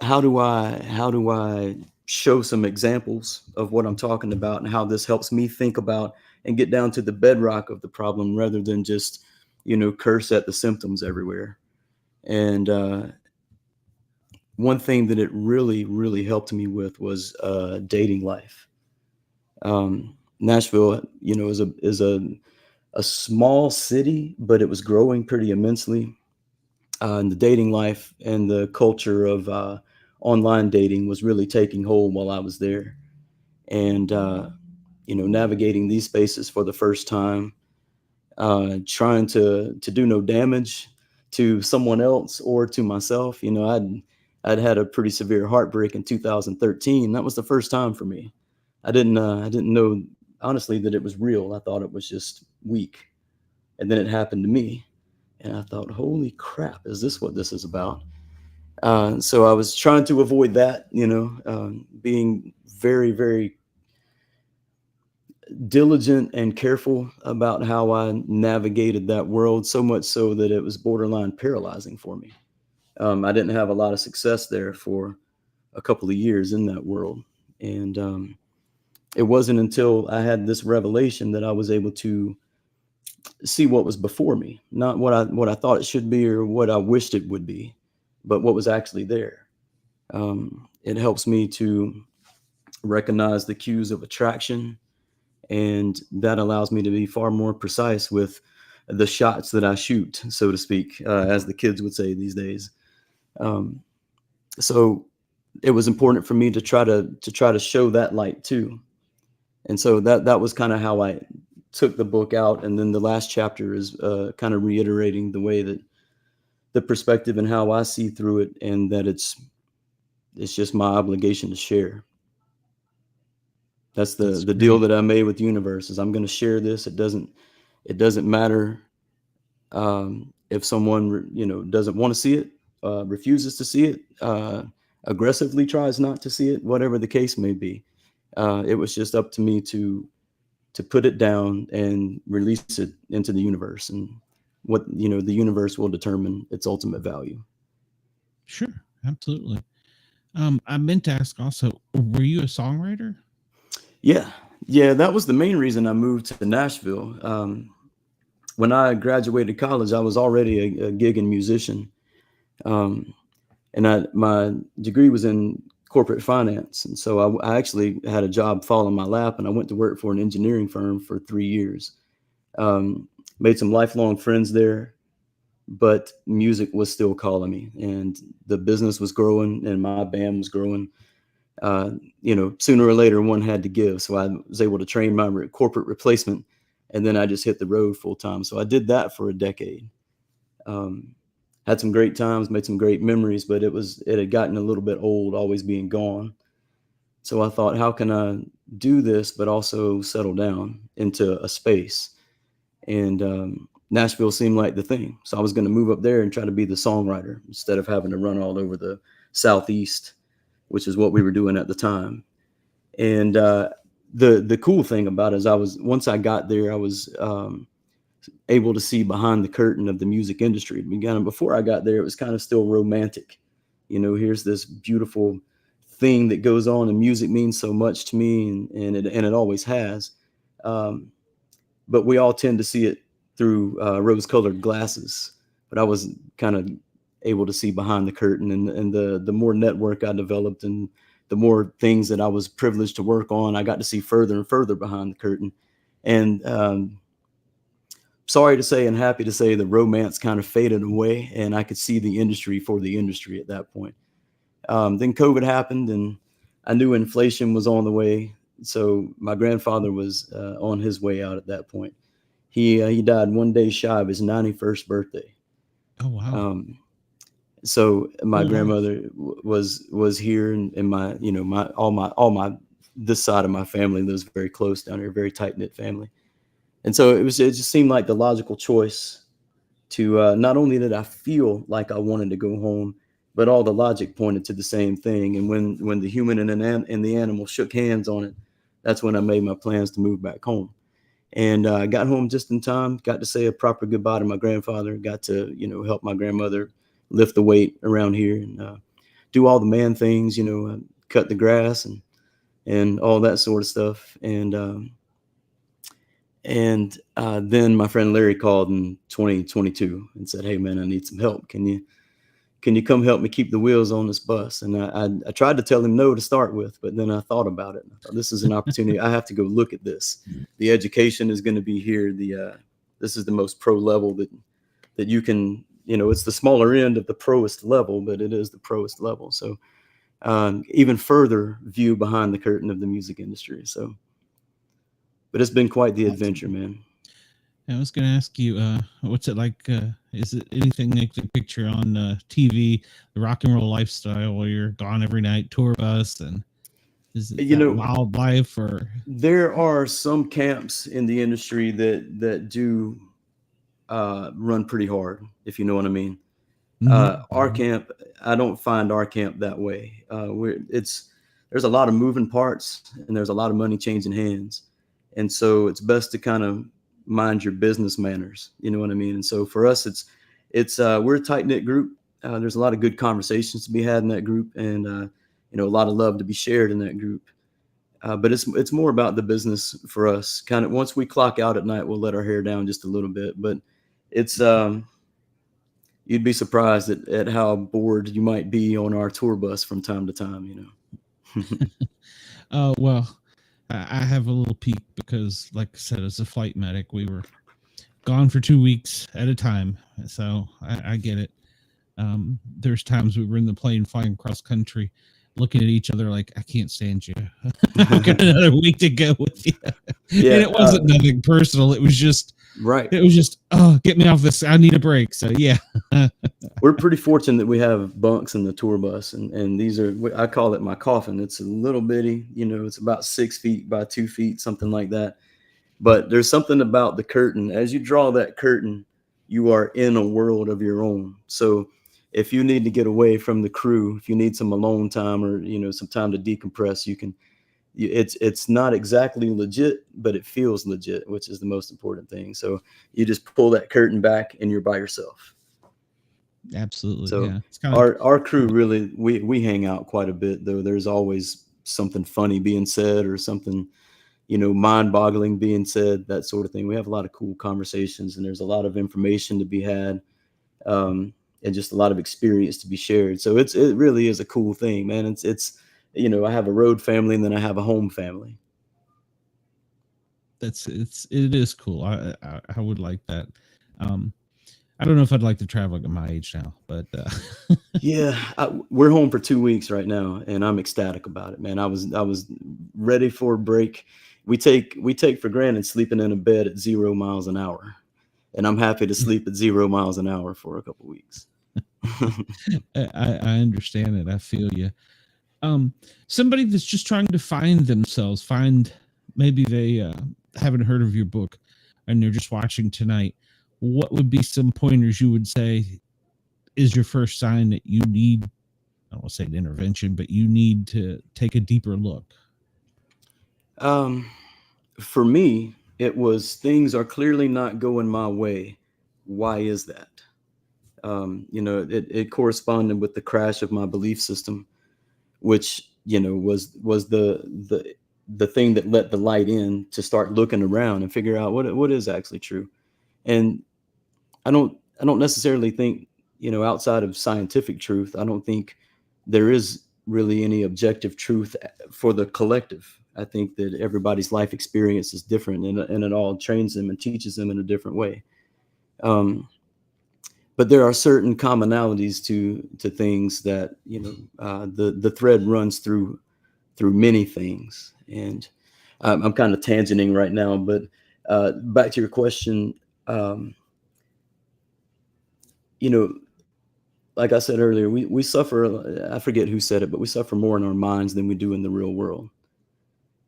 S5: how do I show some examples of what I'm talking about, and how this helps me think about and get down to the bedrock of the problem, rather than just, curse at the symptoms everywhere. And one thing that it really, really helped me with was dating life. Nashville, is a small city, but it was growing pretty immensely. And the dating life and the culture of online dating was really taking hold while I was there. And, navigating these spaces for the first time, trying to do no damage to someone else or to myself. I'd had a pretty severe heartbreak in 2013. That was the first time for me. I didn't know, honestly, that it was real. I thought it was just weak. And then it happened to me. And I thought, holy crap, is this what this is about? So I was trying to avoid that, being very, very diligent and careful about how I navigated that world, so much so that it was borderline paralyzing for me. I didn't have a lot of success there for a couple of years in that world. And it wasn't until I had this revelation that I was able to see what was before me, not what I thought it should be or what I wished it would be, but what was actually there. It helps me to recognize the cues of attraction, and that allows me to be far more precise with the shots that I shoot, so to speak, as the kids would say these days. So it was important for me to try to show that light too. And so that was kind of how I took the book out. And then the last chapter is kind of reiterating the way that the perspective and how I see through it, and that it's just my obligation to share. That's the deal that I made with the universe, is I'm going to share this. It doesn't matter if someone, doesn't want to see it, refuses to see it, aggressively tries not to see it, whatever the case may be. It was just up to me to put it down and release it into the universe, and what, the universe will determine its ultimate value.
S2: Sure. Absolutely. I meant to ask also, were you a songwriter?
S5: Yeah, that was the main reason I moved to Nashville. When I graduated college, I was already a gigging musician, and my degree was in corporate finance, and so I actually had a job fall in my lap, and I went to work for an engineering firm for 3 years. Made some lifelong friends there, but music was still calling me, and the business was growing, and my band was growing. Sooner or later one had to give. So I was able to train my corporate replacement, and then I just hit the road full time. So I did that for a decade. Had some great times, made some great memories, but it had gotten a little bit old, always being gone. So I thought, how can I do this, but also settle down into a space? And Nashville seemed like the thing. So I was going to move up there and try to be the songwriter instead of having to run all over the Southeast, which is what we were doing at the time. And the cool thing about it is once I got there, I was able to see behind the curtain of the music industry. Before I got there, it was kind of still romantic. Here's this beautiful thing that goes on, and music means so much to me, and it always has. But we all tend to see it through rose-colored glasses. But I was kind of able to see behind the curtain, and the more network I developed, and the more things that I was privileged to work on, I got to see further and further behind the curtain. And sorry to say and happy to say, the romance kind of faded away, and I could see the industry for the industry at that point. Then COVID happened, and I knew inflation was on the way. So my grandfather was on his way out at that point. He died one day shy of his 91st birthday.
S2: Oh, wow.
S5: So my grandmother was here, and this side of my family lives very close down here, very tight knit family. And so it just seemed like the logical choice to, not only did I feel like I wanted to go home, but all the logic pointed to the same thing. And when the human and the animal shook hands on it, that's when I made my plans to move back home. And I got home just in time, got to say a proper goodbye to my grandfather, got to, help my grandmother lift the weight around here, and do all the man things, cut the grass and all that sort of stuff. And then my friend Larry called in 2022 and said, "Hey man, I need some help. Can you come help me keep the wheels on this bus?" And I tried to tell him no to start with, but then I thought about it. I thought, this is an opportunity. I have to go look at this. The education is going to be here. This is the most pro level that you can, it's the smaller end of the proest level, but it is the proest level. So even further view behind the curtain of the music industry. So, but it's been quite the adventure, man.
S2: I was going to ask you, what's it like? Is it anything like the picture on TV, the rock and roll lifestyle, where you're gone every night, tour bus, and is it wildlife? Or
S5: there are some camps in the industry that do run pretty hard, if you know what I mean. Our camp, I don't find our camp that way. There's a lot of moving parts, and there's a lot of money changing hands, and so it's best to kind of mind your business manners, you know what I mean? And so for us, it's we're a tight knit group. There's a lot of good conversations to be had in that group, and a lot of love to be shared in that group. But it's more about the business for us. Kind of once we clock out at night, we'll let our hair down just a little bit. But it's you'd be surprised at how bored you might be on our tour bus from time to time.
S2: Well, I have a little peek because, like I said, as a flight medic, we were gone for 2 weeks at a time. So I get it. There's times we were in the plane flying cross country, looking at each other like, I can't stand you. I've got another week to go with you.
S5: Yeah,
S2: And it wasn't nothing personal. It was just,
S5: right.
S2: oh, get me off this. I need a break. So yeah.
S5: We're pretty fortunate that we have bunks in the tour bus, and these are, I call it my coffin. It's a little bitty, it's about 6 feet by 2 feet, something like that. But there's something about the curtain. As you draw that curtain, you are in a world of your own. So if you need to get away from the crew, if you need some alone time or, some time to decompress, you can. It's not exactly legit, but it feels legit, which is the most important thing. So you just pull that curtain back and you're by yourself.
S2: Absolutely.
S5: So
S2: yeah. It's
S5: our crew really, we hang out quite a bit, though. There's always something funny being said or something, mind-boggling being said, that sort of thing. We have a lot of cool conversations, and there's a lot of information to be had, and just a lot of experience to be shared. So it really is a cool thing, man. It's I have a road family, and then I have a home family.
S2: It is cool. I would like that. I don't know if I'd like to travel at my age now, but
S5: yeah, we're home for 2 weeks right now, and I'm ecstatic about it, man. I was ready for a break. We take for granted sleeping in a bed at 0 miles an hour, and I'm happy to sleep at 0 miles an hour for a couple weeks.
S2: I understand it. I feel you. Somebody that's just trying to find themselves, maybe they haven't heard of your book and they're just watching tonight. What would be some pointers you would say is your first sign that you need, I don't want to say an intervention, but you need to take a deeper look?
S5: For me, it was, things are clearly not going my way. Why is that? It corresponded with the crash of my belief system, which, was the thing that let the light in to start looking around and figure out what is actually true. And I don't necessarily think, outside of scientific truth, I don't think there is really any objective truth for the collective. I think that everybody's life experience is different, and it all trains them and teaches them in a different way. But there are certain commonalities to things that, the thread runs through many things. And I'm kind of tangenting right now, but back to your question, like I said earlier, we suffer, I forget who said it, but we suffer more in our minds than we do in the real world.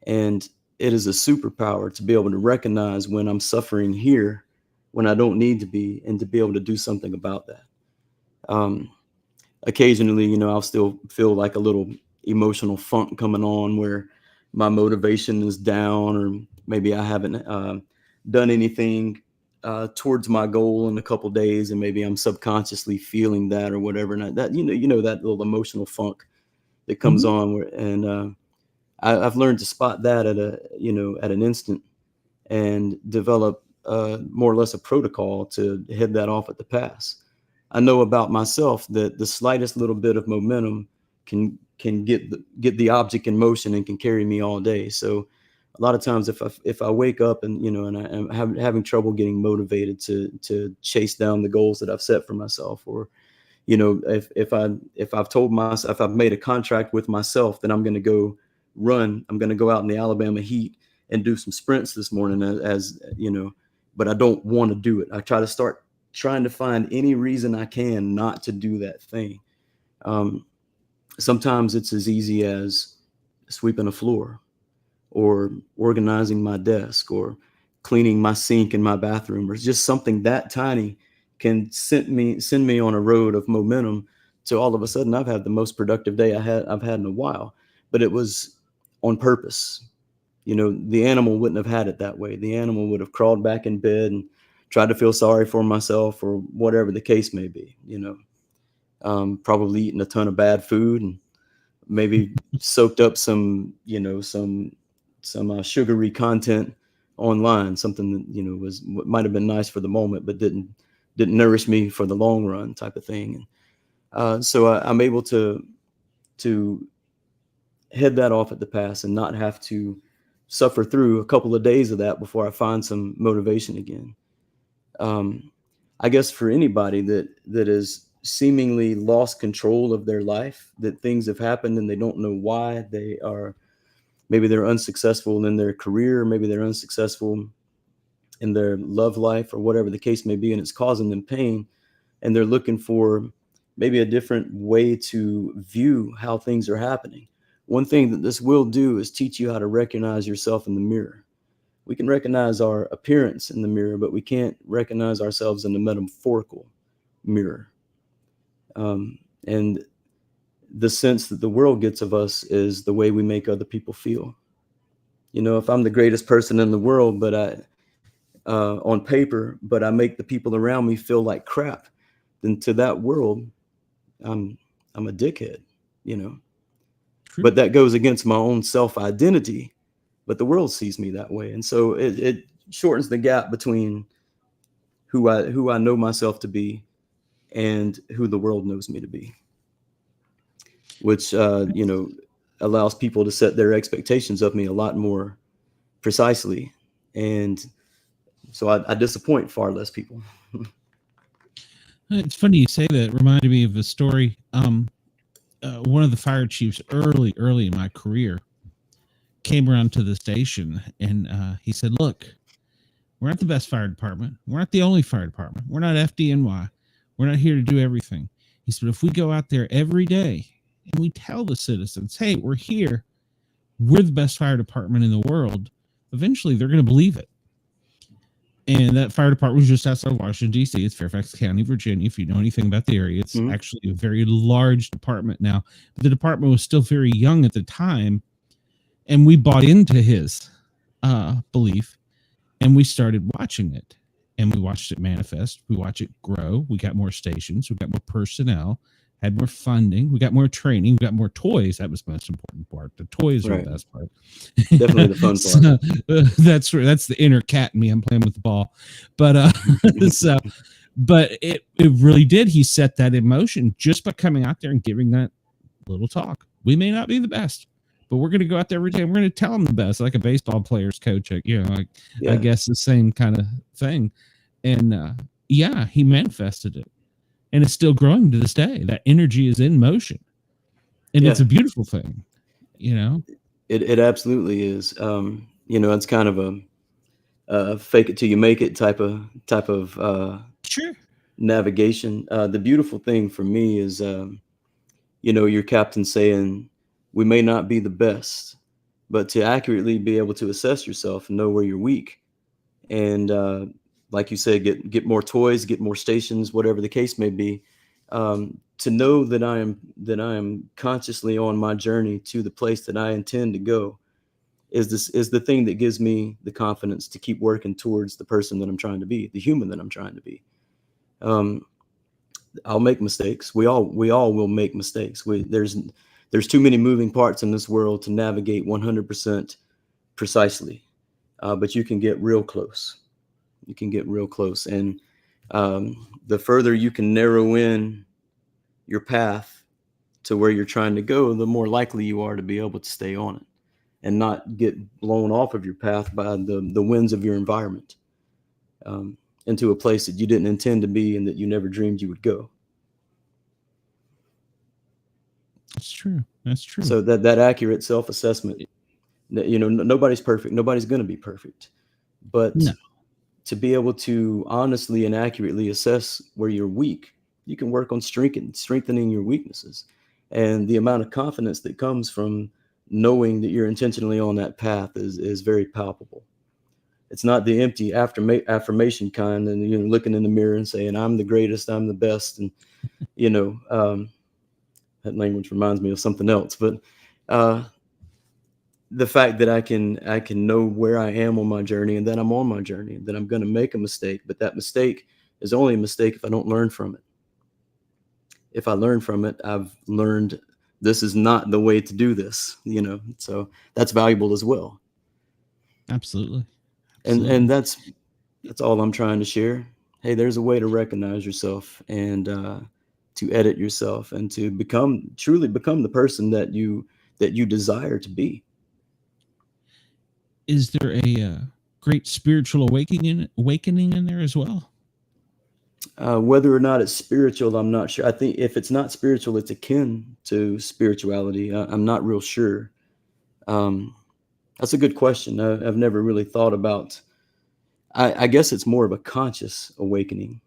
S5: And it is a superpower to be able to recognize when I'm suffering here, when I don't need to be, and to be able to do something about that. Occasionally, I'll still feel like a little emotional funk coming on where my motivation is down, or maybe I haven't done anything towards my goal in a couple of days, and maybe I'm subconsciously feeling that or whatever. And that, that little emotional funk that comes on, and I've learned to spot that at an instant, and develop more or less a protocol to head that off at the pass. I know about myself that the slightest little bit of momentum can get the object in motion and can carry me all day. So a lot of times if I wake up and and I'm having trouble getting motivated to chase down the goals that I've set for myself, or if I've told myself, if I've made a contract with myself that I'm going to go run, I'm going to go out in the Alabama heat and do some sprints this morning, as but I don't want to do it. I try to start trying to find any reason I can not to do that thing. Sometimes it's as easy as sweeping a floor, or organizing my desk, or cleaning my sink in my bathroom, or just something that tiny can send me on a road of momentum to all of a sudden I've had the most productive day I've had in a while. But it was on purpose. The animal wouldn't have had it that way. The animal would have crawled back in bed and tried to feel sorry for myself, or whatever the case may be, probably eating a ton of bad food, and maybe soaked up some sugary content online, something that might have been nice for the moment, but didn't nourish me for the long run, type of thing. And so I'm able to head that off at the pass and not have to suffer through a couple of days of that before I find some motivation again. I guess for anybody that has seemingly lost control of their life, that things have happened and they don't know why, maybe they're unsuccessful in their career, maybe they're unsuccessful in their love life or whatever the case may be, and it's causing them pain, and they're looking for maybe a different way to view how things are happening. One thing that this will do is teach you how to recognize yourself in the mirror. We can recognize our appearance in the mirror, but we can't recognize ourselves in the metaphorical mirror. And the sense that the world gets of us is the way we make other people feel. You know, if I'm the greatest person in the world, but on paper, but I make the people around me feel like crap, then to that world, I'm a dickhead, you know.
S2: True.
S5: But that goes against my own self-identity, but the world sees me that way. And so it shortens the gap between who I know myself to be and who the world knows me to be, which, you know, allows people to set their expectations of me a lot more precisely. And so I disappoint far less people.
S2: It's funny you say that. It reminded me of a story. One of the fire chiefs early in my career came around to the station, and he said, look, we're not the best fire department. We're not the only fire department. We're not FDNY. We're not here to do everything. He said, if we go out there every day and we tell the citizens, hey, we're here, we're the best fire department in the world, eventually they're going to believe it. And that fire department was just outside of Washington, D.C. It's Fairfax County, Virginia. If you know anything about the area, it's actually a very large department now. But the department was still very young at the time. And we bought into his belief, and we started watching it. And we watched it manifest. We watched it grow. We got more stations. We got more personnel, had more funding. We got more training. We got more toys. That was the most important part. The toys are the best part.
S5: Definitely the fun part.
S2: So, that's the inner cat in me. I'm playing with the ball. But but it really did. He set that in motion just by coming out there and giving that little talk. We may not be the best, but we're going to go out there every day and we're going to tell them the best, like a baseball player's coach. You know, I guess the same kind of thing. And he manifested it. And it's still growing to this day. That energy is in motion. And it's a beautiful thing, you know?
S5: It absolutely is. You know, it's kind of a fake it till you make it type of
S2: Sure.
S5: navigation. The beautiful thing for me is, you know, your captain saying, we may not be the best, but to accurately be able to assess yourself and know where you're weak. And like you said, get more toys, get more stations, whatever the case may be, to know that I am consciously on my journey to the place that I intend to go is the thing that gives me the confidence to keep working towards the person that I'm trying to be, the human that I'm trying to be. I'll make mistakes. We all will make mistakes. There's too many moving parts in this world to navigate 100% precisely, but you can get real close. You can get real close. And the further you can narrow in your path to where you're trying to go, the more likely you are to be able to stay on it and not get blown off of your path by the winds of your environment into a place that you didn't intend to be and that you never dreamed you would go.
S2: That's true. That's true.
S5: So that accurate self-assessment, you know, nobody's perfect. Nobody's going to be perfect. But to be able to honestly and accurately assess where you're weak, you can work on strengthening your weaknesses. And the amount of confidence that comes from knowing that you're intentionally on that path is very palpable. It's not the empty affirmation kind, and you know, looking in the mirror and saying, I'm the greatest, I'm the best. And, you know, that language reminds me of something else, but the fact that I can know where I am on my journey and that I'm on my journey, and that I'm going to make a mistake, but that mistake is only a mistake if I don't learn from it. If I learn from it, I've learned this is not the way to do this, you know, so that's valuable as well.
S2: Absolutely.
S5: And that's all I'm trying to share. Hey, there's a way to recognize yourself and to edit yourself and to truly become the person that you that you desire to be.
S2: Is there a great spiritual awakening in there as well?
S5: Whether or not it's spiritual, I'm not sure. I think if it's not spiritual, it's akin to spirituality. I'm not real sure. That's a good question. I've never really thought about. I guess it's more of a conscious awakening,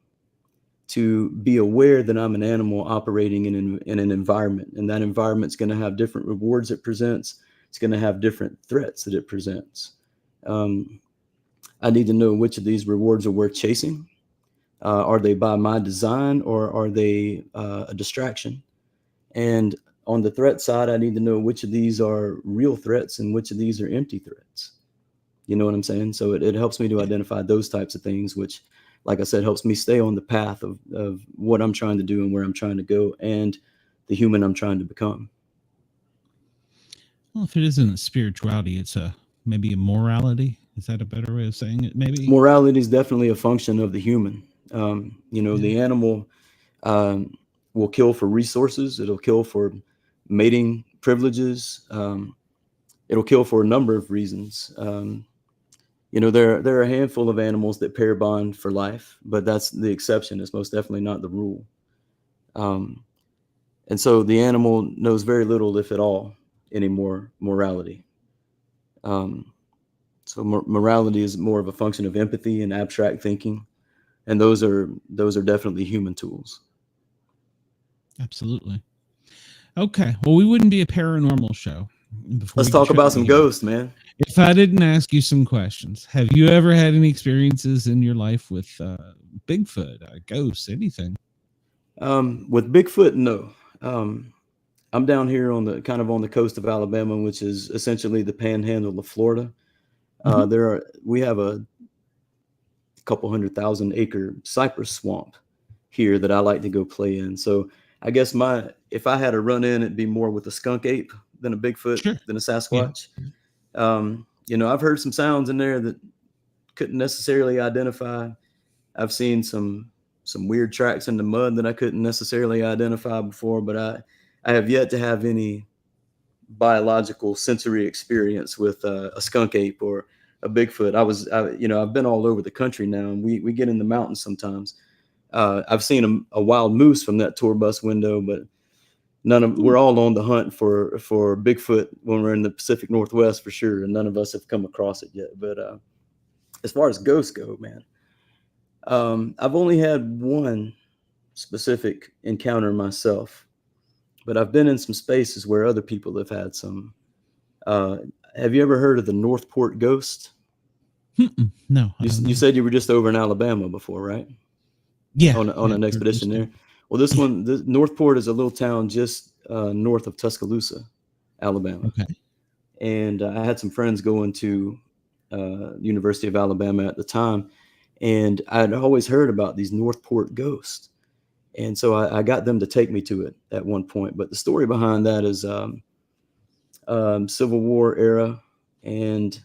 S5: to be aware that I'm an animal operating in an environment, and that environment's going to have different rewards it presents. It's going to have different threats that it presents. I need to know which of these rewards are worth chasing. Are they by my design, or are they a distraction? And on the threat side, I need to know which of these are real threats and which of these are empty threats. You know what I'm saying? So it helps me to identify those types of things, which, like I said, helps me stay on the path of what I'm trying to do and where I'm trying to go, and the human I'm trying to become.
S2: Well, if it isn't spirituality, it's maybe a morality. Is that a better way of saying it? Maybe
S5: morality is definitely a function of the human. The animal will kill for resources. It'll kill for mating privileges. It'll kill for a number of reasons. There are a handful of animals that pair bond for life, but that's the exception. It's most definitely not the rule. And so the animal knows very little, if at all, anymore morality. So morality is more of a function of empathy and abstract thinking, and those are definitely human tools.
S2: Absolutely. Okay. Well, we wouldn't be a paranormal show.
S5: Let's talk about some ghosts, man.
S2: If I didn't ask you some questions, have you ever had any experiences in your life with Bigfoot, ghosts, anything?
S5: With Bigfoot, no. I'm down here on the coast of Alabama, which is essentially the panhandle of Florida. We have a couple 100,000 acre cypress swamp here that I like to go play in. So I guess if I had a run in, it'd be more with a skunk ape than a Bigfoot, than a Sasquatch. Yeah. I've heard some sounds in there that couldn't necessarily identify. I've seen some weird tracks in the mud that I couldn't necessarily identify before, but I have yet to have any biological sensory experience with a skunk ape or a Bigfoot. I've been all over the country now, and we get in the mountains sometimes. I've seen a wild moose from that tour bus window, but we're all on the hunt for Bigfoot when we're in the Pacific Northwest for sure, and none of us have come across it yet. But as far as ghosts go, man, I've only had one specific encounter myself, but I've been in some spaces where other people have had some. Have you ever heard of the Northport ghost?
S2: No.
S5: You said you were just over in Alabama before, right?
S2: Yeah.
S5: On an expedition there. Well, the Northport is a little town just north of Tuscaloosa, Alabama.
S2: Okay.
S5: And I had some friends going to University of Alabama at the time, and I'd always heard about these Northport ghosts. And so I got them to take me to it at one point. But the story behind that is Civil War era, and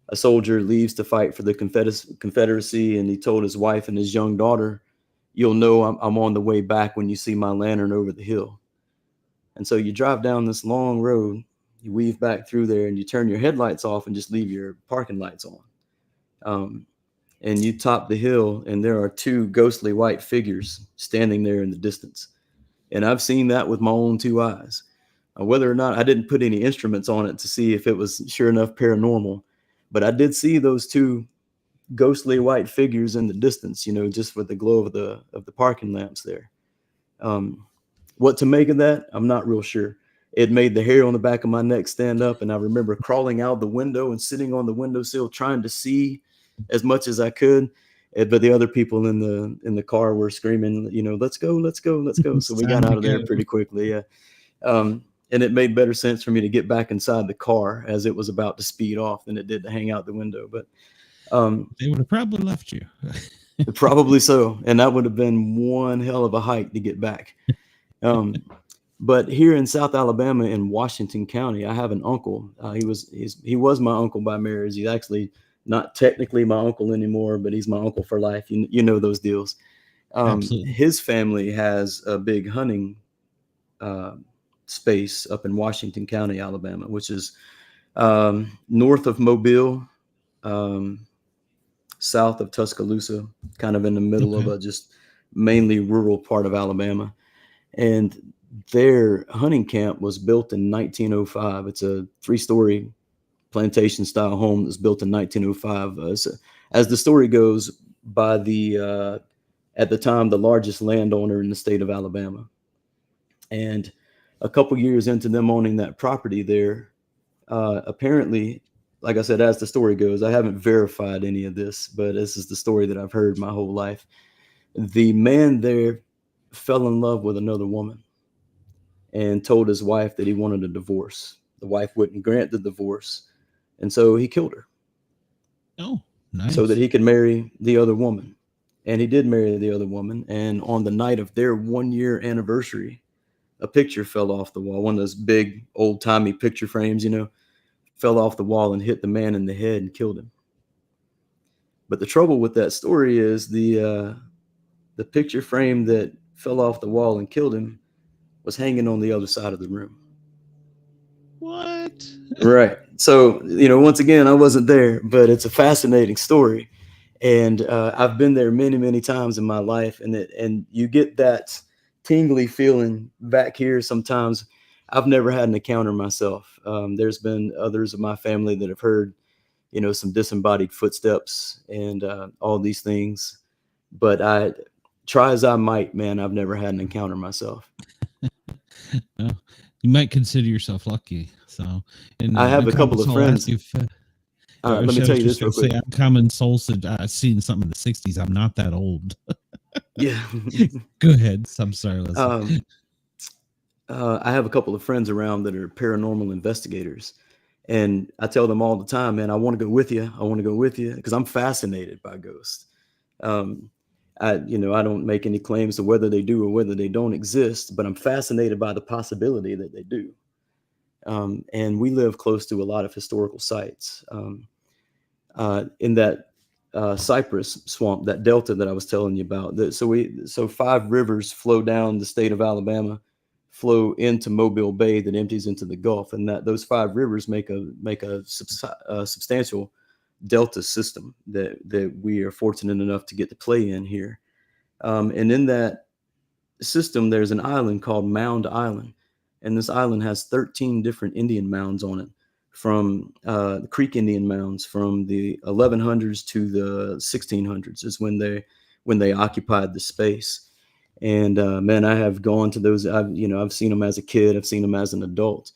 S5: a soldier leaves to fight for the Confederacy, and he told his wife and his young daughter, "You'll know I'm on the way back when you see my lantern over the hill." And so you drive down this long road, you weave back through there, and you turn your headlights off and just leave your parking lights on. And you top the hill, and there are two ghostly white figures standing there in the distance. And I've seen that with my own two eyes. Whether or not I didn't put any instruments on it to see if it was sure enough paranormal, but I did see those two ghostly white figures in the distance, just with the glow of the parking lamps there. What to make of that, I'm not real sure. It made the hair on the back of my neck stand up, and I remember crawling out the window and sitting on the windowsill trying to see as much as I could. But the other people in the car were screaming, "Let's go, let's go, let's go." So we got out of there pretty quickly. Yeah. And it made better sense for me to get back inside the car as it was about to speed off than it did to hang out the window. But
S2: they would have probably left you.
S5: Probably so. And that would have been one hell of a hike to get back. But here in South Alabama in Washington County, I have an uncle. He was my uncle by marriage. He's actually not technically my uncle anymore, but he's my uncle for life. You know those deals. His family has a big hunting space up in Washington County, Alabama, which is north of Mobile, south of Tuscaloosa, kind of in the middle of a just mainly rural part of Alabama. And their hunting camp was built in 1905. It's a 3-story plantation style home that's built in 1905. As the story goes, by the at the time the largest landowner in the state of Alabama. And a couple years into them owning that property there, apparently, like I said, as the story goes, I haven't verified any of this, but this is the story that I've heard my whole life. The man there fell in love with another woman and told his wife that he wanted a divorce. The wife wouldn't grant the divorce, and so he killed her.
S2: Oh, nice.
S5: So that he could marry the other woman. And he did marry the other woman. And on the night of their 1-year anniversary, a picture fell off the wall. One of those big old-timey picture frames, fell off the wall and hit the man in the head and killed him. But the trouble with that story is the picture frame that fell off the wall and killed him was hanging on the other side of the room.
S2: What?
S5: Right. So, once again, I wasn't there, but it's a fascinating story. And I've been there many, many times in my life. And you get that tingly feeling back here sometimes. I've never had an encounter myself. There's been others of my family that have heard, some disembodied footsteps and all these things. But I try as I might, man, I've never had an encounter myself.
S2: Well, you might consider yourself lucky. So, and
S5: I have a couple of friends. Let me tell you this real quick.
S2: Common Soul said, I've seen something in the 60s. I'm not that old.
S5: Yeah.
S2: Go ahead. I'm sorry, Leslie.
S5: I have a couple of friends around that are paranormal investigators. And I tell them all the time, man, I want to go with you. I want to go with you because I'm fascinated by ghosts. I don't make any claims to whether they do or whether they don't exist, but I'm fascinated by the possibility that they do. And we live close to a lot of historical sites. In that cypress swamp, that delta that I was telling you about. So 5 rivers flow down the state of Alabama, flow into Mobile Bay that empties into the Gulf, and those 5 rivers make a substantial delta system that we are fortunate enough to get to play in here. And in that system, there's an island called Mound Island. And this island has 13 different Indian mounds on it, from the Creek Indian mounds from the 1100s to the 1600s is when they occupied the space. And man, I have gone to those. I've seen them as a kid. I've seen them as an adult,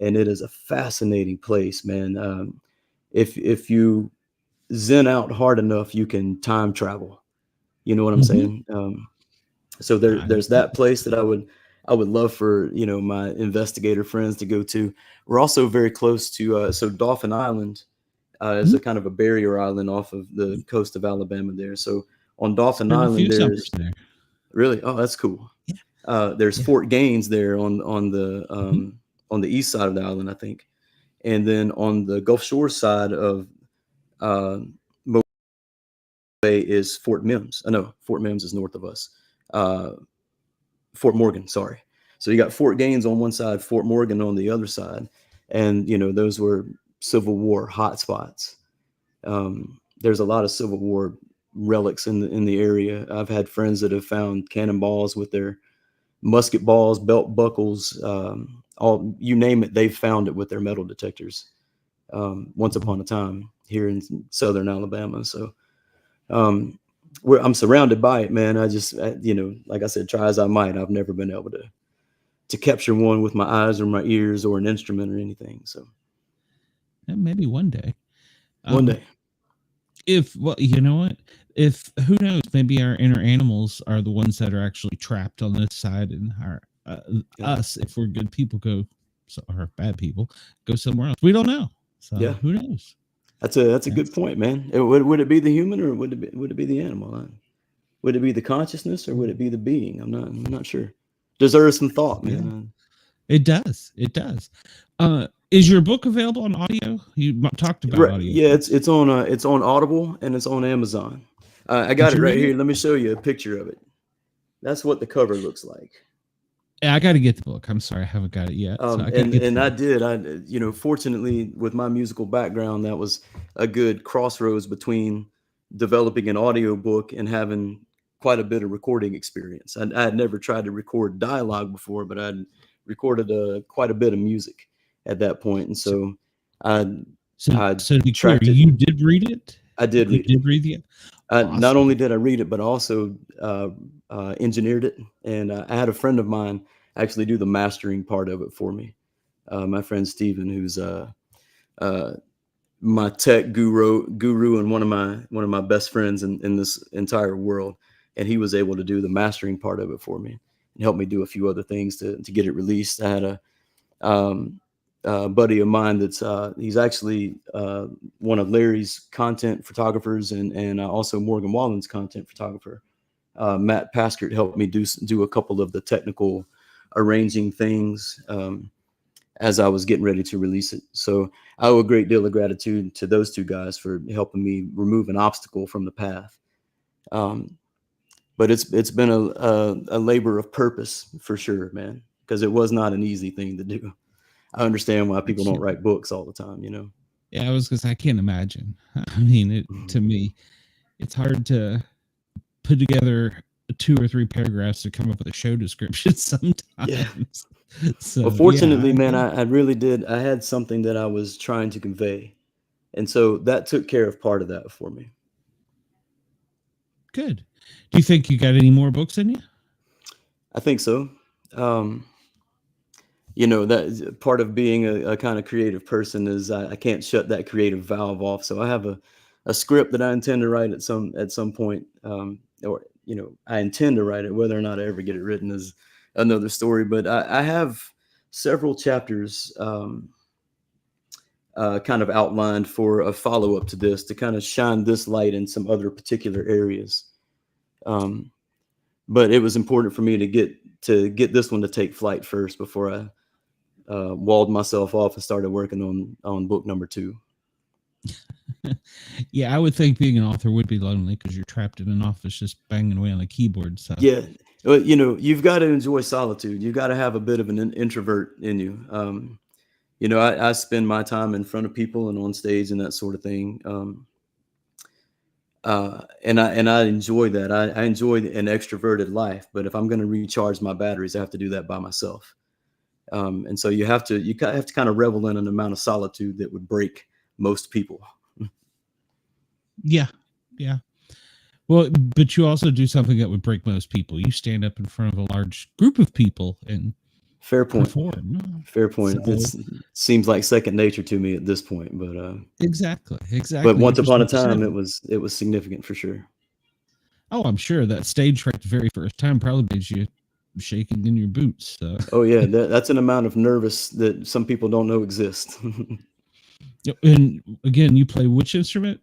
S5: and it is a fascinating place, man. If you zen out hard enough, you can time travel. You know what I'm saying? So there's that place that I would love for, my investigator friends to go to. We're also very close to, so Dauphin Island is a kind of a barrier island off of the coast of Alabama there. So on Dauphin Island, there's really, oh, that's cool. Yeah. There's Fort Gaines there on the east side of the island, I think. And then on the Gulf Shore side of Mobile Bay is Fort Mims. No, Fort Mims is north of us. Fort Morgan, sorry. So you got Fort Gaines on one side, Fort Morgan on the other side. And, those were Civil War hotspots. There's a lot of Civil War relics in the area. I've had friends that have found cannonballs with their musket balls, belt buckles, all, you name it, they've found it with their metal detectors once upon a time here in southern Alabama. So I'm surrounded by it, man. I just, like I said, try as I might, I've never been able to capture one with my eyes or my ears or an instrument or anything. So
S2: maybe one day.
S5: One day.
S2: You know what? Who knows? Maybe our inner animals are the ones that are actually trapped on this side, and us, if we're good people, or bad people, go somewhere else. We don't know. So yeah. Who knows?
S5: That's a good point, man. Would it be the human, or would it be the animal? Would it be the consciousness, or would it be the being? I'm not sure. Deserves some thought, man.
S2: It does. Is your book available on audio? You talked about audio.
S5: Yeah, it's on Audible and it's on Amazon. I got it right here. Let me show you a picture of it. That's what the cover looks like.
S2: I got to get the book. I'm sorry, I haven't got it yet. So I gotta get the
S5: I
S2: book.
S5: did. Fortunately, with my musical background, that was a good crossroads between developing an audiobook and having quite a bit of recording experience. I had never tried to record dialogue before, but I'd recorded quite a bit of music at that point, and so I
S2: So to be clear,
S5: tracked it.
S2: you did read it?
S5: I did
S2: You
S5: read it.
S2: did read it?
S5: Not
S2: Awesome.
S5: only did I read it, but I also engineered it, and I had a friend of mine actually do the mastering part of it for me. My friend Steven, who's my tech guru and one of my best friends in this entire world, and he was able to do the mastering part of it for me and help me do a few other things to get it released. I had a buddy of mine that's he's actually one of Larry's content photographers and also Morgan Wallen's content photographer. Matt Paskert helped me do a couple of the technical arranging things as I was getting ready to release it. So I owe a great deal of gratitude to those two guys for helping me remove an obstacle from the path. But it's been a labor of purpose for sure, man, because it was not an easy thing to do. I understand why people don't write books all the time,
S2: Yeah, I was gonna say I can't imagine. I mean, to me, it's hard to put together 2 or 3 paragraphs to come up with a show description sometimes.
S5: Yeah.
S2: So,
S5: well, fortunately, man, I really did. I had something that I was trying to convey, and so that took care of part of that for me.
S2: Good. Do you think you got any more books in you? I
S5: think so. That part of being a kind of creative person is I can't shut that creative valve off. So I have a script that I intend to write at some point, or I intend to write it. Whether or not I ever get it written is another story. But I have several chapters kind of outlined for a follow-up to this, to kind of shine this light in some other particular areas. But it was important for me to get this one to take flight first before I walled myself off and started working on book number 2.
S2: Yeah, I would think being an author would be lonely because you're trapped in an office just banging away on a keyboard. So
S5: yeah, you've got to enjoy solitude. You've got to have a bit of an introvert in you. I spend my time in front of people and on stage and that sort of thing. And I enjoy that. I enjoy an extroverted life, but if I'm going to recharge my batteries, I have to do that by myself. And so you have to kind of revel in an amount of solitude that would break most people.
S2: Yeah. Well, but you also do something that would break most people. You stand up in front of a large group of people and
S5: fair point.
S2: Perform.
S5: Fair point.
S2: So,
S5: it seems like second nature to me at this point, but
S2: exactly.
S5: But once upon a time, it was significant for sure.
S2: Oh, I'm sure that stage fright the very first time probably made you shaking in your boots. So.
S5: Oh yeah, that's an amount of nervous that some people don't know exists.
S2: And again, you play which instrument?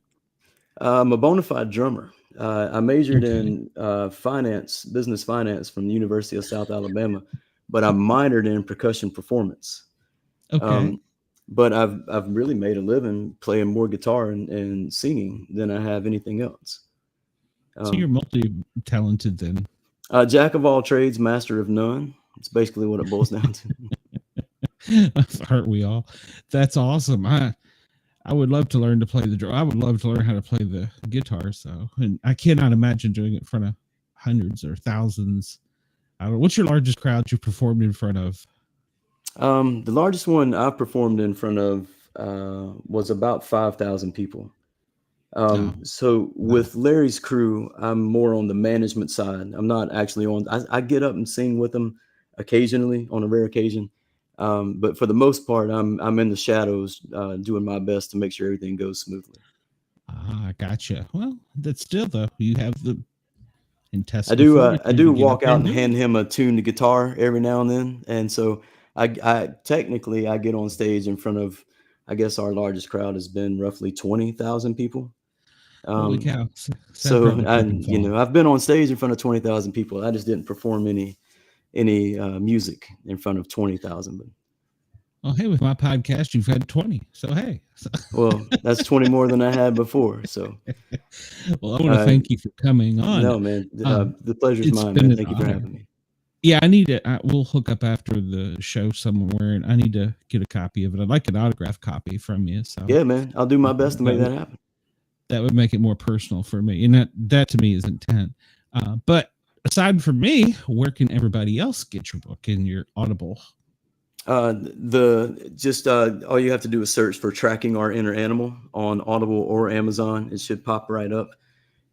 S5: I'm a bona fide drummer. I majored in business finance from the University of South Alabama, but I minored in percussion performance.
S2: Okay.
S5: But I've really made a living playing more guitar and singing than I have anything else.
S2: So you're multi-talented then.
S5: Jack of all trades, master of none. It's basically what it boils down to.
S2: Aren't we all? That's awesome. I would love to learn to play the drum. I would love to learn how to play the guitar. So, and I cannot imagine doing it in front of hundreds or thousands. I don't know. What's your largest crowd you performed in front of?
S5: The largest one I performed in front of was about 5,000 people. So with Larry's crew, I'm more on the management side. I'm not actually I get up and sing with them occasionally on a rare occasion. But for the most part, I'm in the shadows, doing my best to make sure everything goes smoothly.
S2: Gotcha. Well, that's still though, you have the
S5: I do walk out and hand him a tuned guitar every now and then. And so I technically I get on stage in front of, I guess our largest crowd has been roughly 20,000 people.
S2: Holy cow.
S5: So I've been on stage in front of 20,000 people. I just didn't perform any music in front of 20,000. But
S2: well, hey, with my podcast, you've had 20. So hey.
S5: Well, that's 20 more than I had before. So
S2: well, I want to thank you for coming on.
S5: No, man. The pleasure's mine, man. Thank you for having me.
S2: Yeah, I need it. We'll hook up after the show somewhere, and I need to get a copy of it. I'd like an autographed copy from you. So
S5: Yeah, man, I'll do my best to make that happen.
S2: That would make it more personal for me, and that to me is intent. But aside from me, where can everybody else get your book and your Audible?
S5: All you have to do is search for Tracking Our Inner Animal on Audible or Amazon. It should pop right up.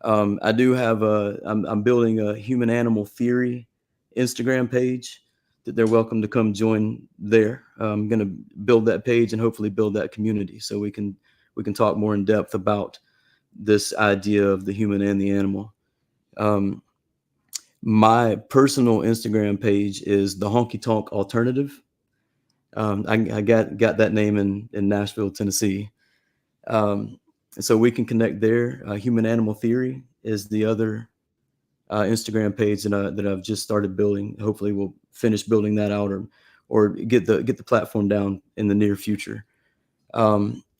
S5: I do have I'm building a human animal theory Instagram page that they're welcome to come join there. I'm going to build that page and hopefully build that community so we can talk more in depth about this idea of the human and the animal. My personal Instagram page is the Honky Tonk Alternative. I got that name in Nashville, Tennessee. So we can connect there. Human Animal Theory is the other Instagram page that I've just started building. Hopefully we'll finish building that out or get the platform down in the near future.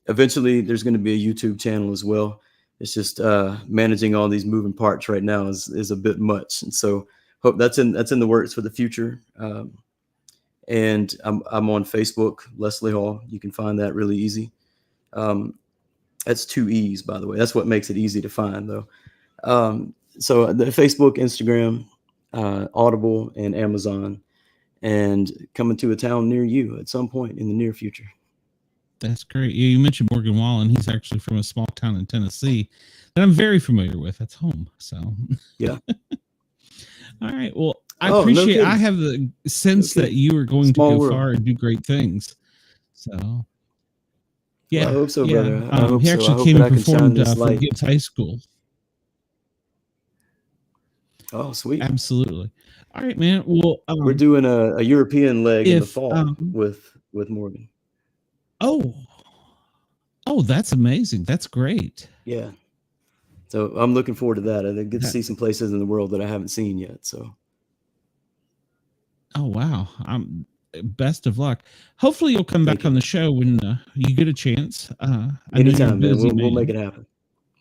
S5: Eventually there's going to be a YouTube channel as well. It's just managing all these moving parts right now is a bit much. And so hope that's in the works for the future. And I'm on Facebook, Leslee Hall. You can find that really easy. That's 2 E's, by the way. That's what makes it easy to find, though. So the Facebook, Instagram, Audible, and Amazon, and coming to a town near you at some point in the near future.
S2: That's great. Yeah, you mentioned Morgan Wallen. He's actually from a small town in Tennessee that I'm very familiar with. That's home. So
S5: yeah.
S2: All right. Well, I appreciate.
S5: No,
S2: I have the sense that you are going
S5: Small
S2: to go
S5: world.
S2: far and do great things. So yeah,
S5: Well, I hope so, brother. I hope
S2: he
S5: so. I
S2: actually
S5: hope
S2: came
S5: that I
S2: and
S5: can shine
S2: performed
S5: this
S2: for
S5: light.
S2: Guyz High School.
S5: Oh, sweet.
S2: Absolutely. All right, man. Well,
S5: we're doing a European leg in the fall with Morgan.
S2: Oh, that's amazing. That's great.
S5: Yeah. So I'm looking forward to that. I get to see some places in the world that I haven't seen yet. So.
S2: Oh, wow. Best of luck. Hopefully you'll come back on the show when you get a chance.
S5: Anytime, man. We'll make it happen.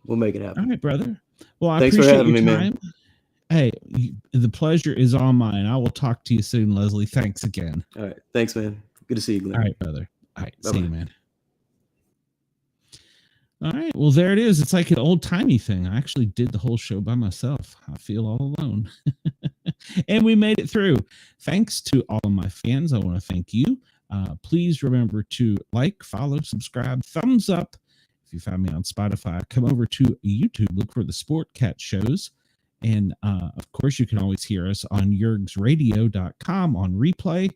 S5: We'll make it happen.
S2: All right, brother. Well,
S5: Thanks
S2: appreciate
S5: for having
S2: your
S5: me,
S2: time. Man. Hey, the pleasure is all mine. I will talk to you soon, Leslie. Thanks again.
S5: All right. Thanks, man. Good to see you, Glenn.
S2: All right, brother. All right.
S5: Bye-bye.
S2: See you, man. All right. Well, there it is. It's like an old timey thing. I actually did the whole show by myself. I feel all alone. And we made it through. Thanks to all of my fans. I want to thank you. Please remember to like, follow, subscribe, thumbs up. If you find me on Spotify, come over to YouTube, look for the Sportcat shows. And of course, you can always hear us on yergsradio.com on replay.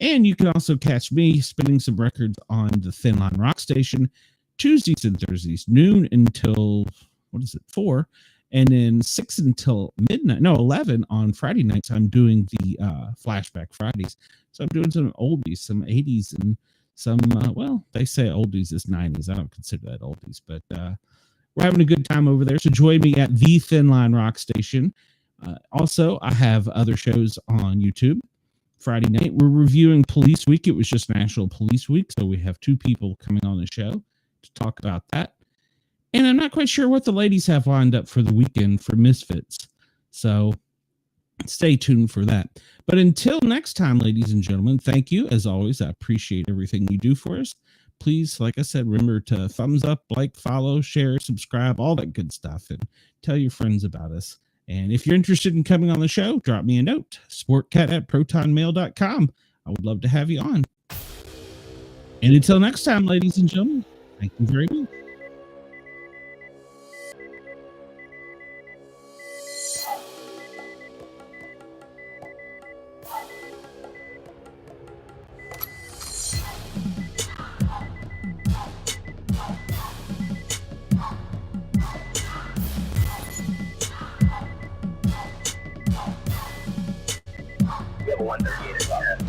S2: And you can also catch me spinning some records on the Thin Line Rock Station Tuesdays and Thursdays, noon until 4, and then 6 until midnight. No, 11 on Friday nights. I'm doing the Flashback Fridays. So I'm doing some oldies, some 80s, and some, they say oldies is 90s. I don't consider that oldies, but we're having a good time over there. So join me at the Thin Line Rock Station. Also, I have other shows on YouTube. Friday night, we're reviewing Police Week. It was just National Police Week, so we have 2 people coming on the show to talk about that. And I'm not quite sure what the ladies have lined up for the weekend for Misfits. So stay tuned for that. But until next time, ladies and gentlemen, thank you. As always, I appreciate everything you do for us. Please, like I said, remember to thumbs up, like, follow, share, subscribe, all that good stuff, and tell your friends about us. And if you're interested in coming on the show, drop me a note, sportcat@protonmail.com. I would love to have you on. And until next time, ladies and gentlemen, thank you very much.
S6: You have a 138 at